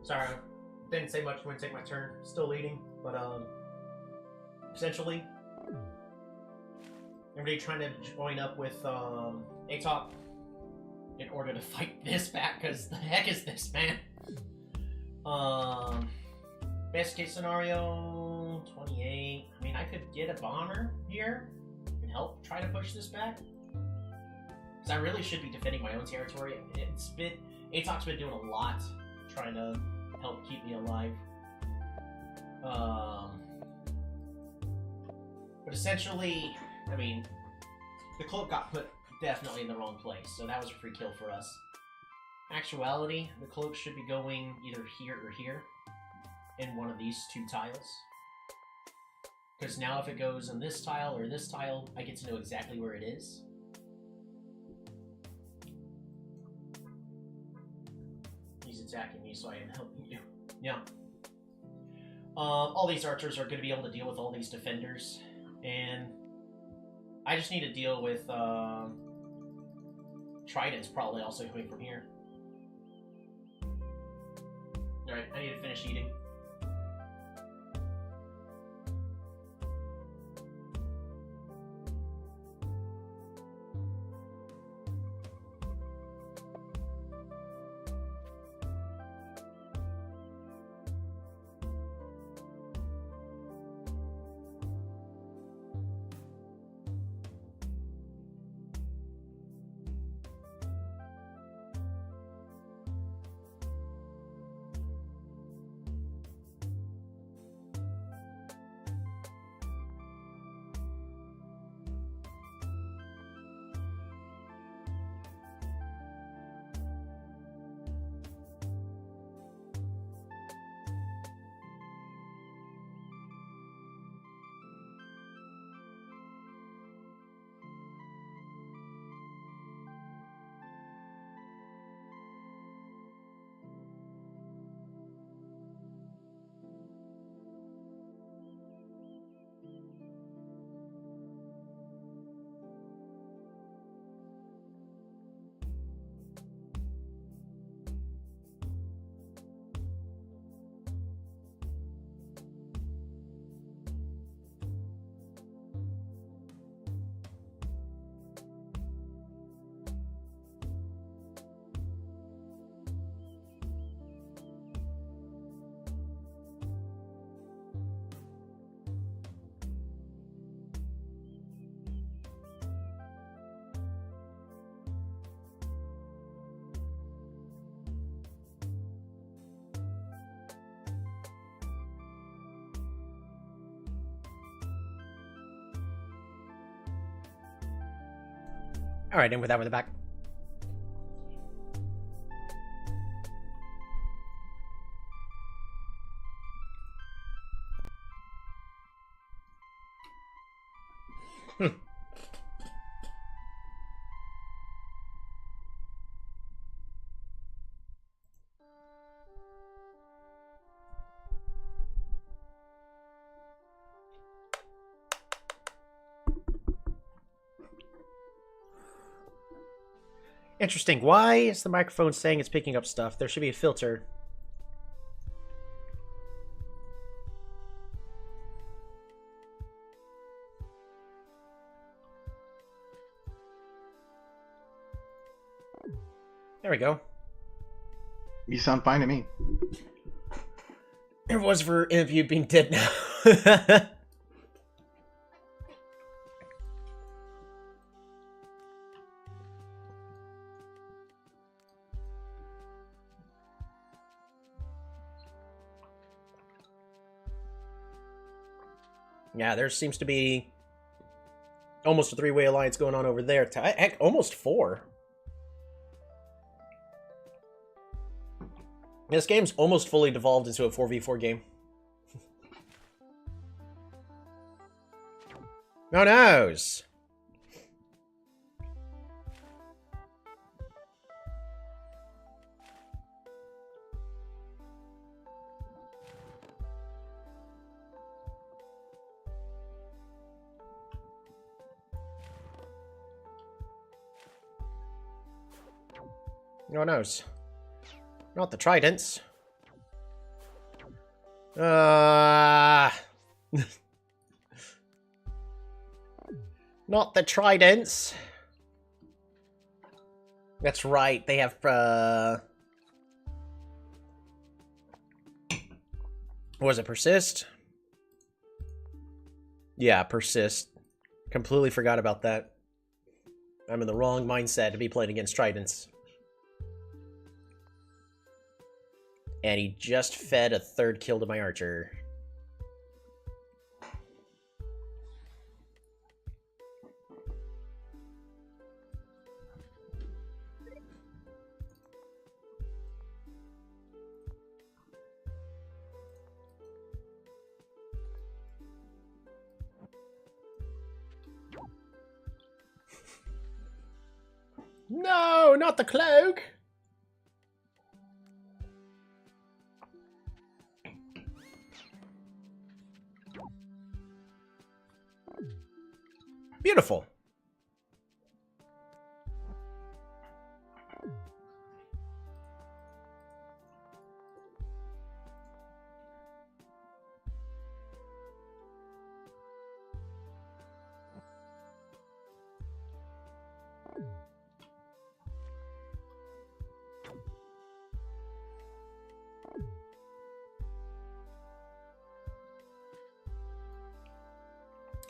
Sorry, I didn't say much when I take my turn. Still leading, but essentially, everybody trying to join up with Atop in order to fight this back, because the heck is this, man? Best case scenario, 28. I mean, I could get a bomber here and help try to push this back. Because I really should be defending my own territory. ATOC's been doing a lot, trying to help keep me alive. But essentially, I mean, the cloak got put definitely in the wrong place, so that was a free kill for us. Actuality, the cloak should be going either here or here, in one of these two tiles. Because now if it goes in this tile or this tile, I get to know exactly where it is. He's attacking me, so I am helping you. Yeah. All these archers are going to be able to deal with all these defenders, and I just need to deal with tridents probably also coming from here. Alright, I need to finish eating. Alright, and with that, we're back. Interesting. Why is the microphone saying it's picking up stuff? There should be a filter. There we go. You sound fine to me. It was for interview being dead now. Yeah, there seems to be almost a three-way alliance going on over there. Heck, almost four. This game's almost fully devolved into a 4v4 game. Who knows? Who knows? Not the tridents. Not the tridents. That's right, they have, what was it, persist? Yeah, persist. Completely forgot about that. I'm in the wrong mindset to be playing against Tridents. And he just fed a third kill to my archer. No, not the cloak! Beautiful.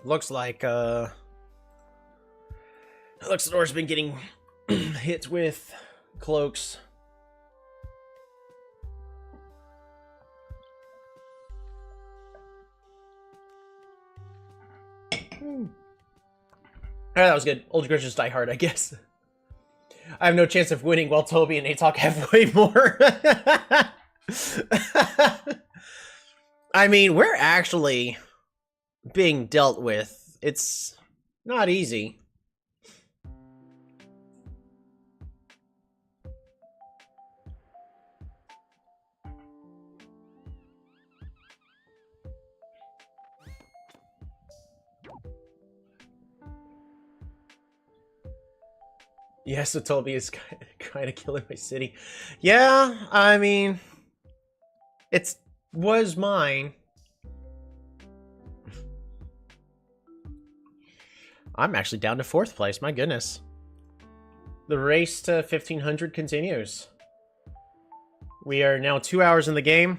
Looks like Luxador's been getting hit with cloaks. Alright, that was good. Old Grudges die hard, I guess. I have no chance of winning while Toby and Atok have way more. I mean, we're actually being dealt with. It's not easy. Yeah, so Toby is kind of killing my city. Yeah, I mean, it was mine. I'm actually down to 4th place, my goodness. The race to 1500 continues. We are now 2 hours in the game.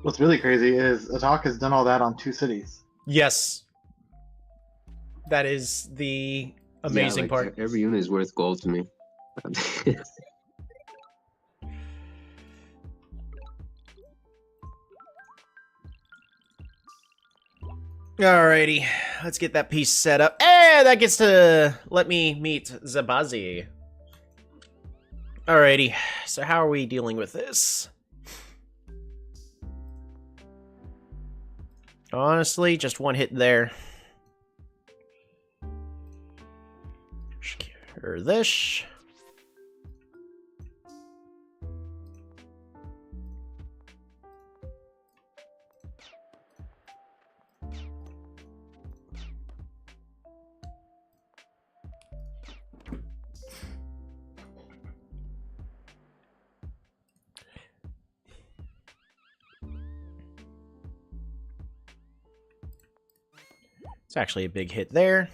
What's really crazy is Attack has done all that on 2 cities. Yes. That is the amazing like, part. Every unit is worth gold to me. Alrighty, let's get that piece set up. And that gets to let me meet Zabazi. Alrighty, so how are we dealing with this? Honestly, just one hit there. Secure this. It's actually a big hit there.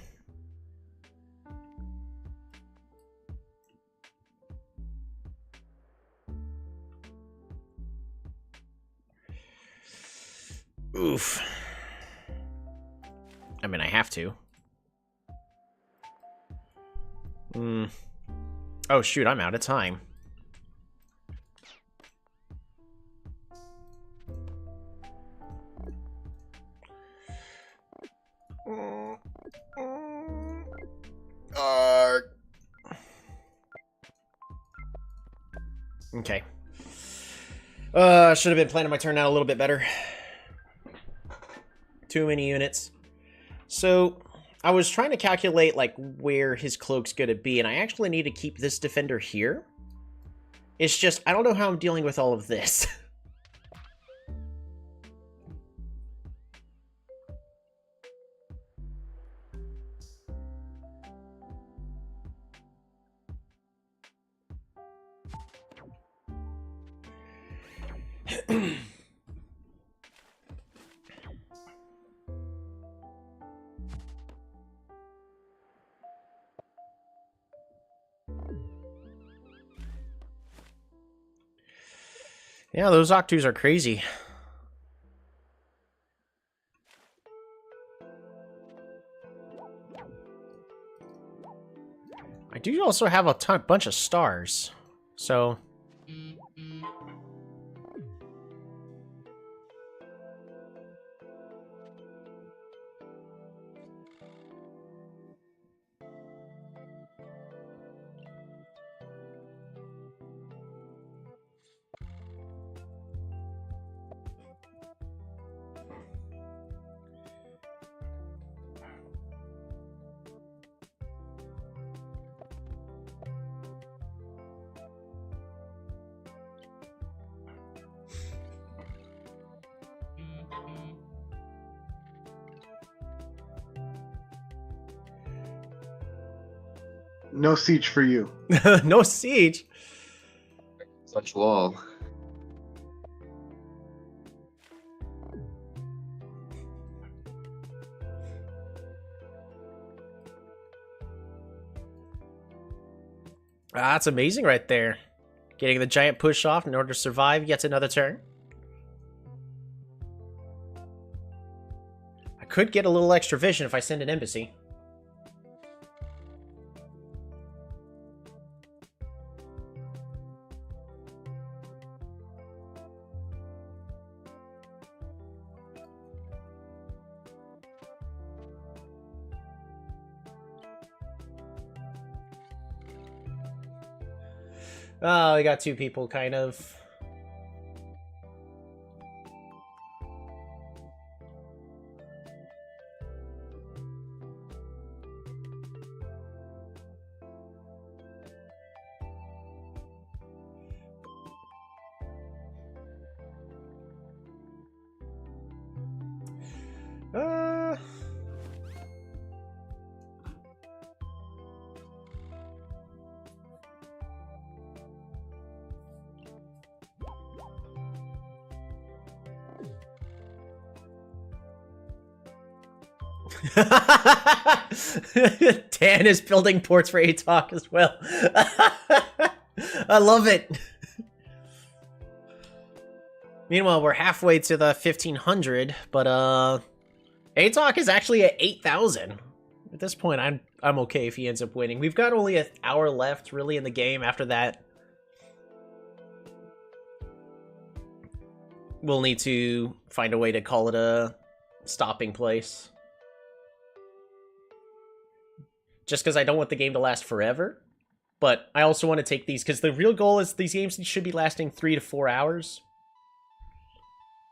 Oof. I mean, I have to. Oh, shoot, I'm out of time. Okay. Should have been planning my turn out a little bit better. Too many units. So, I was trying to calculate, like, where his cloak's gonna be, and I actually need to keep this defender here. It's just, I don't know how I'm dealing with all of this. Yeah, those Octus are crazy. I do also have a bunch of stars, so... No siege for you. No siege. Such wall. That's amazing right there. Getting the giant push off in order to survive yet another turn. I could get a little extra vision if I send an embassy. Oh, we got two people, kind of. Dan is building ports for ATOC as well. I love it. Meanwhile, we're halfway to the 1500, but ATOC is actually at 8,000. At this point, I'm okay if he ends up winning. We've got only an hour left, really, in the game. After that, we'll need to find a way to call it a stopping place. Just because I don't want the game to last forever. But I also want to take these, because the real goal is these games should be lasting 3 to 4 hours.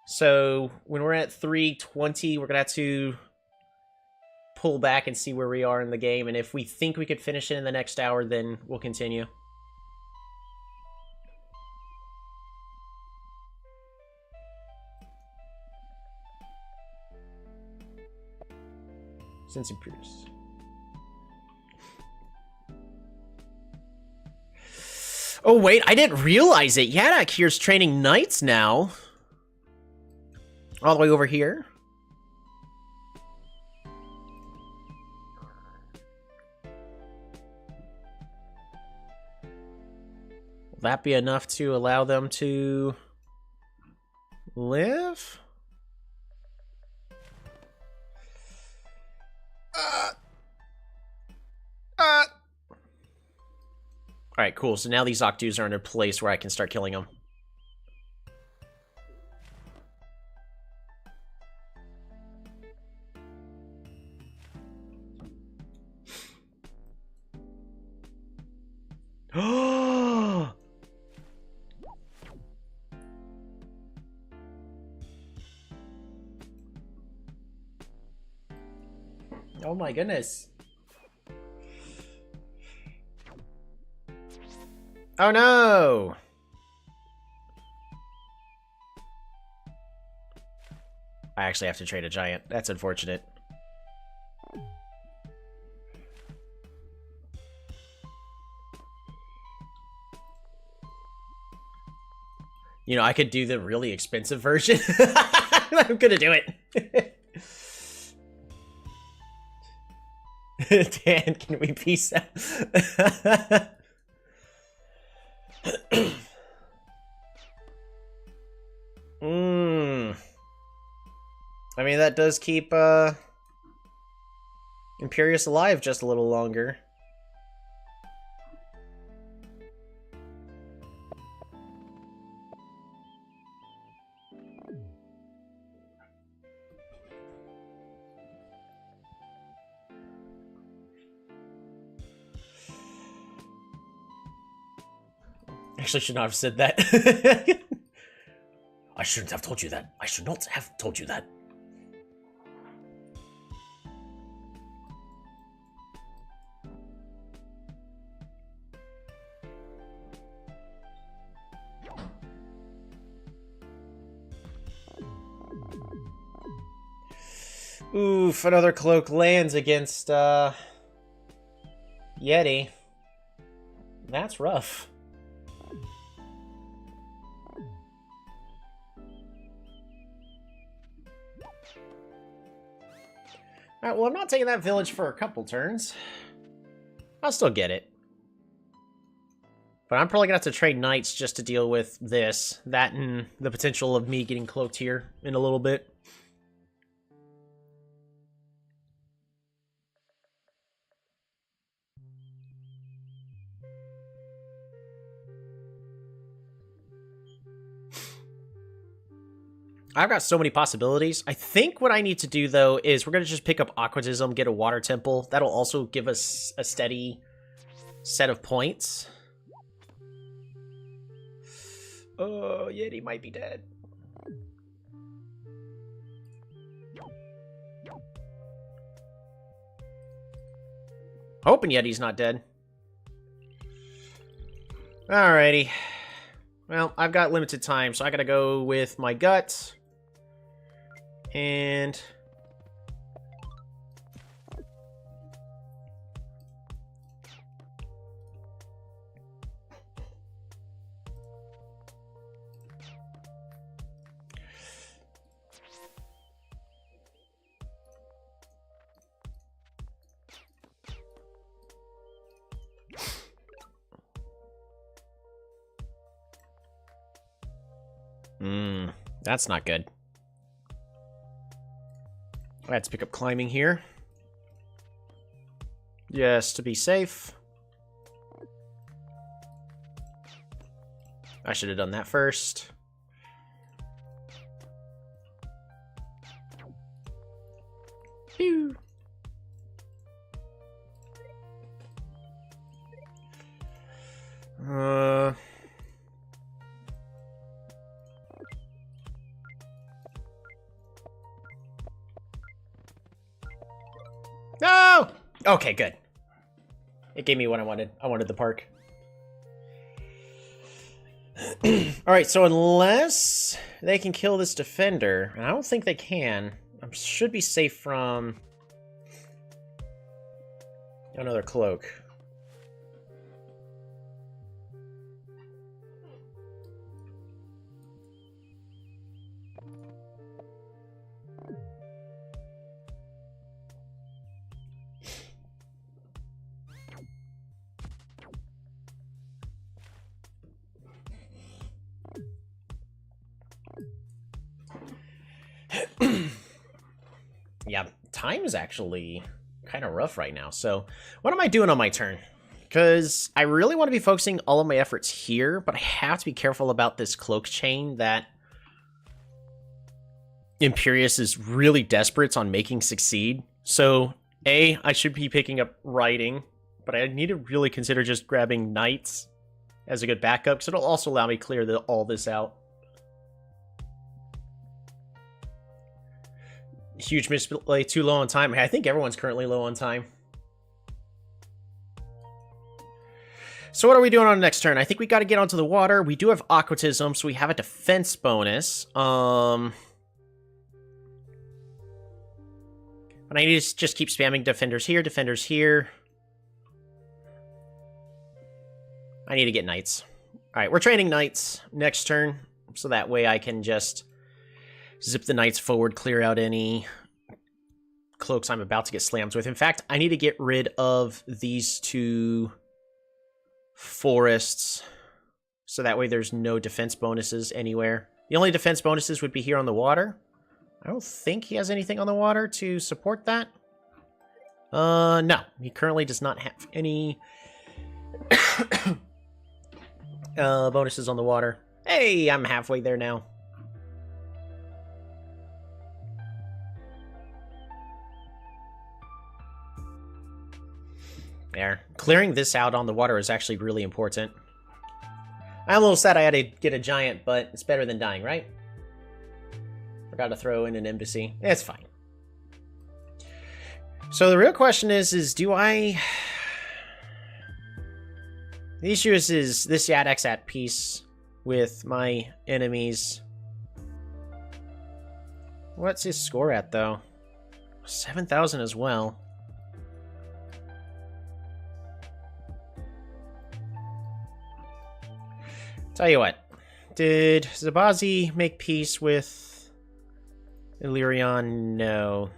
So when we're at 3:20, we're going to have to pull back and see where we are in the game. And if we think we could finish it in the next hour, then we'll continue. Since Pierce. Oh, wait, I didn't realize it. Yadak here's training knights now. All the way over here. Will that be enough to allow them to live? Alright, cool. So now these Octus are in a place where I can start killing them. Oh my goodness. Oh no! I actually have to trade a giant. That's unfortunate. You know, I could do the really expensive version. I'm gonna do it. Dan, can we peace out? I mean, that does keep Imperius alive just a little longer. Actually, should not have said that. I shouldn't have told you that. I should not have told you that. Oof, another cloak lands against, Yeti. That's rough. Alright, well, I'm not taking that village for a couple turns. I'll still get it. But I'm probably gonna have to trade knights just to deal with this. That and the potential of me getting cloaked here in a little bit. I've got so many possibilities. I think what I need to do, though, is we're going to just pick up Aquatism, get a Water Temple. That'll also give us a steady set of points. Oh, Yeti might be dead. Hoping Yeti's not dead. Alrighty. Well, I've got limited time, so I gotta go with my gut. And... that's not good. I had to pick up climbing here. Just to be safe. I should have done that first. Pew. No! Okay, good. It gave me what I wanted. I wanted the park. Alright, so unless they can kill this defender, and I don't think they can, I should be safe from another cloak. Yeah, time is actually kind of rough right now. So what am I doing on my turn? Because I really want to be focusing all of my efforts here, but I have to be careful about this cloak chain that Imperius is really desperate on making succeed. So A, I should be picking up riding, but I need to really consider just grabbing knights as a good backup, because it'll also allow me to clear all this out. Huge misplay, too low on time. I think everyone's currently low on time. So what are we doing on the next turn? I think we got to get onto the water. We do have Aquatism, so we have a defense bonus. But I need to just keep spamming defenders here, defenders here. I need to get knights. Alright, we're training knights next turn, so that way I can just zip the knights forward, clear out any cloaks I'm about to get slammed with. In fact, I need to get rid of these two forests, so that way there's no defense bonuses anywhere. The only defense bonuses would be here on the water. I don't think he has anything on the water to support that. No. He currently does not have any bonuses on the water. Hey, I'm halfway there now. There. Clearing this out on the water is actually really important. I'm a little sad I had to get a giant, but it's better than dying, right? Forgot to throw in an embassy. It's fine. So the real question is do I... The issue is this Yadek's at peace with my enemies. What's his score at, though? 7,000 as well. Tell you what. Did Zabazi make peace with Illyrian? No.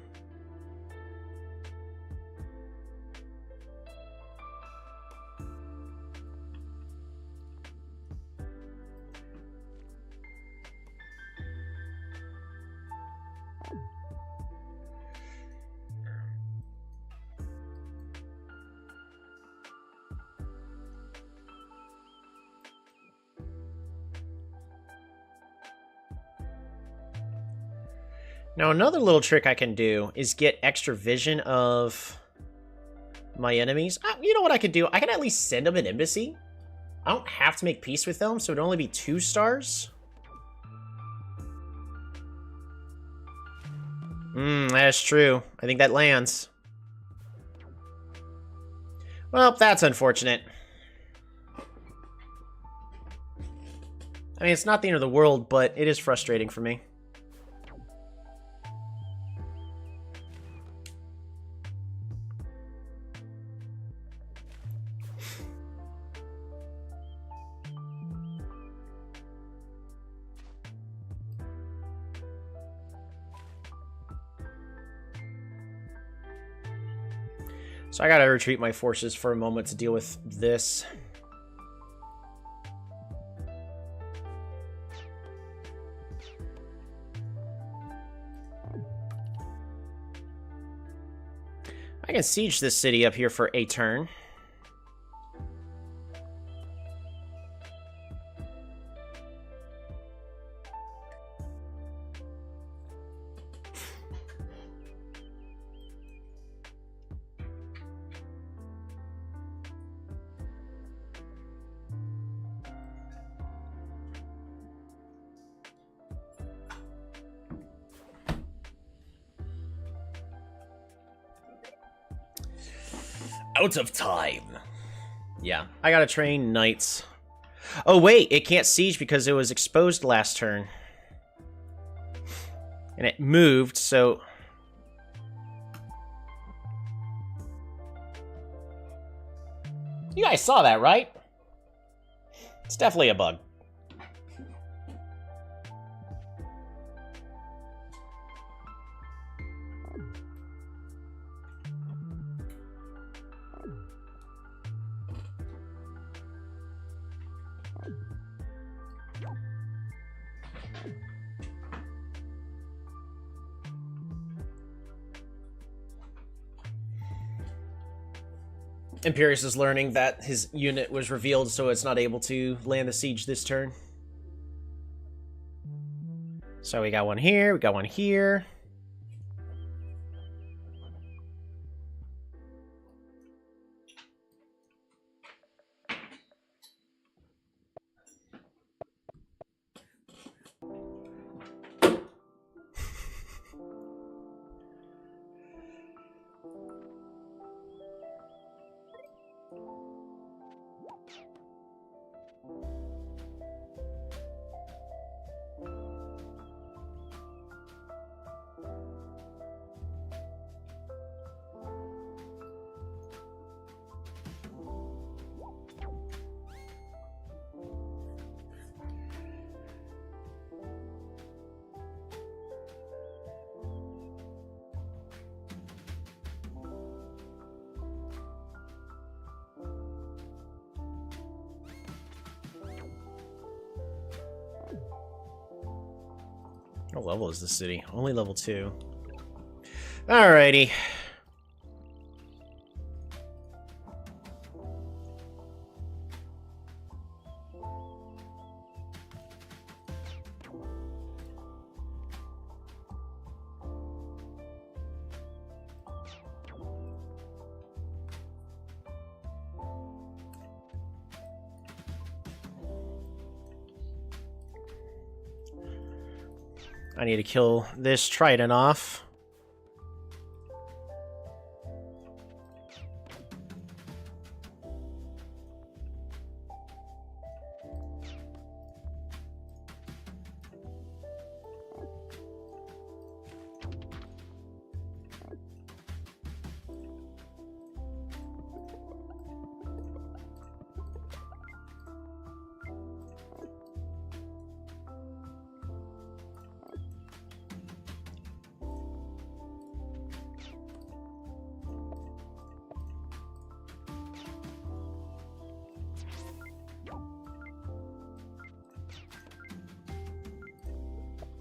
Now, another little trick I can do is get extra vision of my enemies. You know what I could do? I can at least send them an embassy. I don't have to make peace with them, so it'd only be 2 stars. That's true. I think that lands. Well, that's unfortunate. I mean, it's not the end of the world, but it is frustrating for me. So I gotta retreat my forces for a moment to deal with this. I can siege this city up here for a turn. Out of time. Yeah, I gotta train knights. Oh wait, it can't siege because it was exposed last turn. And it moved, so... You guys saw that, right? It's definitely a bug. Imperius is learning that his unit was revealed, so it's not able to land the siege this turn. So we got one here, we got one here. What level is this city? Only level 2. Alrighty. I need to kill this trident off.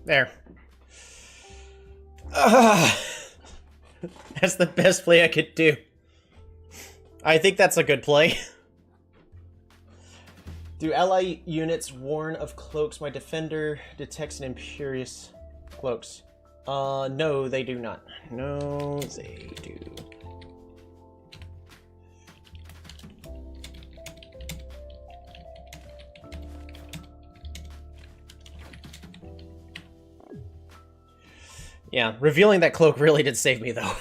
There. That's the best play I could do. I think that's a good play. Do ally units warn of cloaks? My defender detects an imperious cloaks. No, they do not. No, they do. Yeah, revealing that cloak really did save me, though.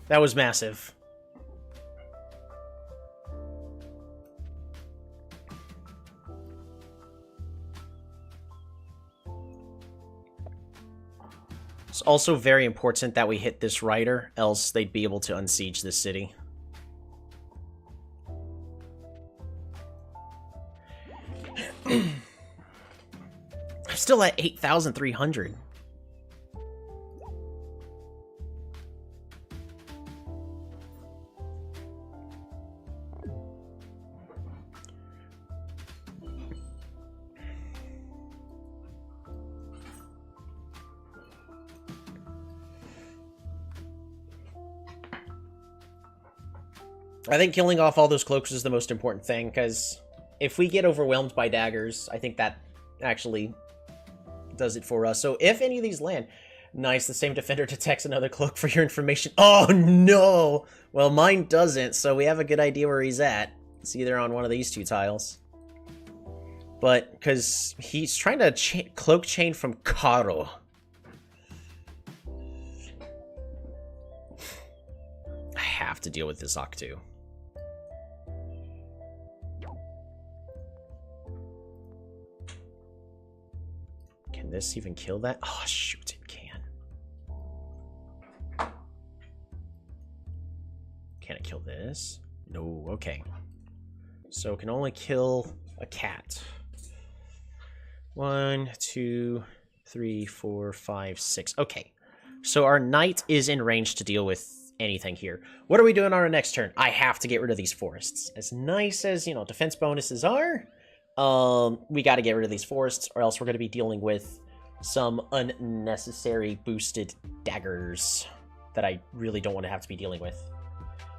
That was massive. It's also very important that we hit this rider, else they'd be able to unsiege this city. I'm still at 8,300. I think killing off all those cloaks is the most important thing, because if we get overwhelmed by daggers, I think that actually does it for us. So if any of these land, nice, the same defender detects another cloak for your information. Oh no! Well, mine doesn't, so we have a good idea where he's at. It's either on one of these two tiles. But, because he's trying to cloak chain from Karo. I have to deal with this Octu. Can this even kill that? Oh, shoot, it can. Can it kill this? No, okay. So it can only kill a cat. 1, 2, 3, 4, 5, 6. Okay. So our knight is in range to deal with anything here. What are we doing on our next turn? I have to get rid of these forests. As nice as, you know, defense bonuses are, we got to get rid of these forests, or else we're going to be dealing with some unnecessary boosted daggers that I really don't want to have to be dealing with.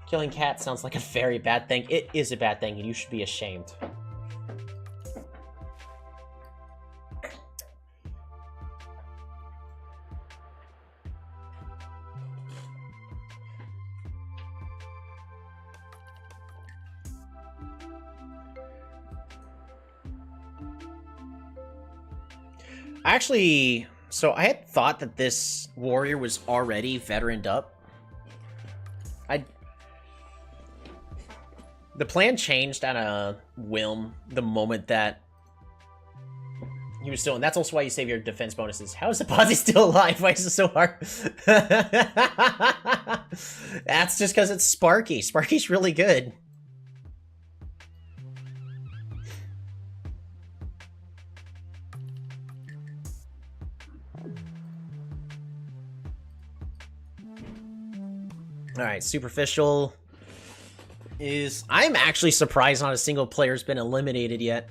Killing cats sounds like a very bad thing. It is a bad thing, and you should be ashamed. Actually, so I had thought that this warrior was already veteraned up. The plan changed on a whim the moment that he was still, and that's also why you save your defense bonuses. How is the posse still alive? Why is it so hard? That's just because it's Sparky. Sparky's really good. Alright, superficial is... I'm actually surprised not a single player's been eliminated yet.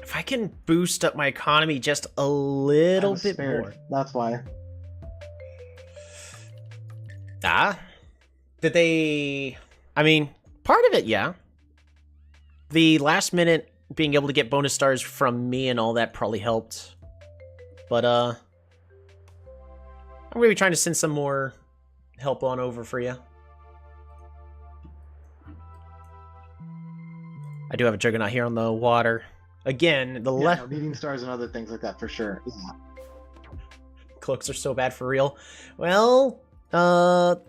If I can boost up my economy just a little bit more. That's why. Ah? Did they... I mean, part of it, yeah. The last minute being able to get bonus stars from me and all that probably helped. But, I'm going to be trying to send some more help on over for you. I do have a Juggernaut here on the water. Again, the Yeah, no, needing stars and other things like that for sure. Yeah. cloaks are so bad for real. Well, part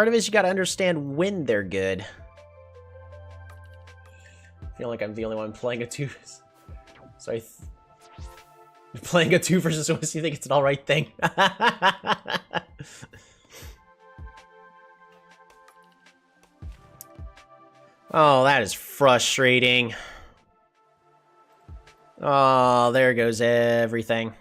of it is you gotta understand when they're good. I feel like I'm the only one playing a 2. So playing a 2 versus one, you think it's an alright thing? Oh, that is frustrating. Oh, there goes everything.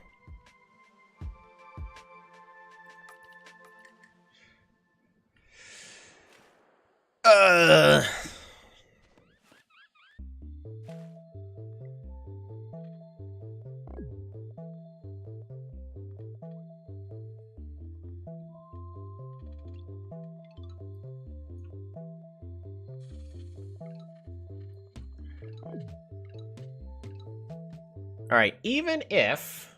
All right, even if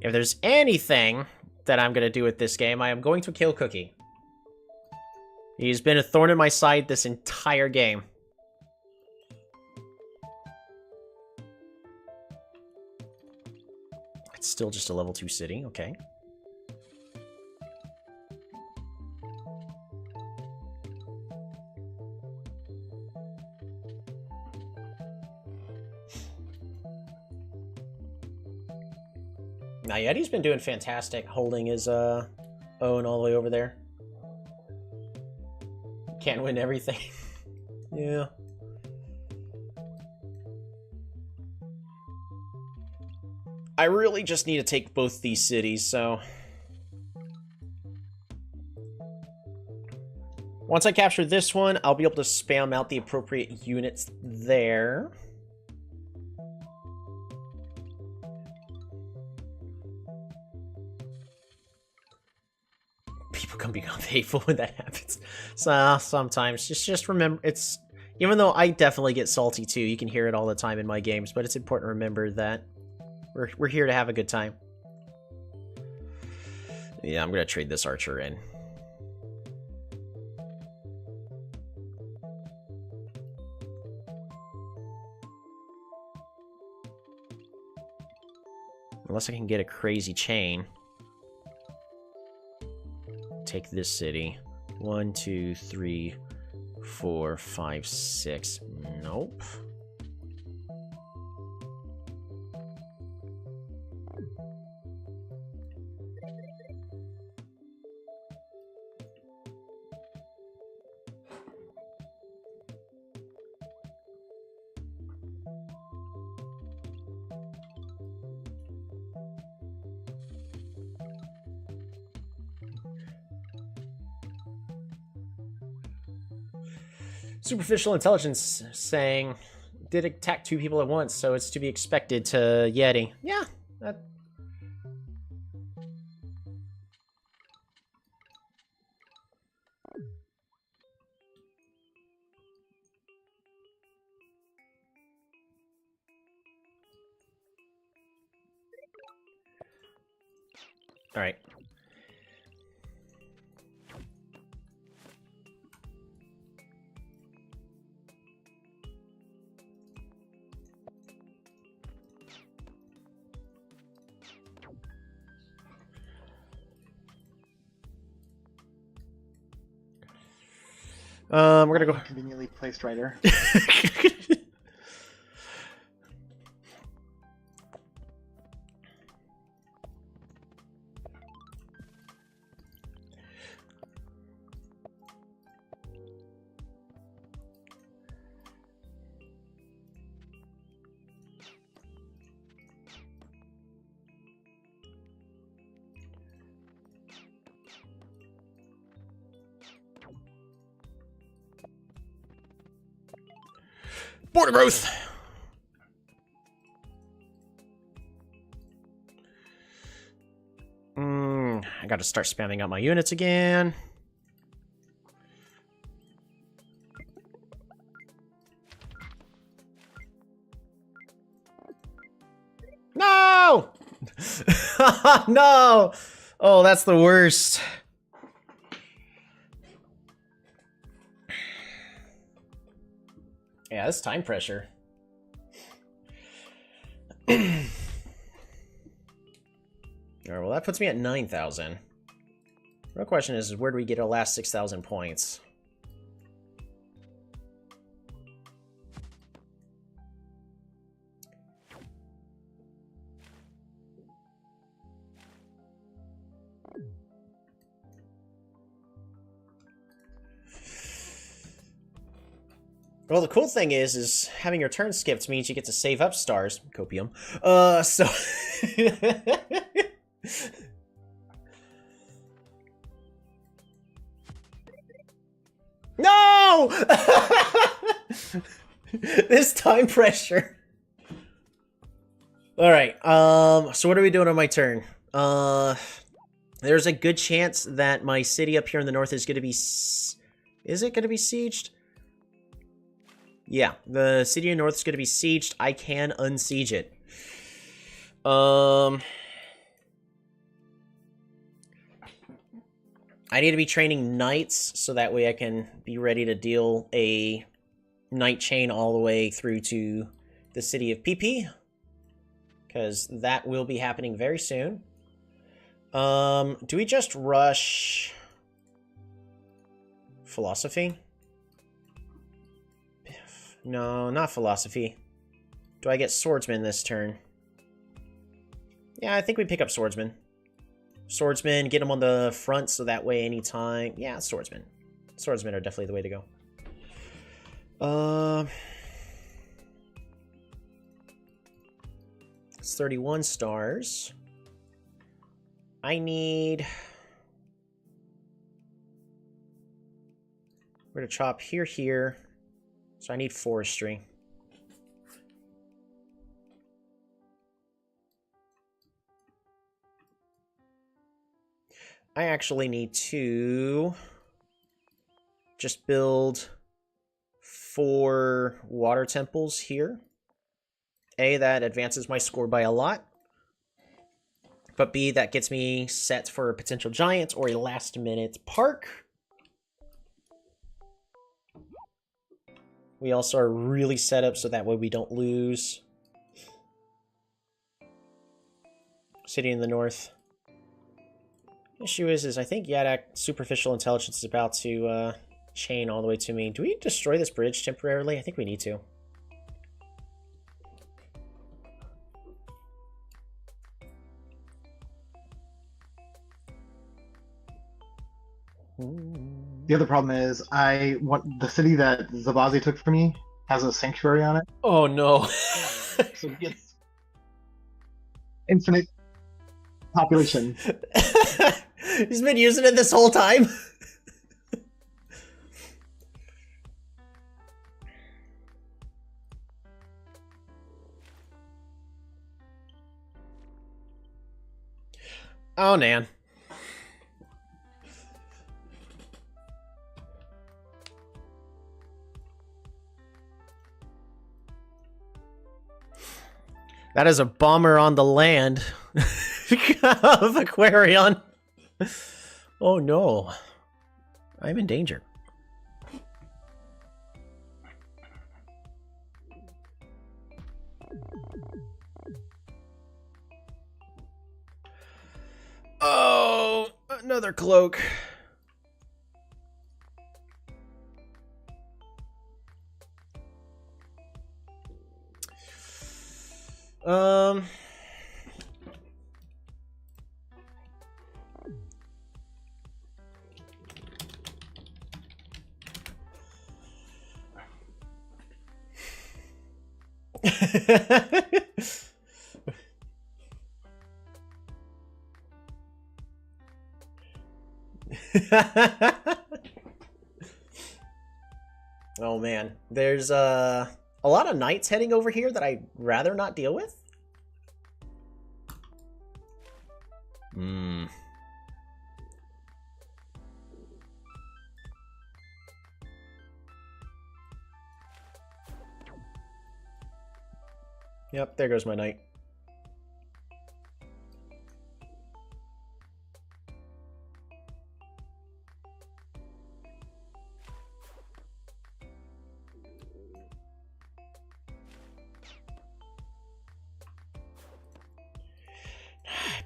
there's anything that I'm going to do with this game, I am going to kill Cookie. He's been a thorn in my side this entire game. It's still just a level 2 city, okay. Now, Yeti's been doing fantastic, holding his own all the way over there. Can't win everything. Yeah. I really just need to take both these cities, so... Once I capture this one, I'll be able to spam out the appropriate units there. People can become hateful when that happens. So sometimes just remember, it's, even though I definitely get salty too, you can hear it all the time in my games, but it's important to remember that we're here to have a good time. Yeah, I'm gonna trade this archer in. Unless I can get a crazy chain. Take this city. 1, 2, 3, 4, 5, 6. Nope. Superficial intelligence saying did attack 2 people at once, so it's to be expected to Yeti. Yeah. That... All right. We're gonna go Conveniently placed right here. Border growth. I gotta start spamming out my units again. No! No! Oh, that's the worst. Yeah, that's time pressure. Alright, well that puts me at 9,000. Real question is where do we get our last 6,000 points? Well, the cool thing is having your turn skipped means you get to save up stars. Copium. So... No! This time pressure. Alright, so what are we doing on my turn? There's a good chance that my city up here in the north is gonna be... Is it gonna be sieged? Yeah, the city in the north is gonna be sieged. I can unsiege it. I need to be training knights, so that way I can be ready to deal a knight chain all the way through to the city of PP. Because that will be happening very soon. Do we just rush... philosophy? No, not philosophy. Do I get swordsman this turn? Yeah, I think we pick up swordsman. Swordsman, get them on the front so that way anytime... Yeah, swordsman. Swordsmen are definitely the way to go. It's 31 stars. I need... We're going to chop here. So I need forestry. I actually need to just build 4 water temples here. A, that advances my score by a lot. But B, that gets me set for a potential giant or a last-minute park. We also are really set up so that way we don't lose. City in the north. Issue is I think Yadak Superficial Intelligence is about to chain all the way to me. Do we destroy this bridge temporarily? I think we need to. The other problem is I want the city that Zabazi took from me has a sanctuary on it. Oh no. So it gets infinite population. He's been using it this whole time. Oh, Nan. That is a bomber on the land of Aquarion. Oh no. I'm in danger. Oh, another cloak. Oh man, there's a lot of knights heading over here that I'd rather not deal with. Yep, there goes my knight.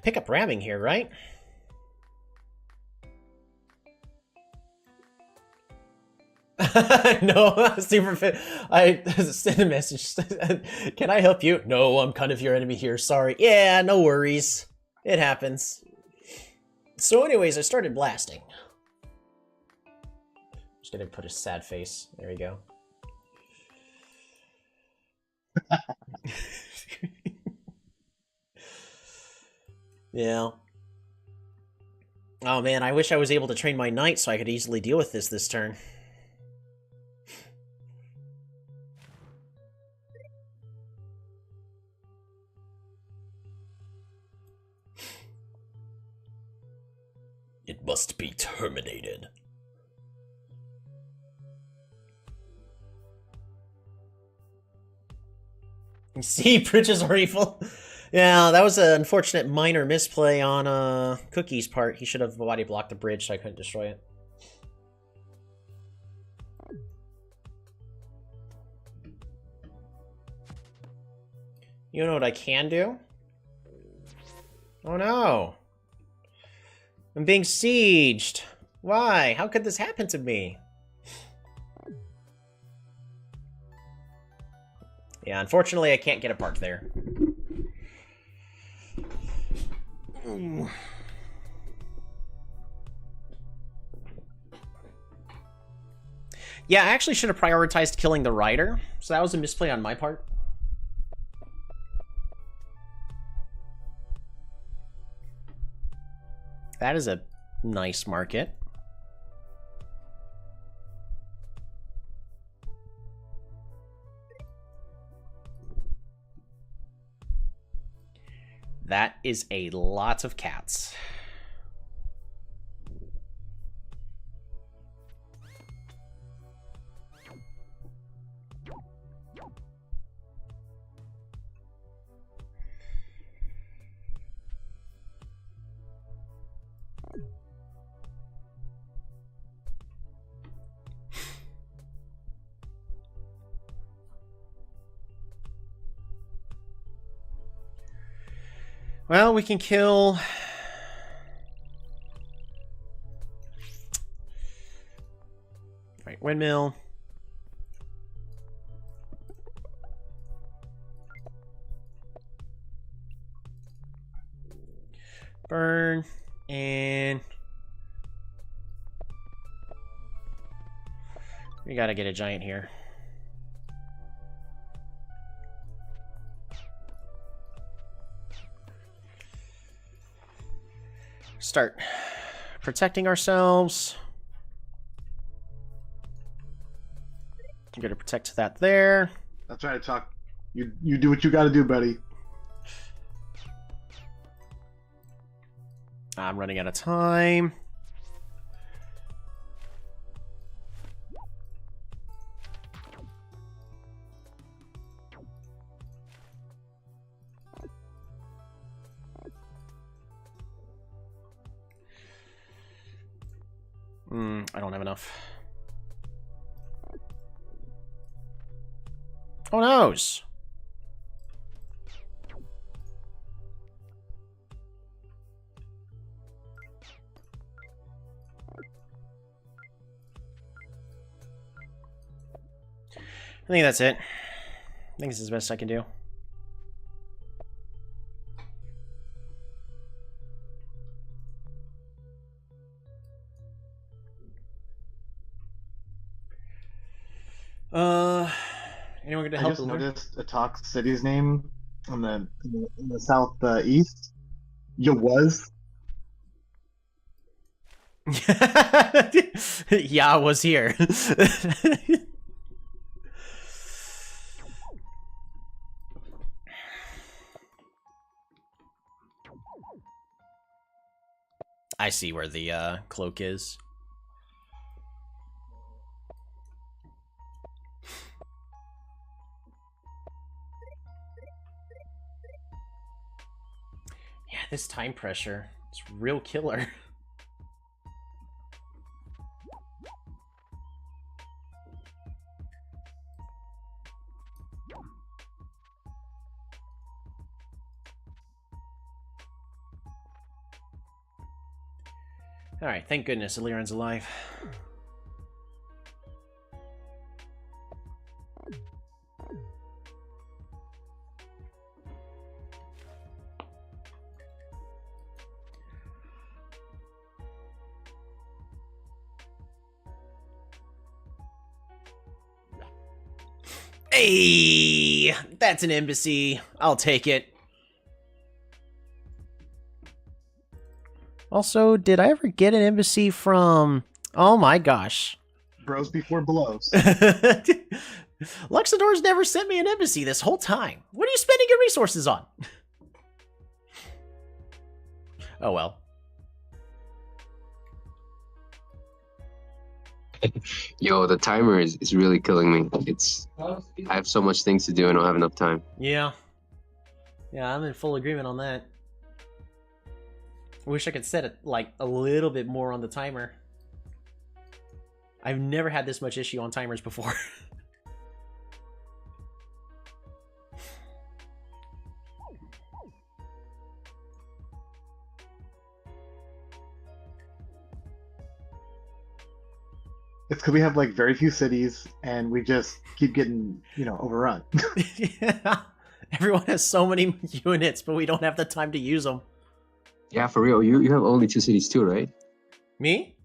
pick up ramming here, right? No, super fit. I sent a message. Can I help you? No, I'm kind of your enemy here. Sorry. Yeah, no worries. It happens. So anyways, I started blasting. Just gonna put a sad face. There we go. Yeah. Oh man, I wish I was able to train my knight so I could easily deal with this turn. It must be terminated. See, bridge is already full. Yeah, that was an unfortunate minor misplay on Cookie's part. He should have body blocked the bridge so I couldn't destroy it. You know what I can do? Oh no! I'm being sieged! Why? How could this happen to me? Yeah, unfortunately I can't get a park there. Yeah, I actually should have prioritized killing the rider, so that was a misplay on my part. That is a nice market. That is a lot of cats. Well, we can kill... Right, windmill. Burn. And... we gotta get a giant here. Start protecting ourselves. I'm gonna protect that there. That's right, Chuck. You do what you gotta do, buddy. I'm running out of time. I don't have enough. Oh noes! I think that's it. I think this is the best I can do. Anyone gonna I help? just noticed Atok City's name in the southeast. You was. Yeah, I was here. I see where the cloak is. Yeah, this time pressure, it's real killer. Alright, thank goodness Aliron's alive. Hey, that's an embassy. I'll take it. Also, did I ever get an embassy from... Oh my gosh. Bros before blows. Luxador's never sent me an embassy this whole time. What are you spending your resources on? Oh well. Yo, the timer is really killing me. I have so much things to do and I don't have enough time. Yeah. Yeah, I'm in full agreement on that. I wish I could set it, like, a little bit more on the timer. I've never had this much issue on timers before. It's because we have like very few cities, and we just keep getting, you know, overrun. Yeah. Everyone has so many units, but we don't have the time to use them. Yeah, for real. You have only 2 cities too, right? Me?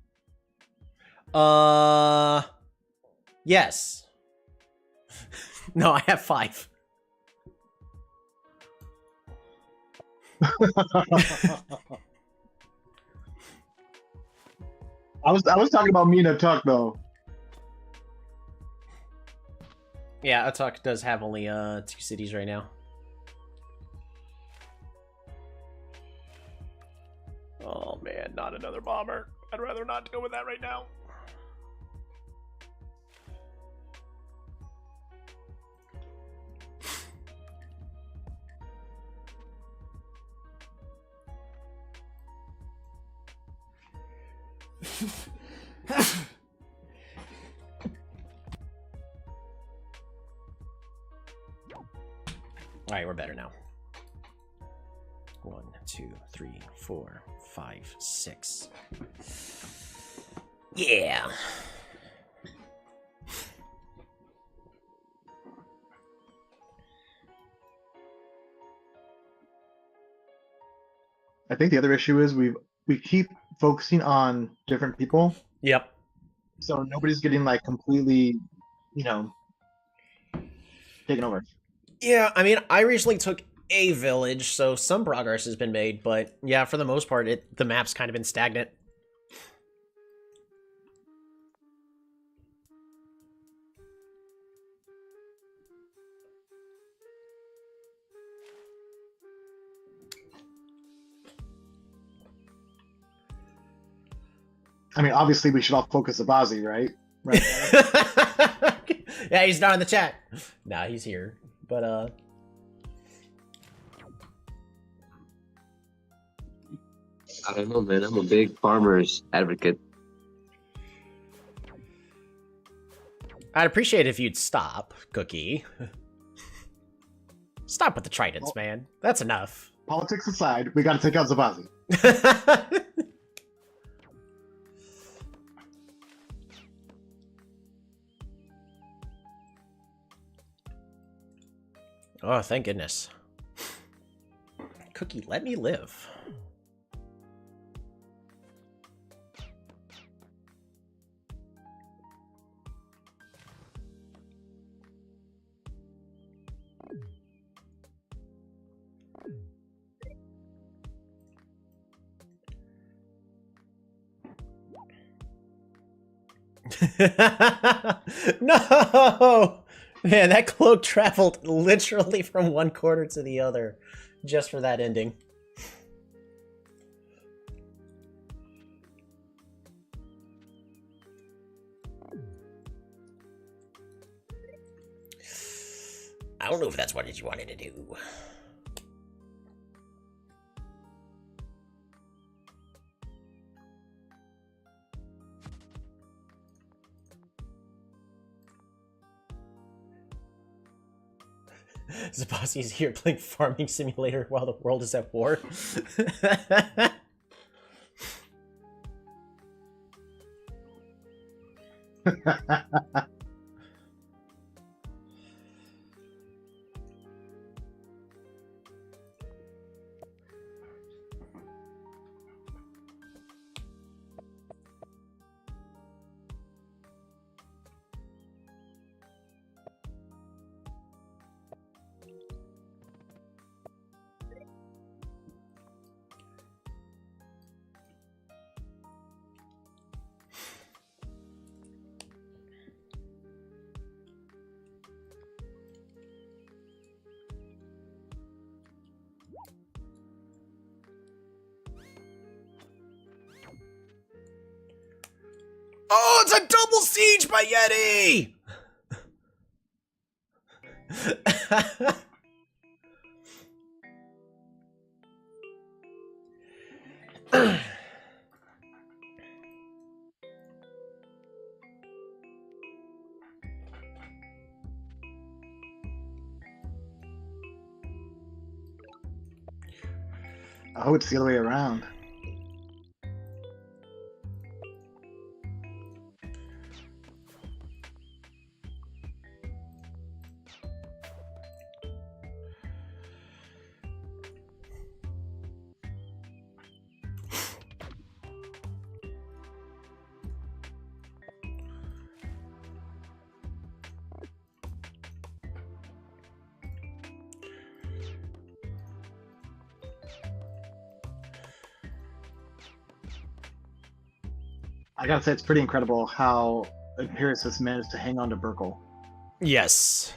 Yes. No, I have 5. I was talking about Mina Tuck though. Yeah, Atuk does have only 2 cities right now. Oh man, not another bomber. I'd rather not go with that right now. Alright, we're better now. 1, 2, 3, 4, 5, 6. Yeah. I think the other issue is we keep focusing on different people, Yep. so nobody's getting like completely, you know, taken over. Yeah, I mean, I recently took a village, so some progress has been made, but yeah, for the most part, the map's kind of been stagnant. I mean, obviously we should all focus Abazi, right? Right. Yeah, he's not in the chat. Nah, he's here. But I don't know, man. I'm a big farmer's advocate. I'd appreciate it if you'd stop, Cookie. Stop with the tridents, man. That's enough. Politics aside, we got to take out Zabazi. Oh, thank goodness. Cookie, let me live. No! Man, that cloak traveled literally from one corner to the other just for that ending. I don't know if that's what you wanted to do. Zabasi's here playing Farming Simulator while the world is at war. Oh, it's a double siege by Yeti! Oh, it's the other way around. I gotta say, it's pretty incredible how Imperius has managed to hang on to Burkle. Yes.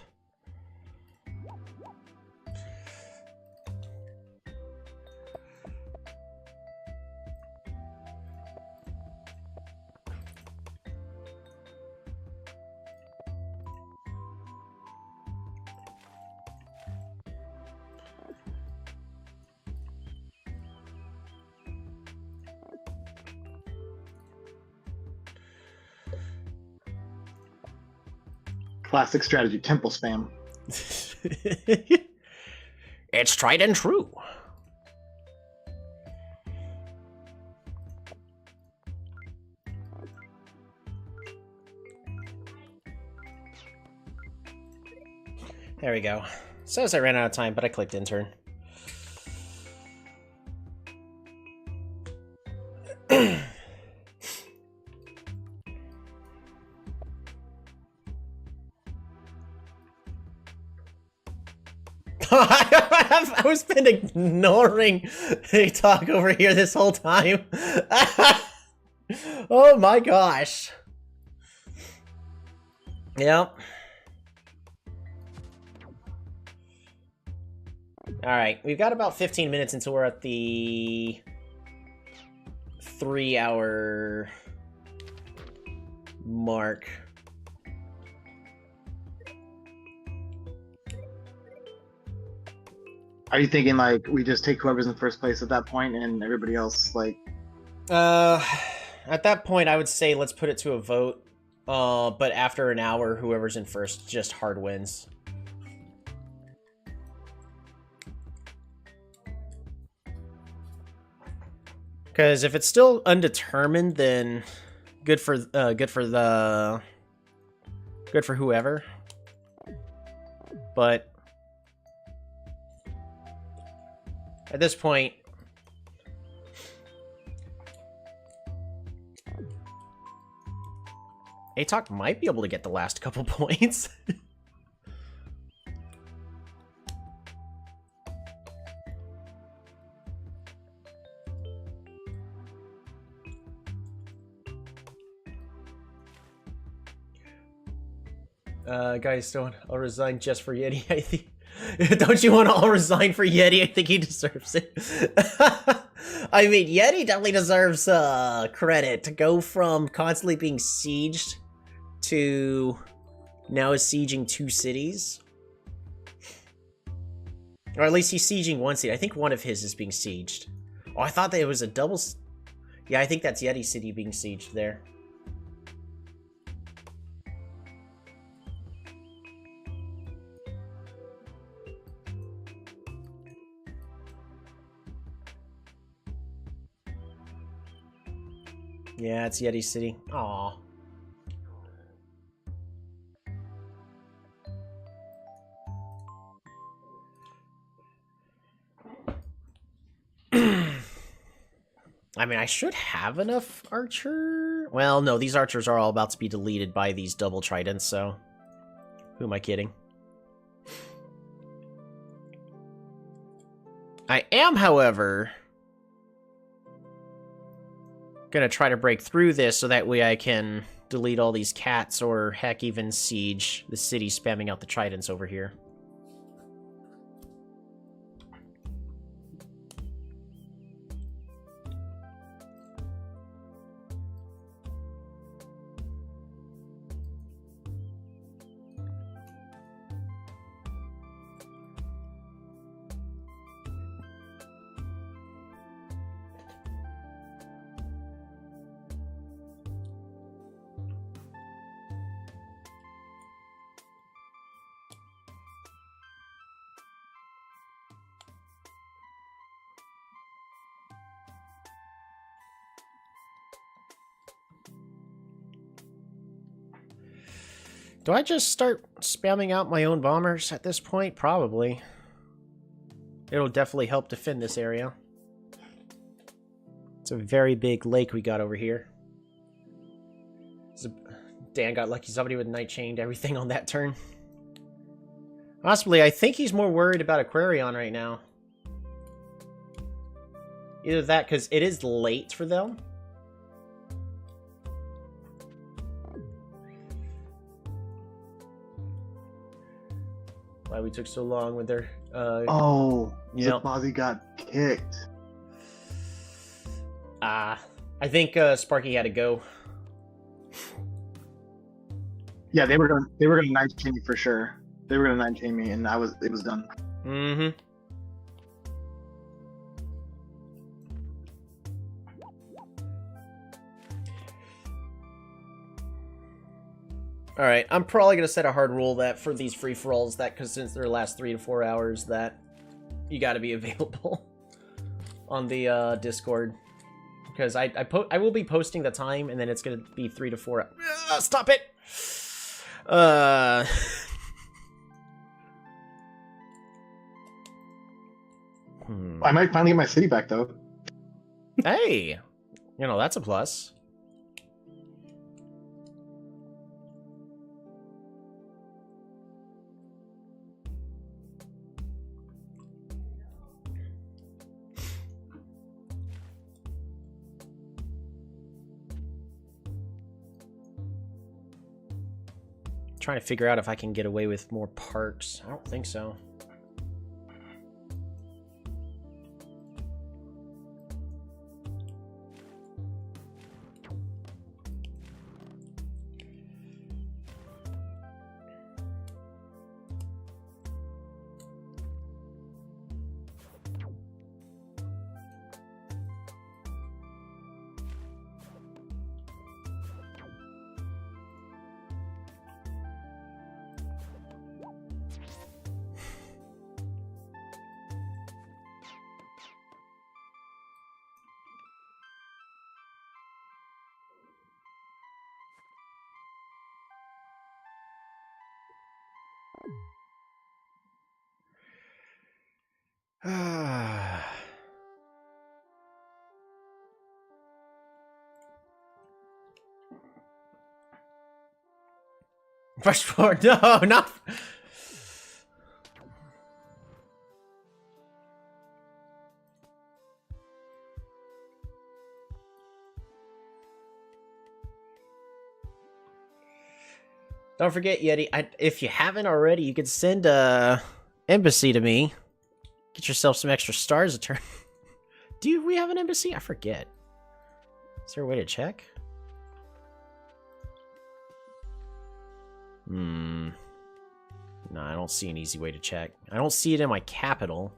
Classic strategy, temple spam. It's tried and true. There we go. Says I ran out of time, but I clicked intern. I was been ignoring talk over here this whole time. Oh my gosh. Yep. Alright, we've got about 15 minutes until we're at the 3-hour mark. Are you thinking like we just take whoever's in first place at that point and everybody else like? At that point, I would say let's put it to a vote. But after an hour, whoever's in first just hard wins. Because if it's still undetermined, then good for whoever. But at this point, ATOC might be able to get the last couple points. Guys, don't. I'll resign just for Yeti. I think. Don't you want to all resign for Yeti? I think he deserves it. I mean, Yeti definitely deserves credit to go from constantly being sieged to now is sieging 2 cities. Or at least he's sieging 1 city. I think one of his is being sieged. Oh, I thought that it was a double... Yeah, I think that's Yeti City being sieged there. Yeah, it's Yeti City. Aw. I mean, I should have enough archer. Well, no, these archers are all about to be deleted by these double tridents, so who am I kidding? I am, however, gonna try to break through this so that way I can delete all these cats or heck even siege the city spamming out the tridents over here. Do I just start spamming out my own bombers at this point? Probably. It'll definitely help defend this area. It's a very big lake we got over here. Dan got lucky somebody with Night Chained everything on that turn. Possibly, I think he's more worried about Aquarion right now. Either that, because it is late for them. Why we took so long with their Zipmazi got kicked. I think Sparky had to go. Yeah, they were gonna night chain me for sure. They were gonna night chain me, and it was done. Mm-hmm. Alright, I'm probably going to set a hard rule that for these free-for-alls, that because since they're last 3 to 4 hours, that you got to be available on the Discord. Because I will be posting the time, and then it's going to be 3 to 4 hours. Stop it! I might finally get my city back, though. Hey! You know, that's a plus. Trying to figure out if I can get away with more parks. I don't think so. Rush forward. No, not. Don't forget, Yeti. If you haven't already, you could send a embassy to me. Get yourself some extra stars a turn. Do we have an embassy? I forget. Is there a way to check? No, I don't see an easy way to check. I don't see it in my capital.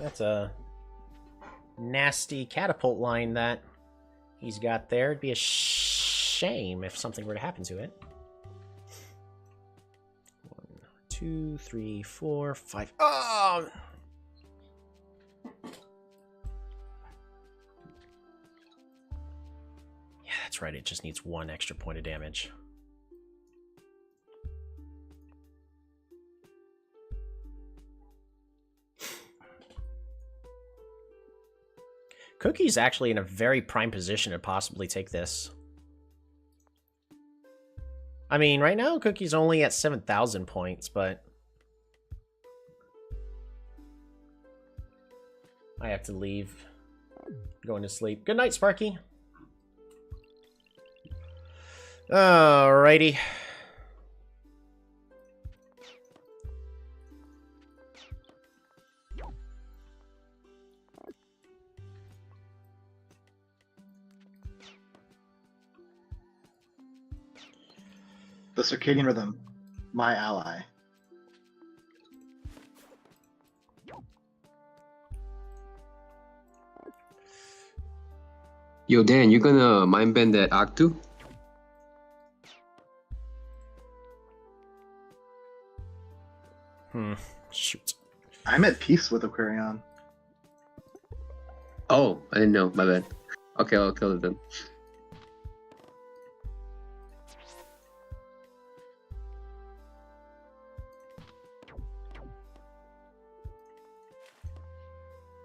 That's a nasty catapult line that he's got there. It'd be a shame if something were to happen to it. 1, 2, 3, 4, 5. Oh! Yeah, that's right. It just needs 1 extra point of damage. Cookie's actually in a very prime position to possibly take this. I mean, right now, Cookie's only at 7,000 points, but... I have to leave. Going to sleep. Good night, Sparky. Alrighty. The circadian rhythm, my ally. Yo, Dan, you gonna mind bend that Octu? Shoot. I'm at peace with Aquarion. Oh, I didn't know. My bad. Okay, I'll kill it then.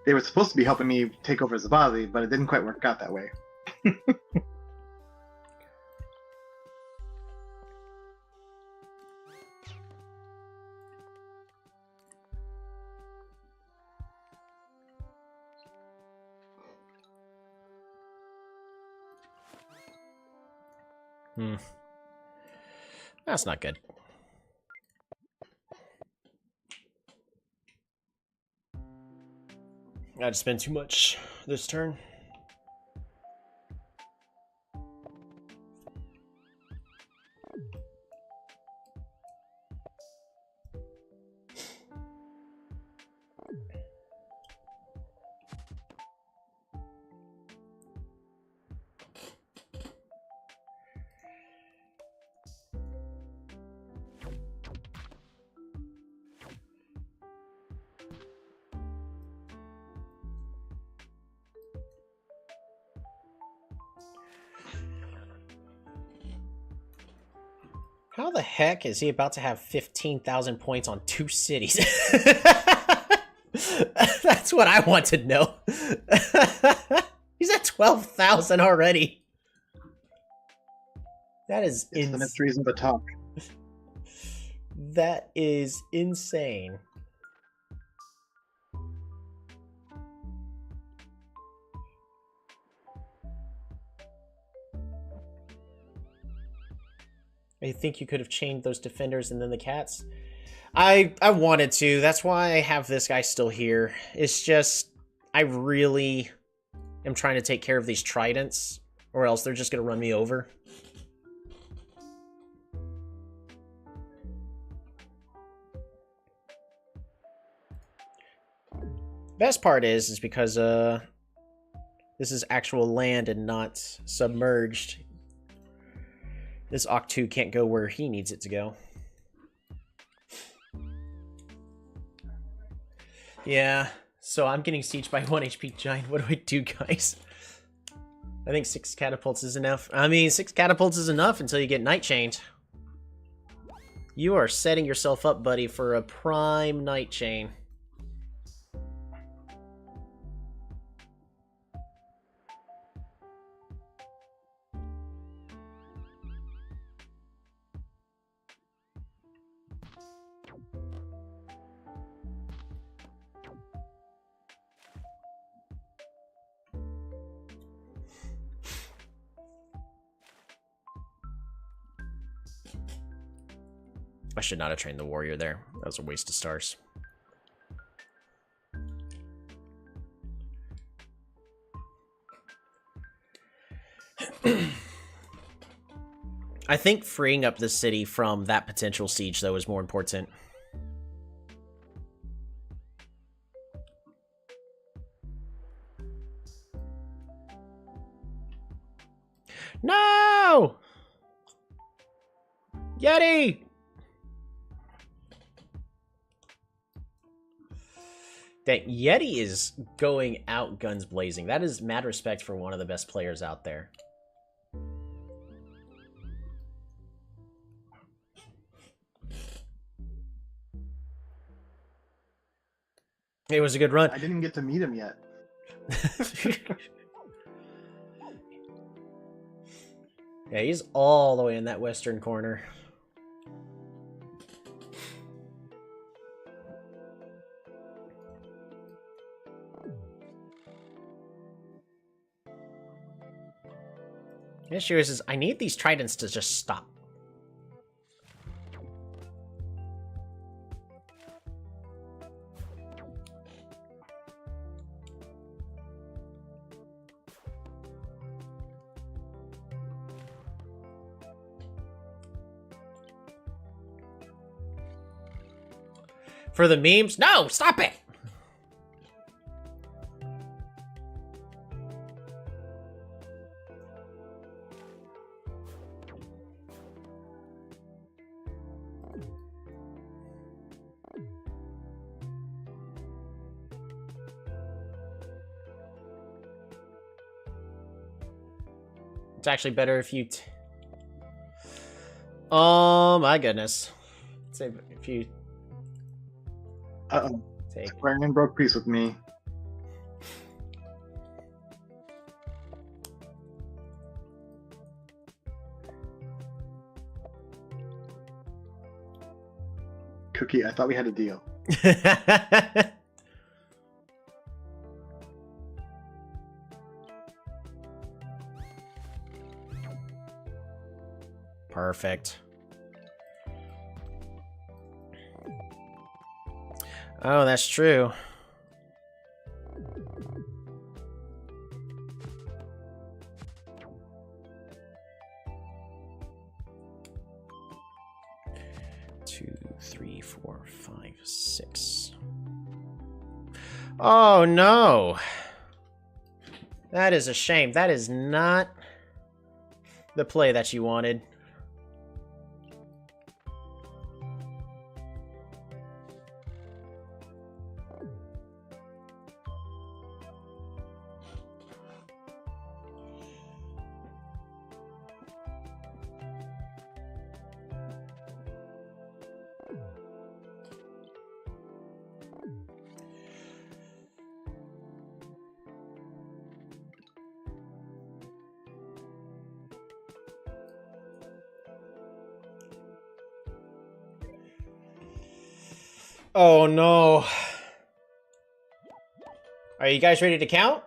They were supposed to be helping me take over Zabazi, but it didn't quite work out that way. That's not good. I had to spend too much this turn. How the heck is he about to have 15,000 points on 2 cities? That's what I want to know. He's at 12,000 already. That is It's the mysteries of the talk. That is insane. I think you could have chained those defenders and then the cats. I wanted to. That's why I have this guy still here. It's just, I really am trying to take care of these tridents, or else they're just going to run me over. Best part is because this is actual land and not submerged. This Octu can't go where he needs it to go. Yeah, so I'm getting sieged by 1 HP giant. What do I do, guys? I think 6 catapults is enough. I mean, 6 catapults is enough until you get night chained. You are setting yourself up, buddy, for a prime night chain. I should not have trained the warrior there. That was a waste of stars. I think freeing up the city from that potential siege, though, is more important. No! Yeti! That Yeti is going out guns blazing. That is mad respect for one of the best players out there. It was a good run. I didn't get to meet him yet. Yeah, he's all the way in that western corner. The issue is I need these tridents to just stop. For the memes? No, stop it! It's actually better if you oh my goodness. Say if you Uh-oh. take Aquarian broke peace with me. Cookie, I thought we had a deal. Perfect. Oh, that's true. Two, three, four, five, six. Oh no! That is a shame. That is not the play that you wanted. Oh no. Are you guys ready to count?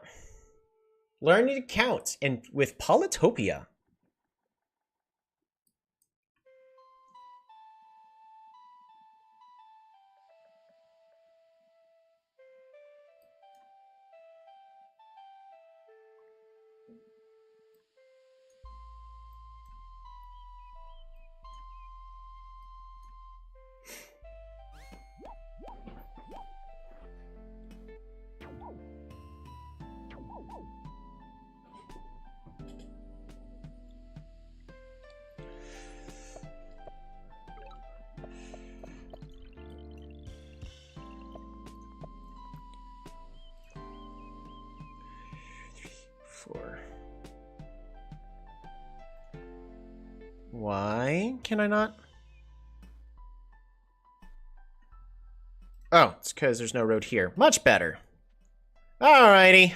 Learn to count and with Polytopia. Four. Why can I not? Oh, it's because there's no road here. Much better. Alrighty.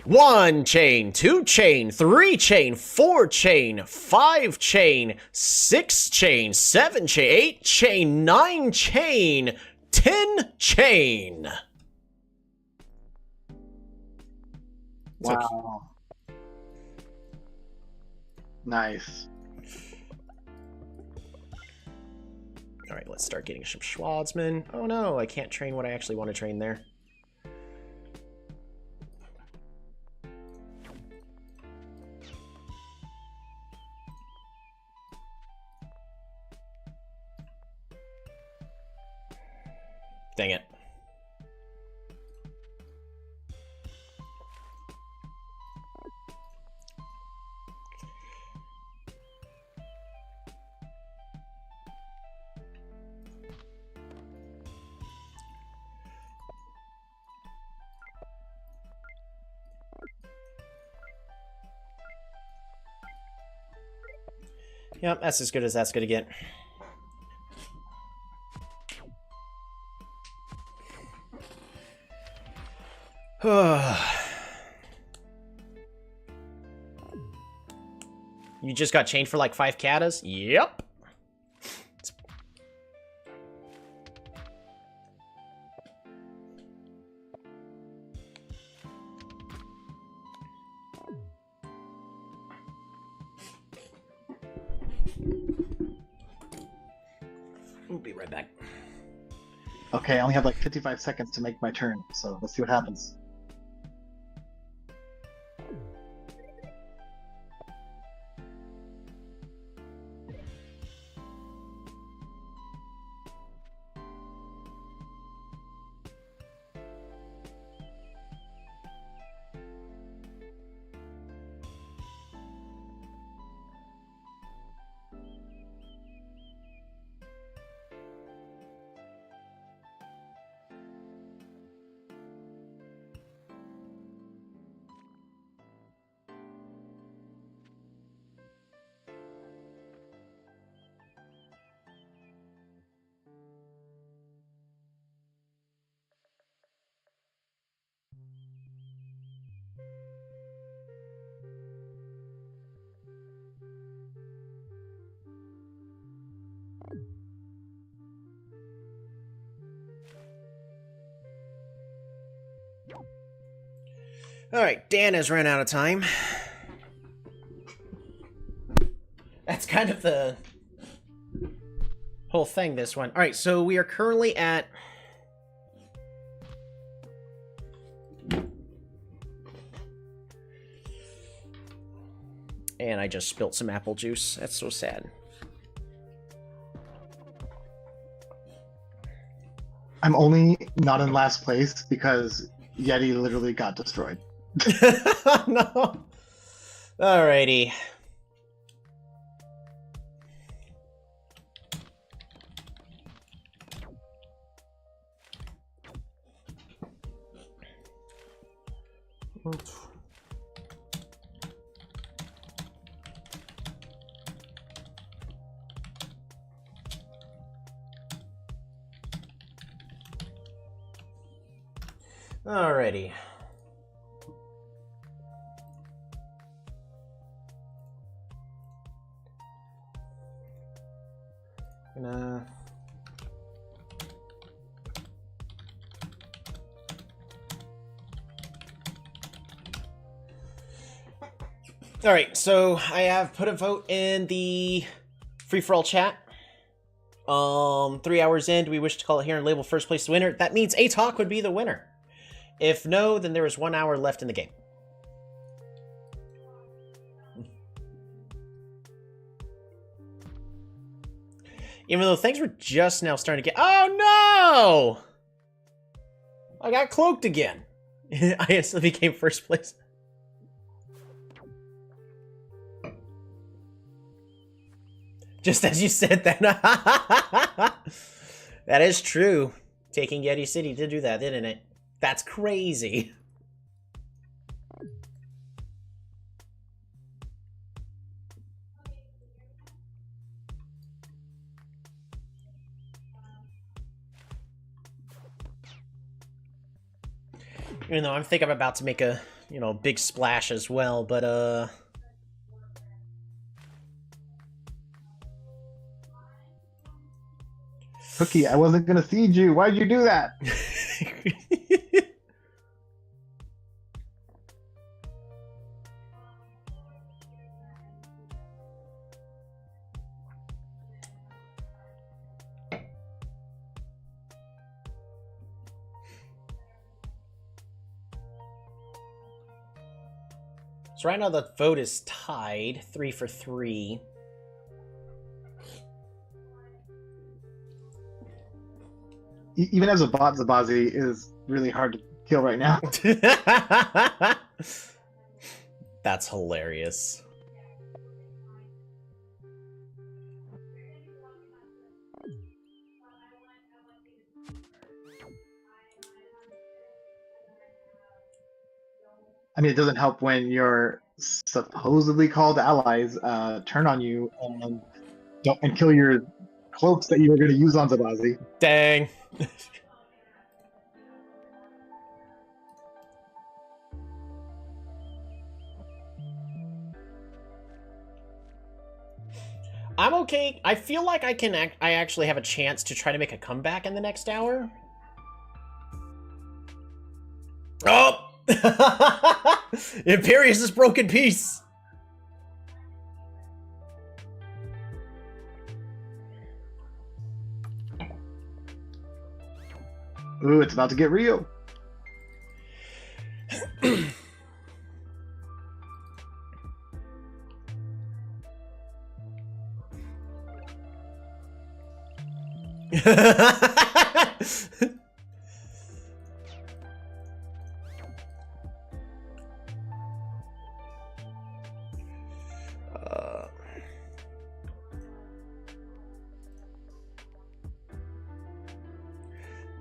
One chain, two chain, three chain, four chain, five chain, six chain, seven chain, eight chain, nine chain, 10 chain. Wow. Nice. Alright, let's start getting some Schwarzman. Oh no, I can't train what I actually want to train there. Dang it. Yep, that's as good as that's gonna get. You just got chained for like 5 katas? Yep. We'll be right back. Okay, I only have like 55 seconds to make my turn, so let's see what happens. Alright, Dan has run out of time. That's kind of the whole thing, this one. Alright, so we are currently at... And I just spilt some apple juice. That's so sad. I'm only not in last place because Yeti literally got destroyed. No. Alrighty. Alrighty. Gonna... Alright, so I have put a vote in the free-for-all chat. 3 hours in, do we wish to call it here and label first place the winner? That means A-Talk would be the winner. If no, then there is 1 hour left in the game. Even though things were just now starting to get... Oh, no! I got cloaked again. I instantly became first place. Just as you said that. That is true. Taking Yeti City did do that, didn't it? That's crazy. Even though I'm thinking I'm about to make a, big splash as well, but, Cookie, I wasn't gonna feed you. Why'd you do that? So right now the vote is tied, 3 for 3. Even as a bot, Zabazi is really hard to kill right now. That's hilarious. I mean, it doesn't help when your supposedly called allies turn on you and kill your cloaks that you were going to use on Zabazi. Dang. I'm okay. I feel like I actually have a chance to try to make a comeback in the next hour. Oh! Imperius' broken piece! Ooh, it's about to get real.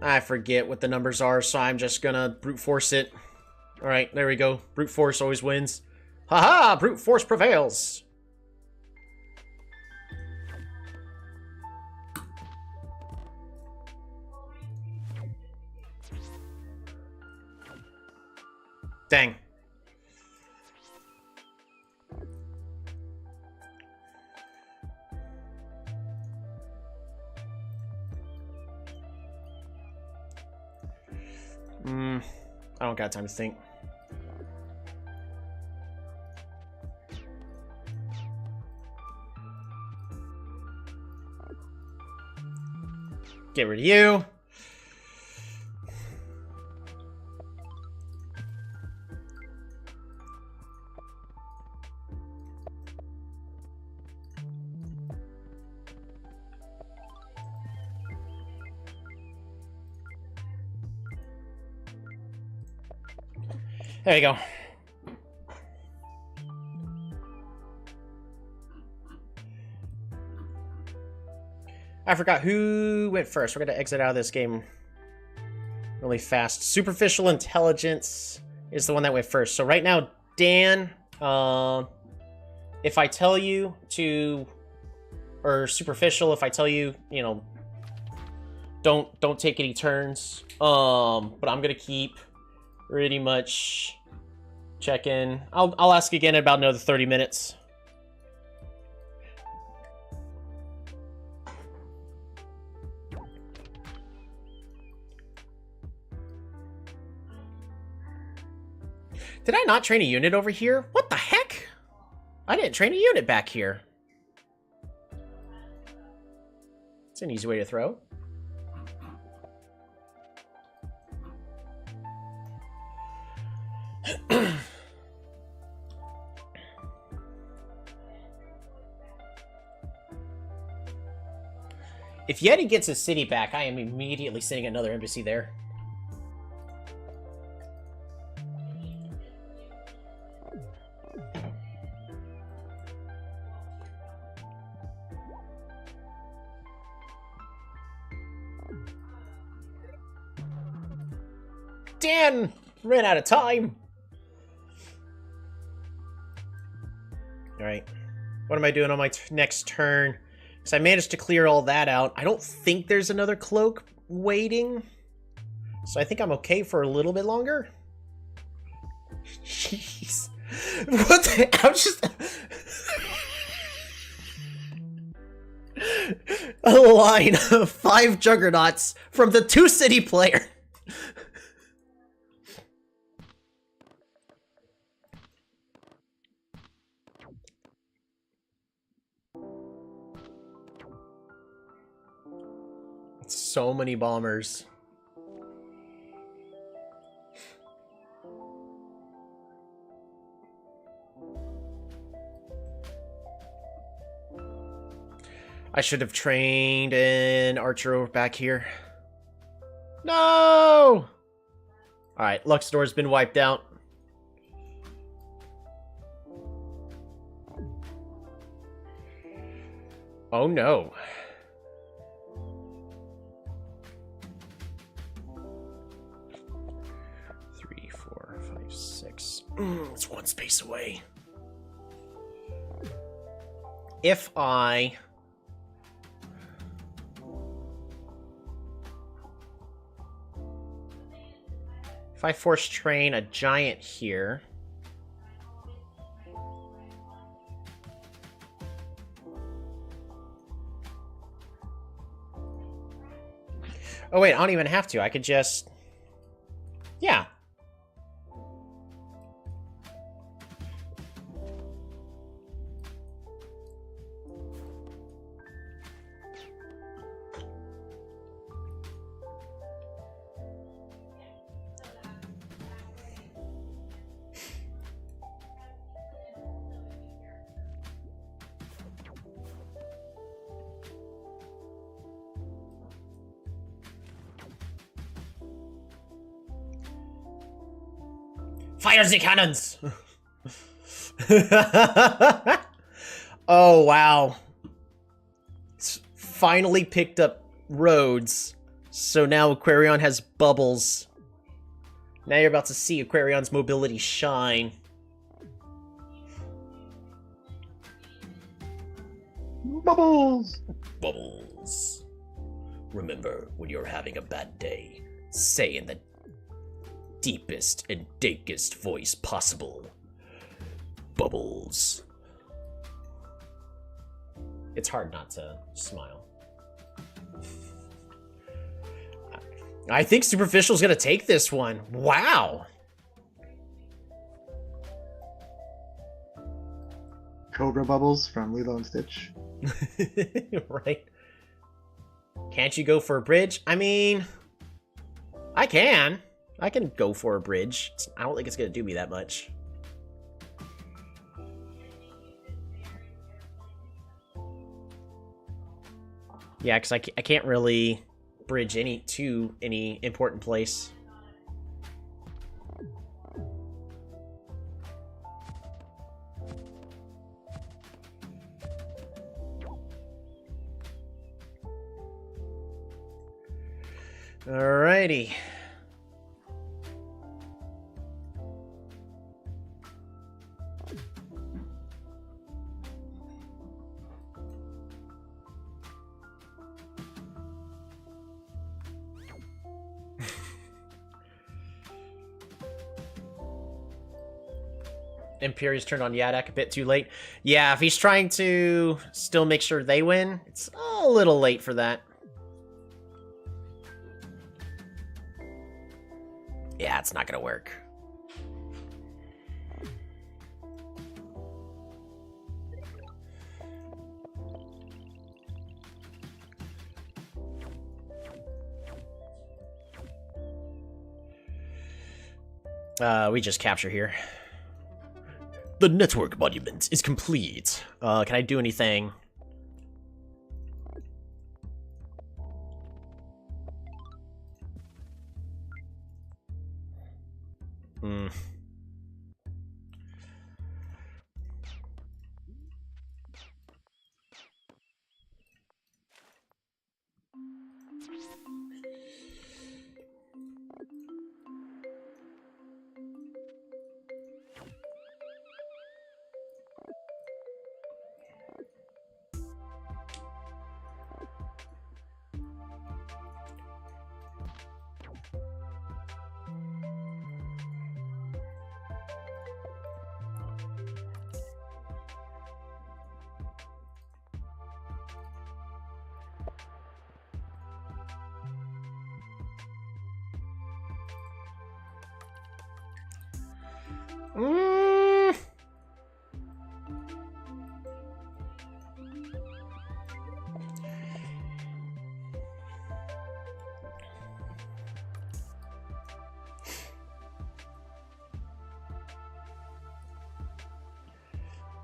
I forget what the numbers are, so I'm just gonna brute force it. Alright, there we go. Brute force always wins. Haha! Brute force prevails! Dang. I don't got time to think. Get rid of you. There you go. I forgot who went first. We're going to exit out of this game really fast. Superficial intelligence is the one that went first. So right now, Dan, if I tell you to, or superficial, if I tell you, you know, don't take any turns. But I'm going to keep pretty much checking. I'll ask again in about another 30 minutes. Did I not train a unit over here? What the heck? I didn't train a unit back here. It's an easy way to throw. If Yeti gets his city back, I am immediately sending another embassy there. Dan ran out of time. All right. What am I doing on my next turn? Because I managed to clear all that out. I don't think there's another cloak waiting. So I think I'm okay for a little bit longer. Jeez. What the... I'm just... a line of 5 juggernauts from the 2-city player. So many bombers. I should have trained an archer over back here. No! Alright, Luxdor's been wiped out. Oh no. 3, 4, 5, 6. It's 1 space away. if I... If I force train a giant here... Oh wait, I don't even have to. I could just... Yeah. Fire the cannons! Oh, wow. It's finally picked up roads. So now Aquarion has bubbles. Now you're about to see Aquarion's mobility shine. Bubbles! Bubbles. Remember, when you're having a bad day, say in the deepest and darkest voice possible. Bubbles. It's hard not to smile. I think Superficial's gonna take this one. Wow. Cobra Bubbles from Lilo and Stitch. Right? Can't you go for a bridge? I mean, I can. I can go for a bridge. I don't think it's gonna do me that much. Yeah, because I can't really bridge to any important place. Alrighty. Imperius turned on Yadak a bit too late. Yeah, if he's trying to still make sure they win, it's a little late for that. Yeah, it's not gonna work. We just capture here. The network monument is complete. Can I do anything? Hmm.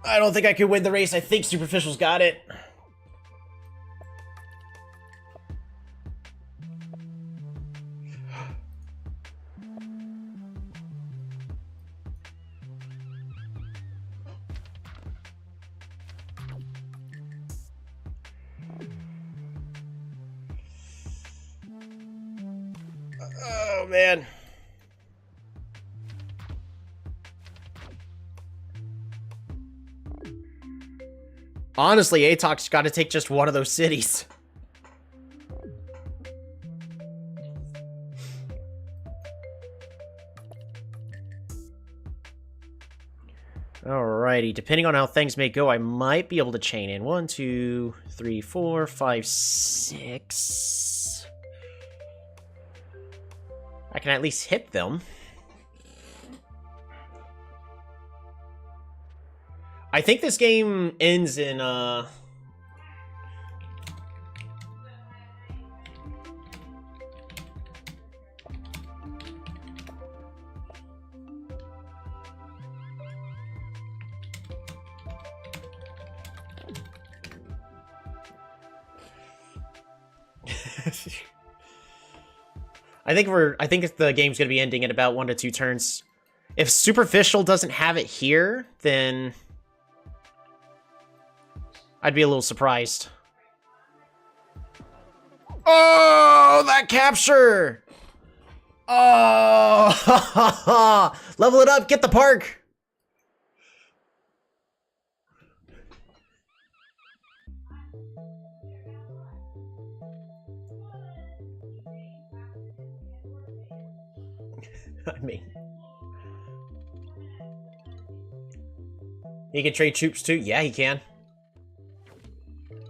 I don't think I could win the race. I think Superficial's got it. Oh, man. Honestly, Atok's got to take just one of those cities. Alrighty, depending on how things may go, I might be able to chain in 1, 2, 3, 4, 5, 6. I can at least hit them. I think this game ends in, I think the game's gonna be ending in about 1 to 2 turns. If Superficial doesn't have it here, then I'd be a little surprised. Oh, that capture! Oh, level it up, get the park! I mean, he can trade troops too? Yeah, he can.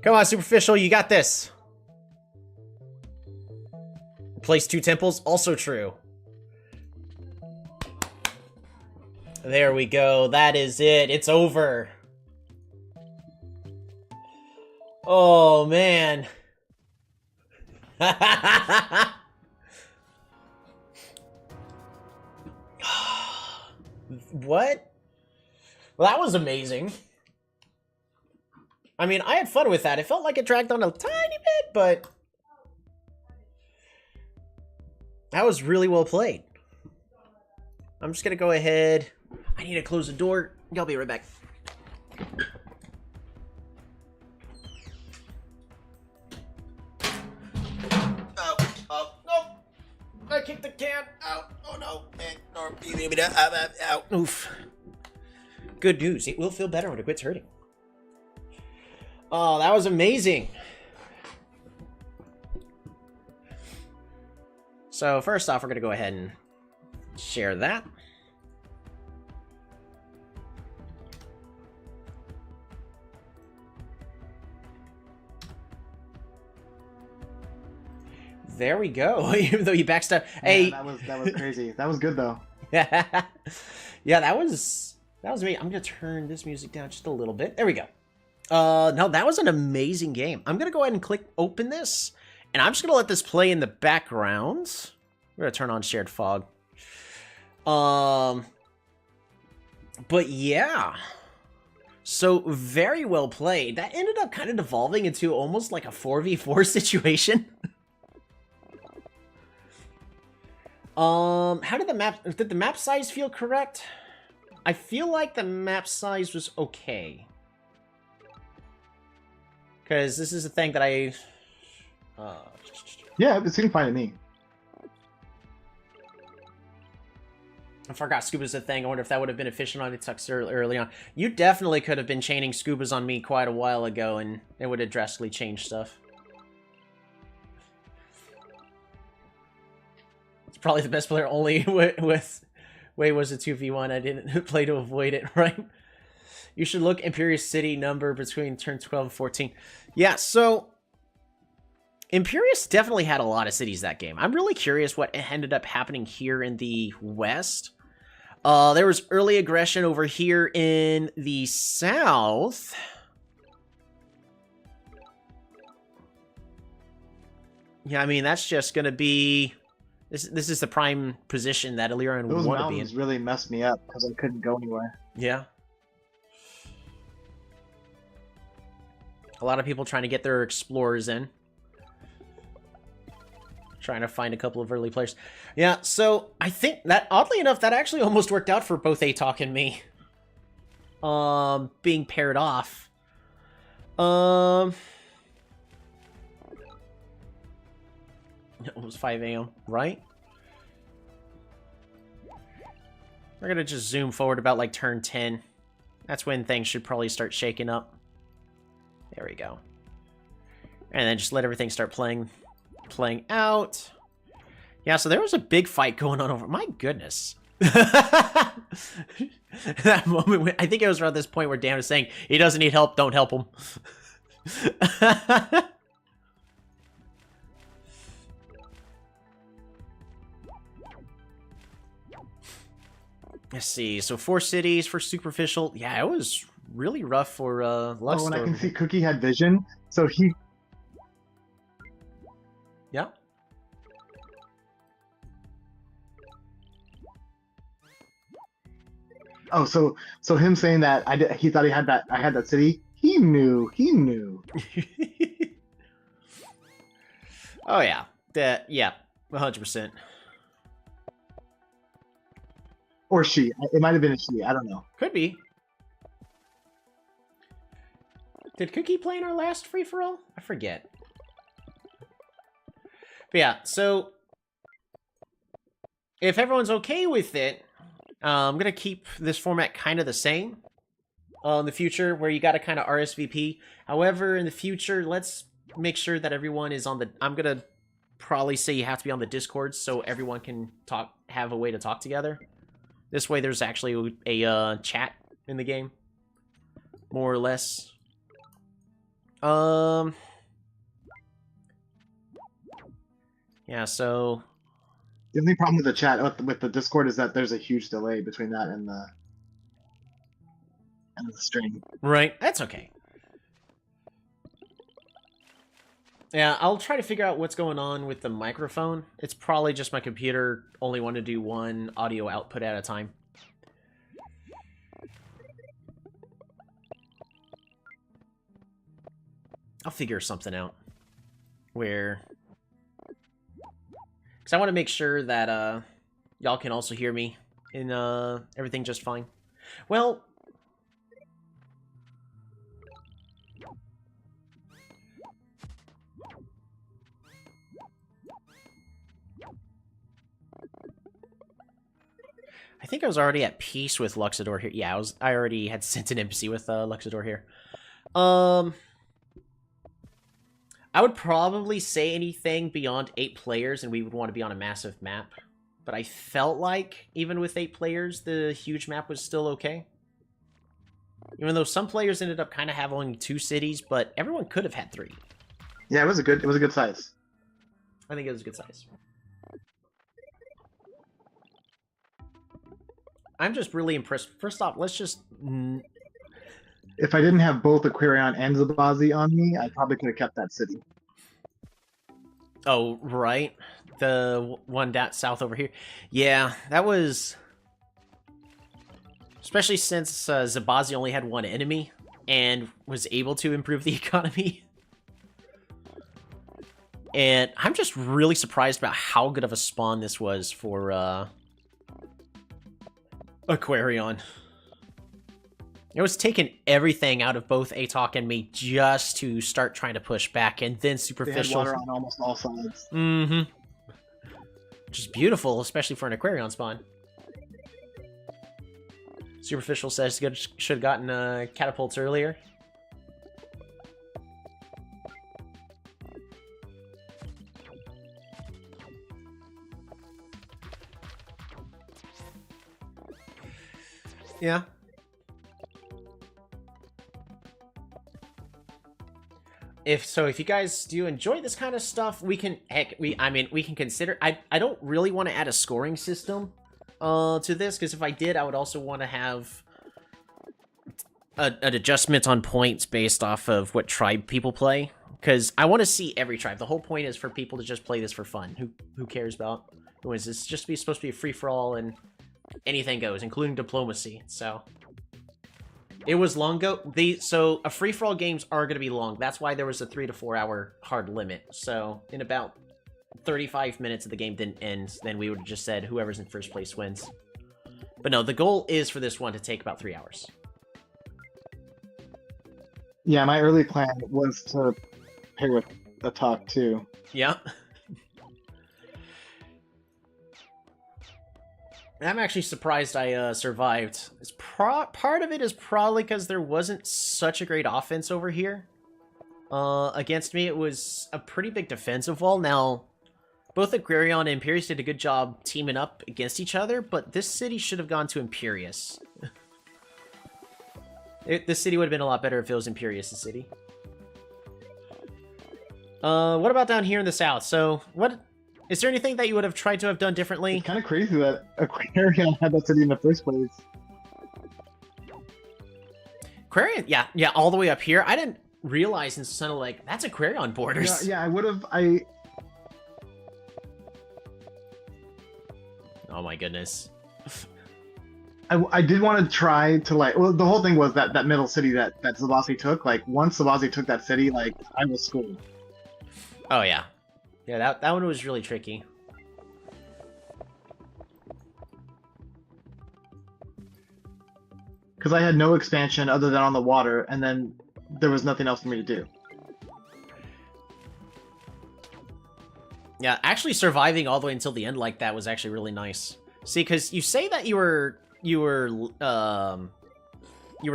Come on, Superficial, you got this. Place 2 temples, also true. There we go, that is it, it's over. Oh, man. What? Well, that was amazing. I mean, I had fun with that. It felt like it dragged on a tiny bit, but that was really well played. I'm just gonna go ahead. I need to close the door. I'll be right back. No. I kicked the can out. Oh no, man. Oof. Good news. It will feel better when it quits hurting. Oh, that was amazing. So first off, we're going to go ahead and share that. There we go. Even though you backstab. Hey, that was crazy. That was good though. Yeah, that was me. I'm gonna turn this music down just a little bit. There we go. No, that was an amazing game. I'm gonna go ahead and click open this, and I'm just gonna let this play in the background. We're gonna turn on shared fog. But yeah. So very well played. That ended up kind of devolving into almost like a 4v4 situation. How did the map size feel correct? I feel like the map size was okay. Because this is the thing that I... Yeah, it seemed fine to me. I forgot Scuba's a thing. I wonder if that would have been efficient on Ituks early on. You definitely could have been chaining Scubas on me quite a while ago, and it would have drastically changed stuff. It's probably the best player only with Way was a 2v1. I didn't play to avoid it, right? You should look Imperious City number between turn 12 and 14. Yeah, so Imperious definitely had a lot of cities that game. I'm really curious what ended up happening here in the west. There was early aggression over here in the south. Yeah, I mean, that's just going to be... This is the prime position that Illyrian would want to be in. Those mountains really messed me up because I couldn't go anywhere. Yeah. A lot of people trying to get their explorers in. Trying to find a couple of early players. Yeah, so I think that, oddly enough, that actually almost worked out for both Atok and me. Being paired off. It was 5 a.m., right? We're gonna just zoom forward about like turn 10. That's when things should probably start shaking up. There we go. And then just let everything start playing out. Yeah, so there was a big fight going on over... My goodness. That moment, I think it was around this point where Dan was saying, he doesn't need help, don't help him. Let's see, so 4 cities for superficial. Yeah, it was really rough for Luxor. Oh, and I can see Cookie had vision, so he... Yeah. Oh, so him saying that he thought he had that, I had that city. He knew. Oh yeah, yeah, 100%. Or she. It might have been a she. I don't know. Could be. Did Cookie play in our last free for all? I forget. But yeah, so if everyone's okay with it, I'm gonna keep this format kind of the same in the future, where you got to kind of RSVP. However, in the future, let's make sure that everyone is on the... I'm gonna probably say you have to be on the Discord so everyone can have a way to talk together. This way, there's actually a chat in the game, more or less. Yeah. So. The only problem with the chat with the Discord is that there's a huge delay between that and the stream. Right, that's okay. Yeah, I'll try to figure out what's going on with the microphone. It's probably just my computer only want to do one audio output at a time. I'll figure something out. Where... Because I want to make sure that y'all can also hear me in everything just fine. Well... I think I was already at peace with Luxador here. Yeah, I already had sent an embassy with Luxador here. I would probably say anything beyond 8 players, and we would want to be on a massive map. But I felt like, even with 8 players, the huge map was still okay. Even though some players ended up kind of having 2 cities, but everyone could have had 3. Yeah, it was a good size. I think it was a good size. I'm just really impressed. First off, let's just... If I didn't have both Aquarion and Zabazi on me, I probably could have kept that city. Oh, right. The one down south over here. Yeah, that was... Especially since Zabazi only had 1 enemy and was able to improve the economy. And I'm just really surprised about how good of a spawn this was for Aquarion. It was taking everything out of both Atok and me just to start trying to push back, and then Superficial. They had water on almost all sides. Mm-hmm. Which is beautiful, especially for an Aquarion spawn. Superficial says should have gotten catapults earlier. Yeah. If you guys do enjoy this kind of stuff, we can we can consider. I don't really want to add a scoring system to this, because if I did, I would also want to have an adjustment on points based off of what tribe people play, because I want to see every tribe. The whole point is for people to just play this for fun. Who cares about who is this? Just supposed to be a free for all, and anything goes, including diplomacy. So. It was long ago. So free-for-all games are going to be long. That's why there was a 3 to 4 hour hard limit. So in about 35 minutes of the game didn't end, then we would have just said whoever's in first place wins. But no, the goal is for this one to take about 3 hours. Yeah, my early plan was to pair with Attack too. Yeah. I'm actually surprised I survived. Part of it is probably because there wasn't such a great offense over here. Against me, it was a pretty big defensive wall. Now, both Agrarion and Imperius did a good job teaming up against each other, but this city should have gone to Imperius. This city would have been a lot better if it was Imperius' city. What about down here in the south? So, what is there anything that you would have tried to have done differently? It's kind of crazy that Aquarion had that city in the first place. Aquarion, yeah, all the way up here. I didn't realize and sort of like that's Aquarion borders. Yeah, I would have. Oh my goodness. I did want to try to like. Well, the whole thing was that middle city that Zavasi took. Like once Zavasi took that city, like I was schooled. Oh yeah, yeah. That one was really tricky. Because I had no expansion other than on the water, and then there was nothing else for me to do. Yeah, actually surviving all the way until the end like that was actually really nice. See, because you say that you were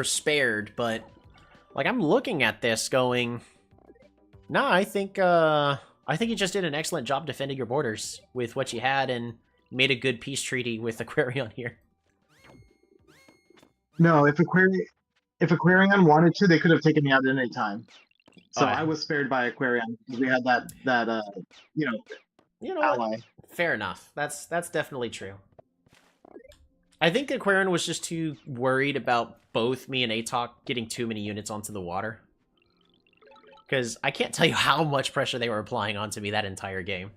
spared, but like I'm looking at this going, nah, I think you just did an excellent job defending your borders with what you had and made a good peace treaty with Aquarion here. No, if Aquarion wanted to, they could have taken me out at any time. So I was spared by Aquarion. We had that you know ally. What? Fair enough. That's definitely true. I think Aquarion was just too worried about both me and Atok getting too many units onto the water. Because I can't tell you how much pressure they were applying onto me that entire game.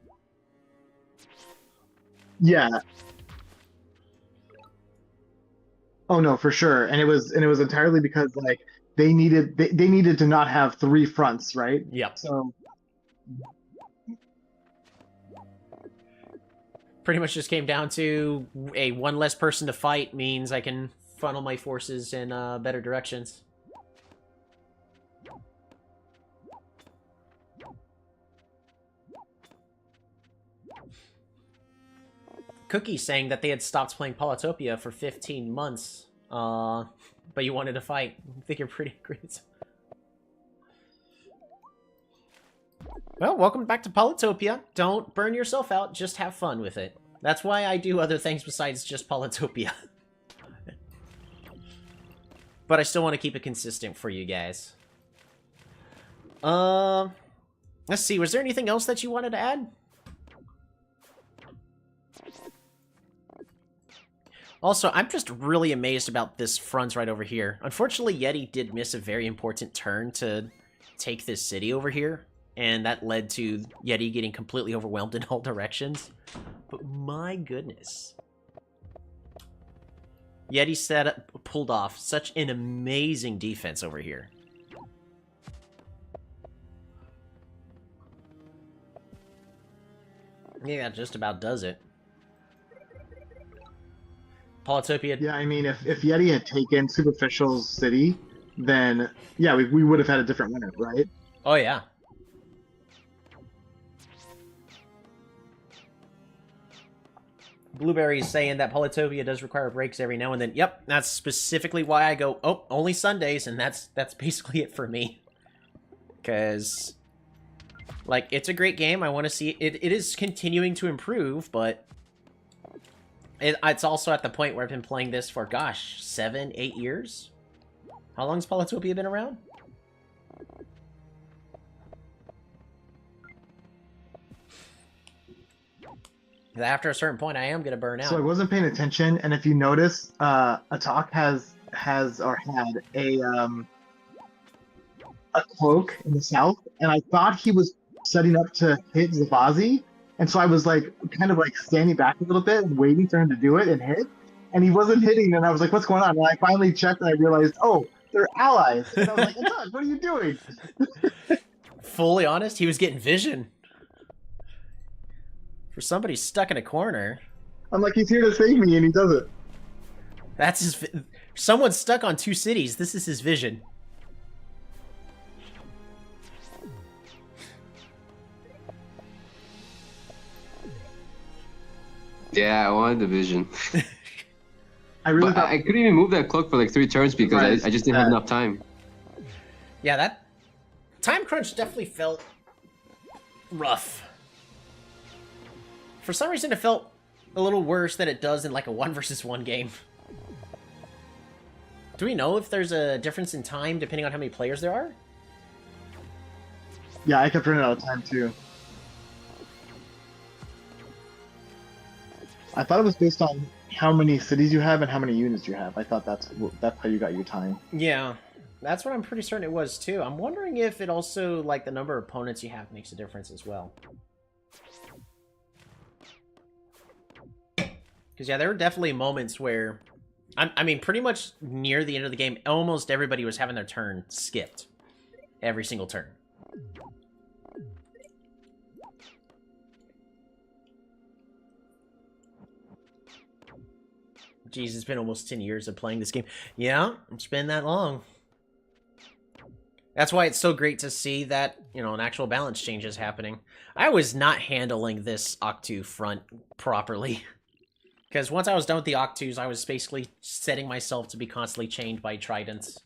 Yeah. Oh no, for sure. And it was entirely because like they needed to not have 3 fronts, right? Yep. So pretty much just came down to a 1 less person to fight means I can funnel my forces in better directions. Cookie saying that they had stopped playing Polytopia for 15 months, but you wanted to fight. I think you're pretty great. Well, welcome back to Polytopia. Don't burn yourself out, just have fun with it. That's why I do other things besides just Polytopia. But I still want to keep it consistent for you guys. Let's see, was there anything else that you wanted to add? Also, I'm just really amazed about this front right over here. Unfortunately, Yeti did miss a very important turn to take this city over here, and that led to Yeti getting completely overwhelmed in all directions. But my goodness. Yeti pulled off such an amazing defense over here. Yeah, that just about does it. Polytopia. yeah, I mean, if Yeti had taken Superficial's city, then yeah, we would have had a different winner, right? Oh yeah. Blueberry is saying that Polytopia does require breaks every now and then. Yep, that's specifically why I go, oh, only Sundays, and that's basically it for me. Because, like, it's a great game. I want to see it. It is continuing to improve, but it's also at the point where I've been playing this for, gosh, 7, 8 years? How long has Polytopia been around? After a certain point, I am going to burn out. So I wasn't paying attention, and if you notice, Attack has or had a cloak in the south, and I thought he was setting up to hit Zavazi, and so I was like, kind of like standing back a little bit and waiting for him to do it and hit, and he wasn't hitting, and I was like, what's going on? And I finally checked, and I realized, oh, they're allies. And I was like, Attack, what are you doing? Fully honest, he was getting vision. For somebody stuck in a corner. I'm like, he's here to save me, and he does it. That's his... Someone's stuck on 2 cities. This is his vision. Yeah, I wanted the vision. I really But thought I couldn't even move that cloak for like 3 turns because I just didn't have enough time. Yeah, Time crunch definitely felt rough. For some reason, it felt a little worse than it does in like a 1 versus 1 game. Do we know if there's a difference in time depending on how many players there are? Yeah, I kept running out of time too. I thought it was based on how many cities you have and how many units you have. I thought that's how you got your time. Yeah, that's what I'm pretty certain it was too. I'm wondering if it also, like, the number of opponents you have makes a difference as well. Because, yeah, there were definitely moments where, I mean, pretty much near the end of the game, almost everybody was having their turn skipped. Every single turn. Jeez, it's been almost 10 years of playing this game. Yeah, it's been that long. That's why it's so great to see that, you know, an actual balance change is happening. I was not handling this Octu front properly. Because once I was done with the Octus, I was basically setting myself to be constantly chained by Tridents.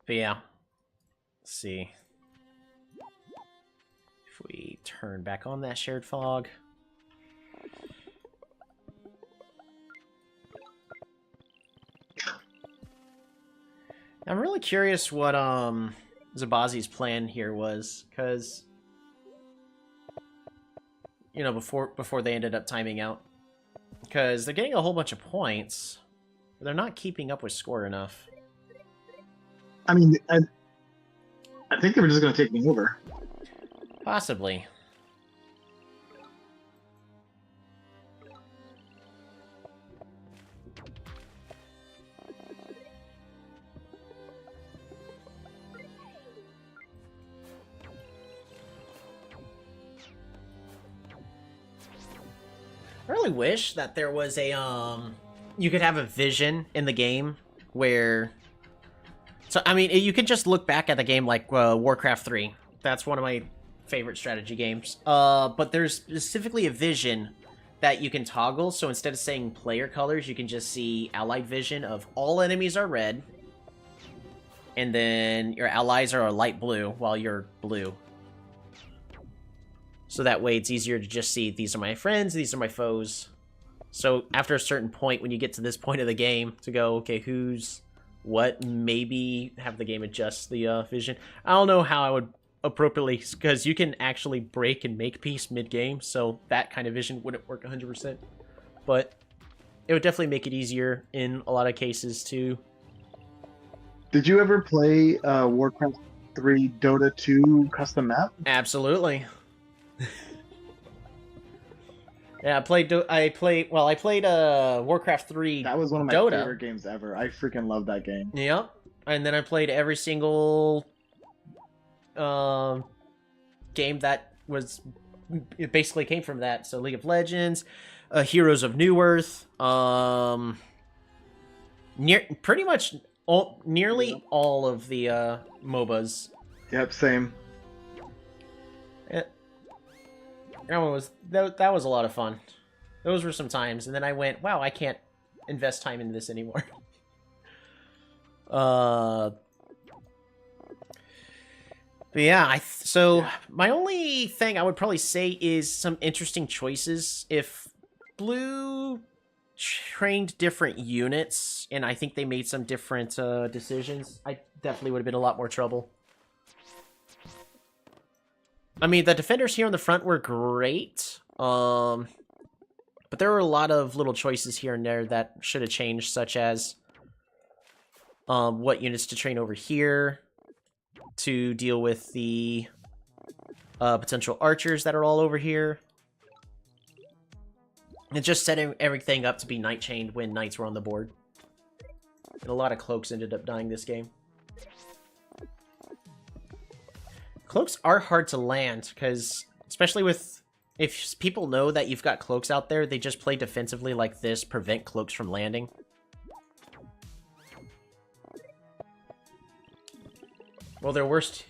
But yeah. Let's see. If we turn back on that shared fog. I'm really curious what Zabazi's plan here was, because, you know, before they ended up timing out, because they're getting a whole bunch of points, but they're not keeping up with score enough. I mean, I think they were just going to take me over. Possibly. I really wish that there was a, you could have a vision in the game where, so, I mean, you could just look back at the game like Warcraft 3. That's one of my favorite strategy games. But there's specifically a vision that you can toggle, so instead of saying player colors, you can just see allied vision of all enemies are red, and then your allies are a light blue while you're blue. So that way it's easier to just see, these are my friends, these are my foes. So after a certain point, when you get to this point of the game, to go, okay, who's what, maybe have the game adjust the vision. I don't know how I would appropriately, because you can actually break and make peace mid-game, so that kind of vision wouldn't work 100%. But it would definitely make it easier in a lot of cases too. Did you ever play Warcraft 3 Dota 2 custom map? Absolutely. Yeah, I played Warcraft 3 That was one of my Dota. favorite games ever. I freaking love that game. Yep. And then I played every single game that was, it basically came from that. So League of Legends, Heroes of New Earth, pretty much nearly all of the MOBAs. Yep, same. That was a lot of fun. Those were some times, and then I went, wow, I can't invest time in this anymore. But yeah, my only thing I would probably say is some interesting choices. If Blue trained different units, and I think they made some different decisions, I definitely would have been in a lot more trouble. I mean, the defenders here on the front were great, but there were a lot of little choices here and there that should have changed, such as what units to train over here to deal with the potential archers that are all over here. And just setting everything up to be night chained when knights were on the board. And a lot of cloaks ended up dying this game. Cloaks are hard to land, because, especially with, if people know that you've got cloaks out there, they just play defensively like this, prevent cloaks from landing. Well, their worst...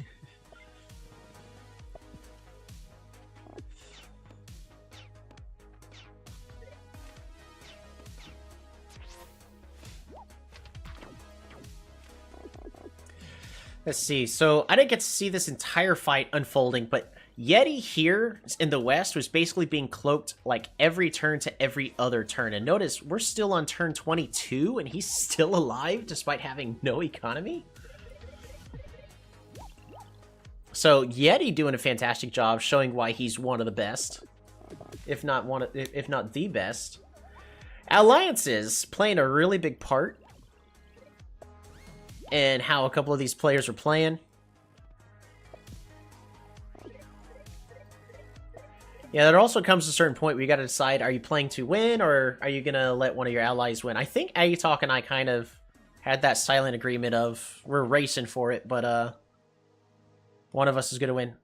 Let's see. So I didn't get to see this entire fight unfolding, but Yeti here in the west was basically being cloaked like every turn to every other turn. And notice we're still on turn 22 and he's still alive despite having no economy. So Yeti doing a fantastic job showing why he's one of the best, if not the best. Alliances playing a really big part in how a couple of these players are playing. Yeah, there also comes a certain point where you got to decide, are you playing to win, or are you going to let one of your allies win? I think Agitalk and I kind of had that silent agreement of, we're racing for it, but one of us is going to win.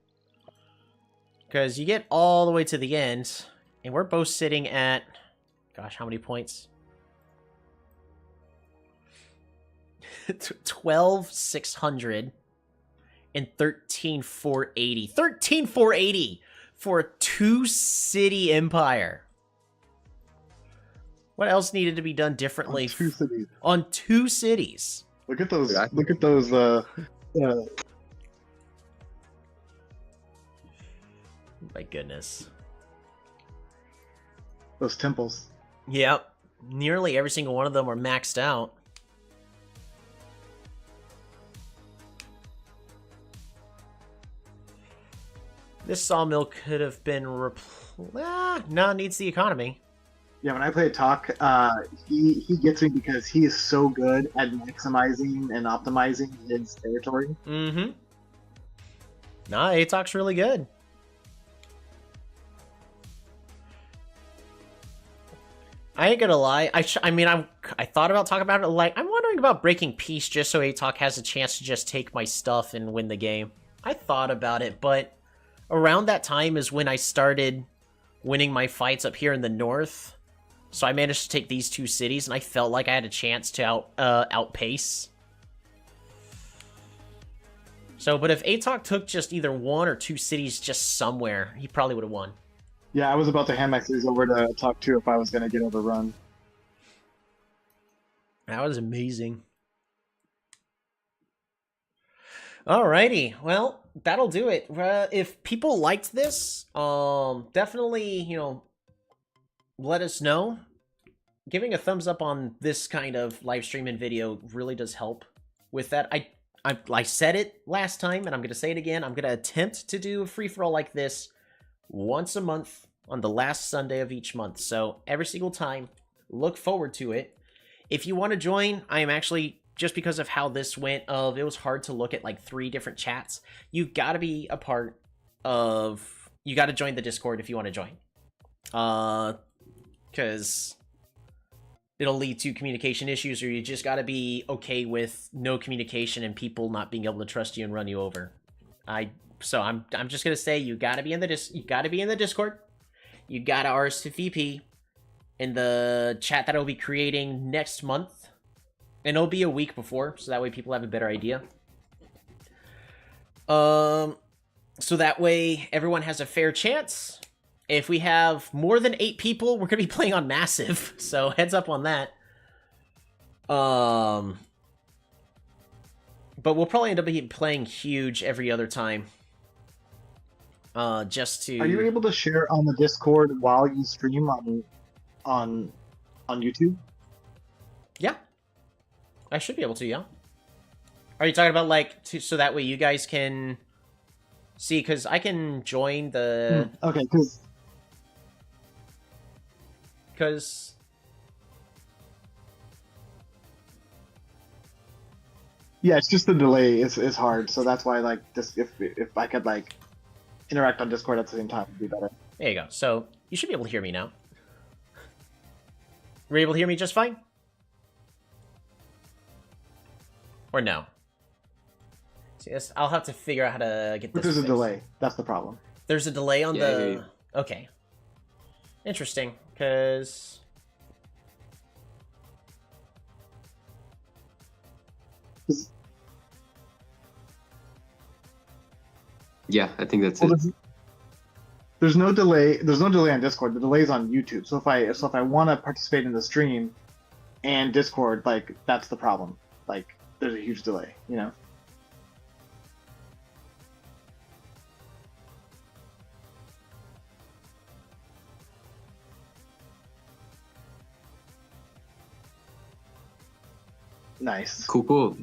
Because you get all the way to the end, and we're both sitting at, gosh, how many points? 12,600 and 13,480. 13,480 for a 2-city empire. What else needed to be done differently? On 2 cities. On 2 cities. Look at those. Look at those. My goodness. Those temples. Yep. Nearly every single one of them are maxed out. This sawmill could have been no, it needs the economy. Yeah, when I play Talk, he gets me because he is so good at maximizing and optimizing his territory. Mm-hmm. Nah, Atalk's really good. I ain't gonna lie. I mean, I thought about talking about it. Like, I'm wondering about breaking peace just so Atalk has a chance to just take my stuff and win the game. I thought about it, but around that time is when I started winning my fights up here in the north. So I managed to take these 2 cities, and I felt like I had a chance to outpace. So, but if Atalk took just either 1 or 2 cities just somewhere, he probably would have won. Yeah, I was about to hand my cities over to Talk 2 if I was going to get overrun. That was amazing. Alrighty, well, that'll do it. If people liked this, definitely, let us know. Giving a thumbs up on this kind of live stream and video really does help with that. I said it last time, and I'm going to say it again. I'm going to attempt to do a free-for-all like this once a month on the last Sunday of each month. So every single time, look forward to it. If you want to join, I am actually, just because of how this went, it was hard to look at like 3 different chats. You've got to be a part of, you got to join the Discord if you want to join. Because it'll lead to communication issues, or you just got to be okay with no communication and people not being able to trust you and run you over. So I'm just gonna say you gotta be in the Discord. You gotta RSVP in the chat that I'll be creating next month, and it'll be a week before, so that way people have a better idea. So that way everyone has a fair chance. If we have more than 8 people, we're gonna be playing on Massive, so heads up on that. But we'll probably end up playing Huge every other time. Just to... Are you able to share on the Discord while you stream on YouTube? Yeah. I should be able to, yeah. Are you talking about, like, so that way you guys can see? Because I can join the... Okay, Because... Yeah, it's just the delay is hard, so that's why, like, this if I could, like, interact on Discord at the same time, would be better. There you go. So, you should be able to hear me now. Were you able to hear me just fine? Or no? See, I'll have to figure out how to get this But there's a fixed. delay. That's the problem. There's a delay on Yeah, I hear the... you. Okay. Interesting, because... Yeah, I think that's Well, it. there's no delay. There's no delay on Discord. The delay's on YouTube. So if I want to participate in the stream and Discord, like, that's the problem. Like, there's a huge delay. Nice. Cool.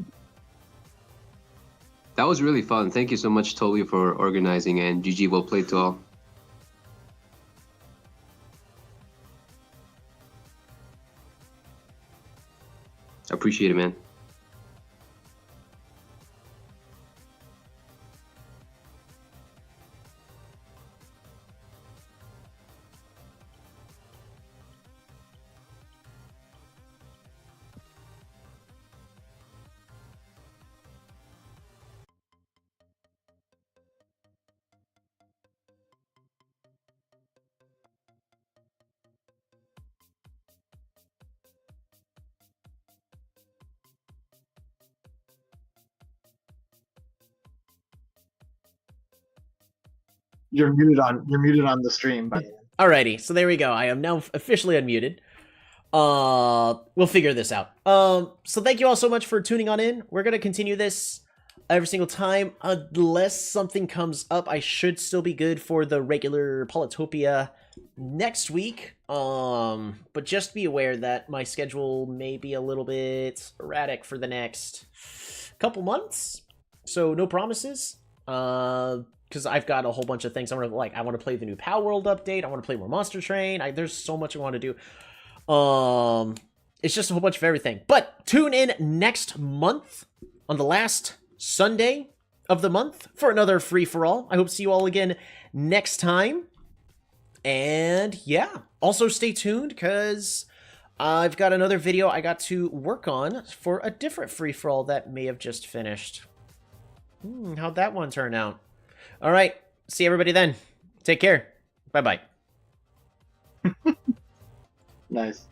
That was really fun. Thank you so much, Tolu, for organizing, and GG, well played to all. Appreciate it, man. You're muted on the stream, buddy. Alrighty, so there we go. I am now officially unmuted. We'll figure this out. So thank you all so much for tuning on in. We're gonna continue this every single time, unless something comes up. I should still be good for the regular Polytopia next week. But just be aware that my schedule may be a little bit erratic for the next couple months. So no promises. Because I've got a whole bunch of things. I want to play the new Power World update. I want to play more Monster Train. There's so much I want to do. It's just a whole bunch of everything. But tune in next month on the last Sunday of the month for another free-for-all. I hope to see you all again next time. And yeah, also stay tuned because I've got another video I got to work on for a different free-for-all that may have just finished. How'd that one turn out? All right. See everybody then. Take care. Bye-bye. Nice.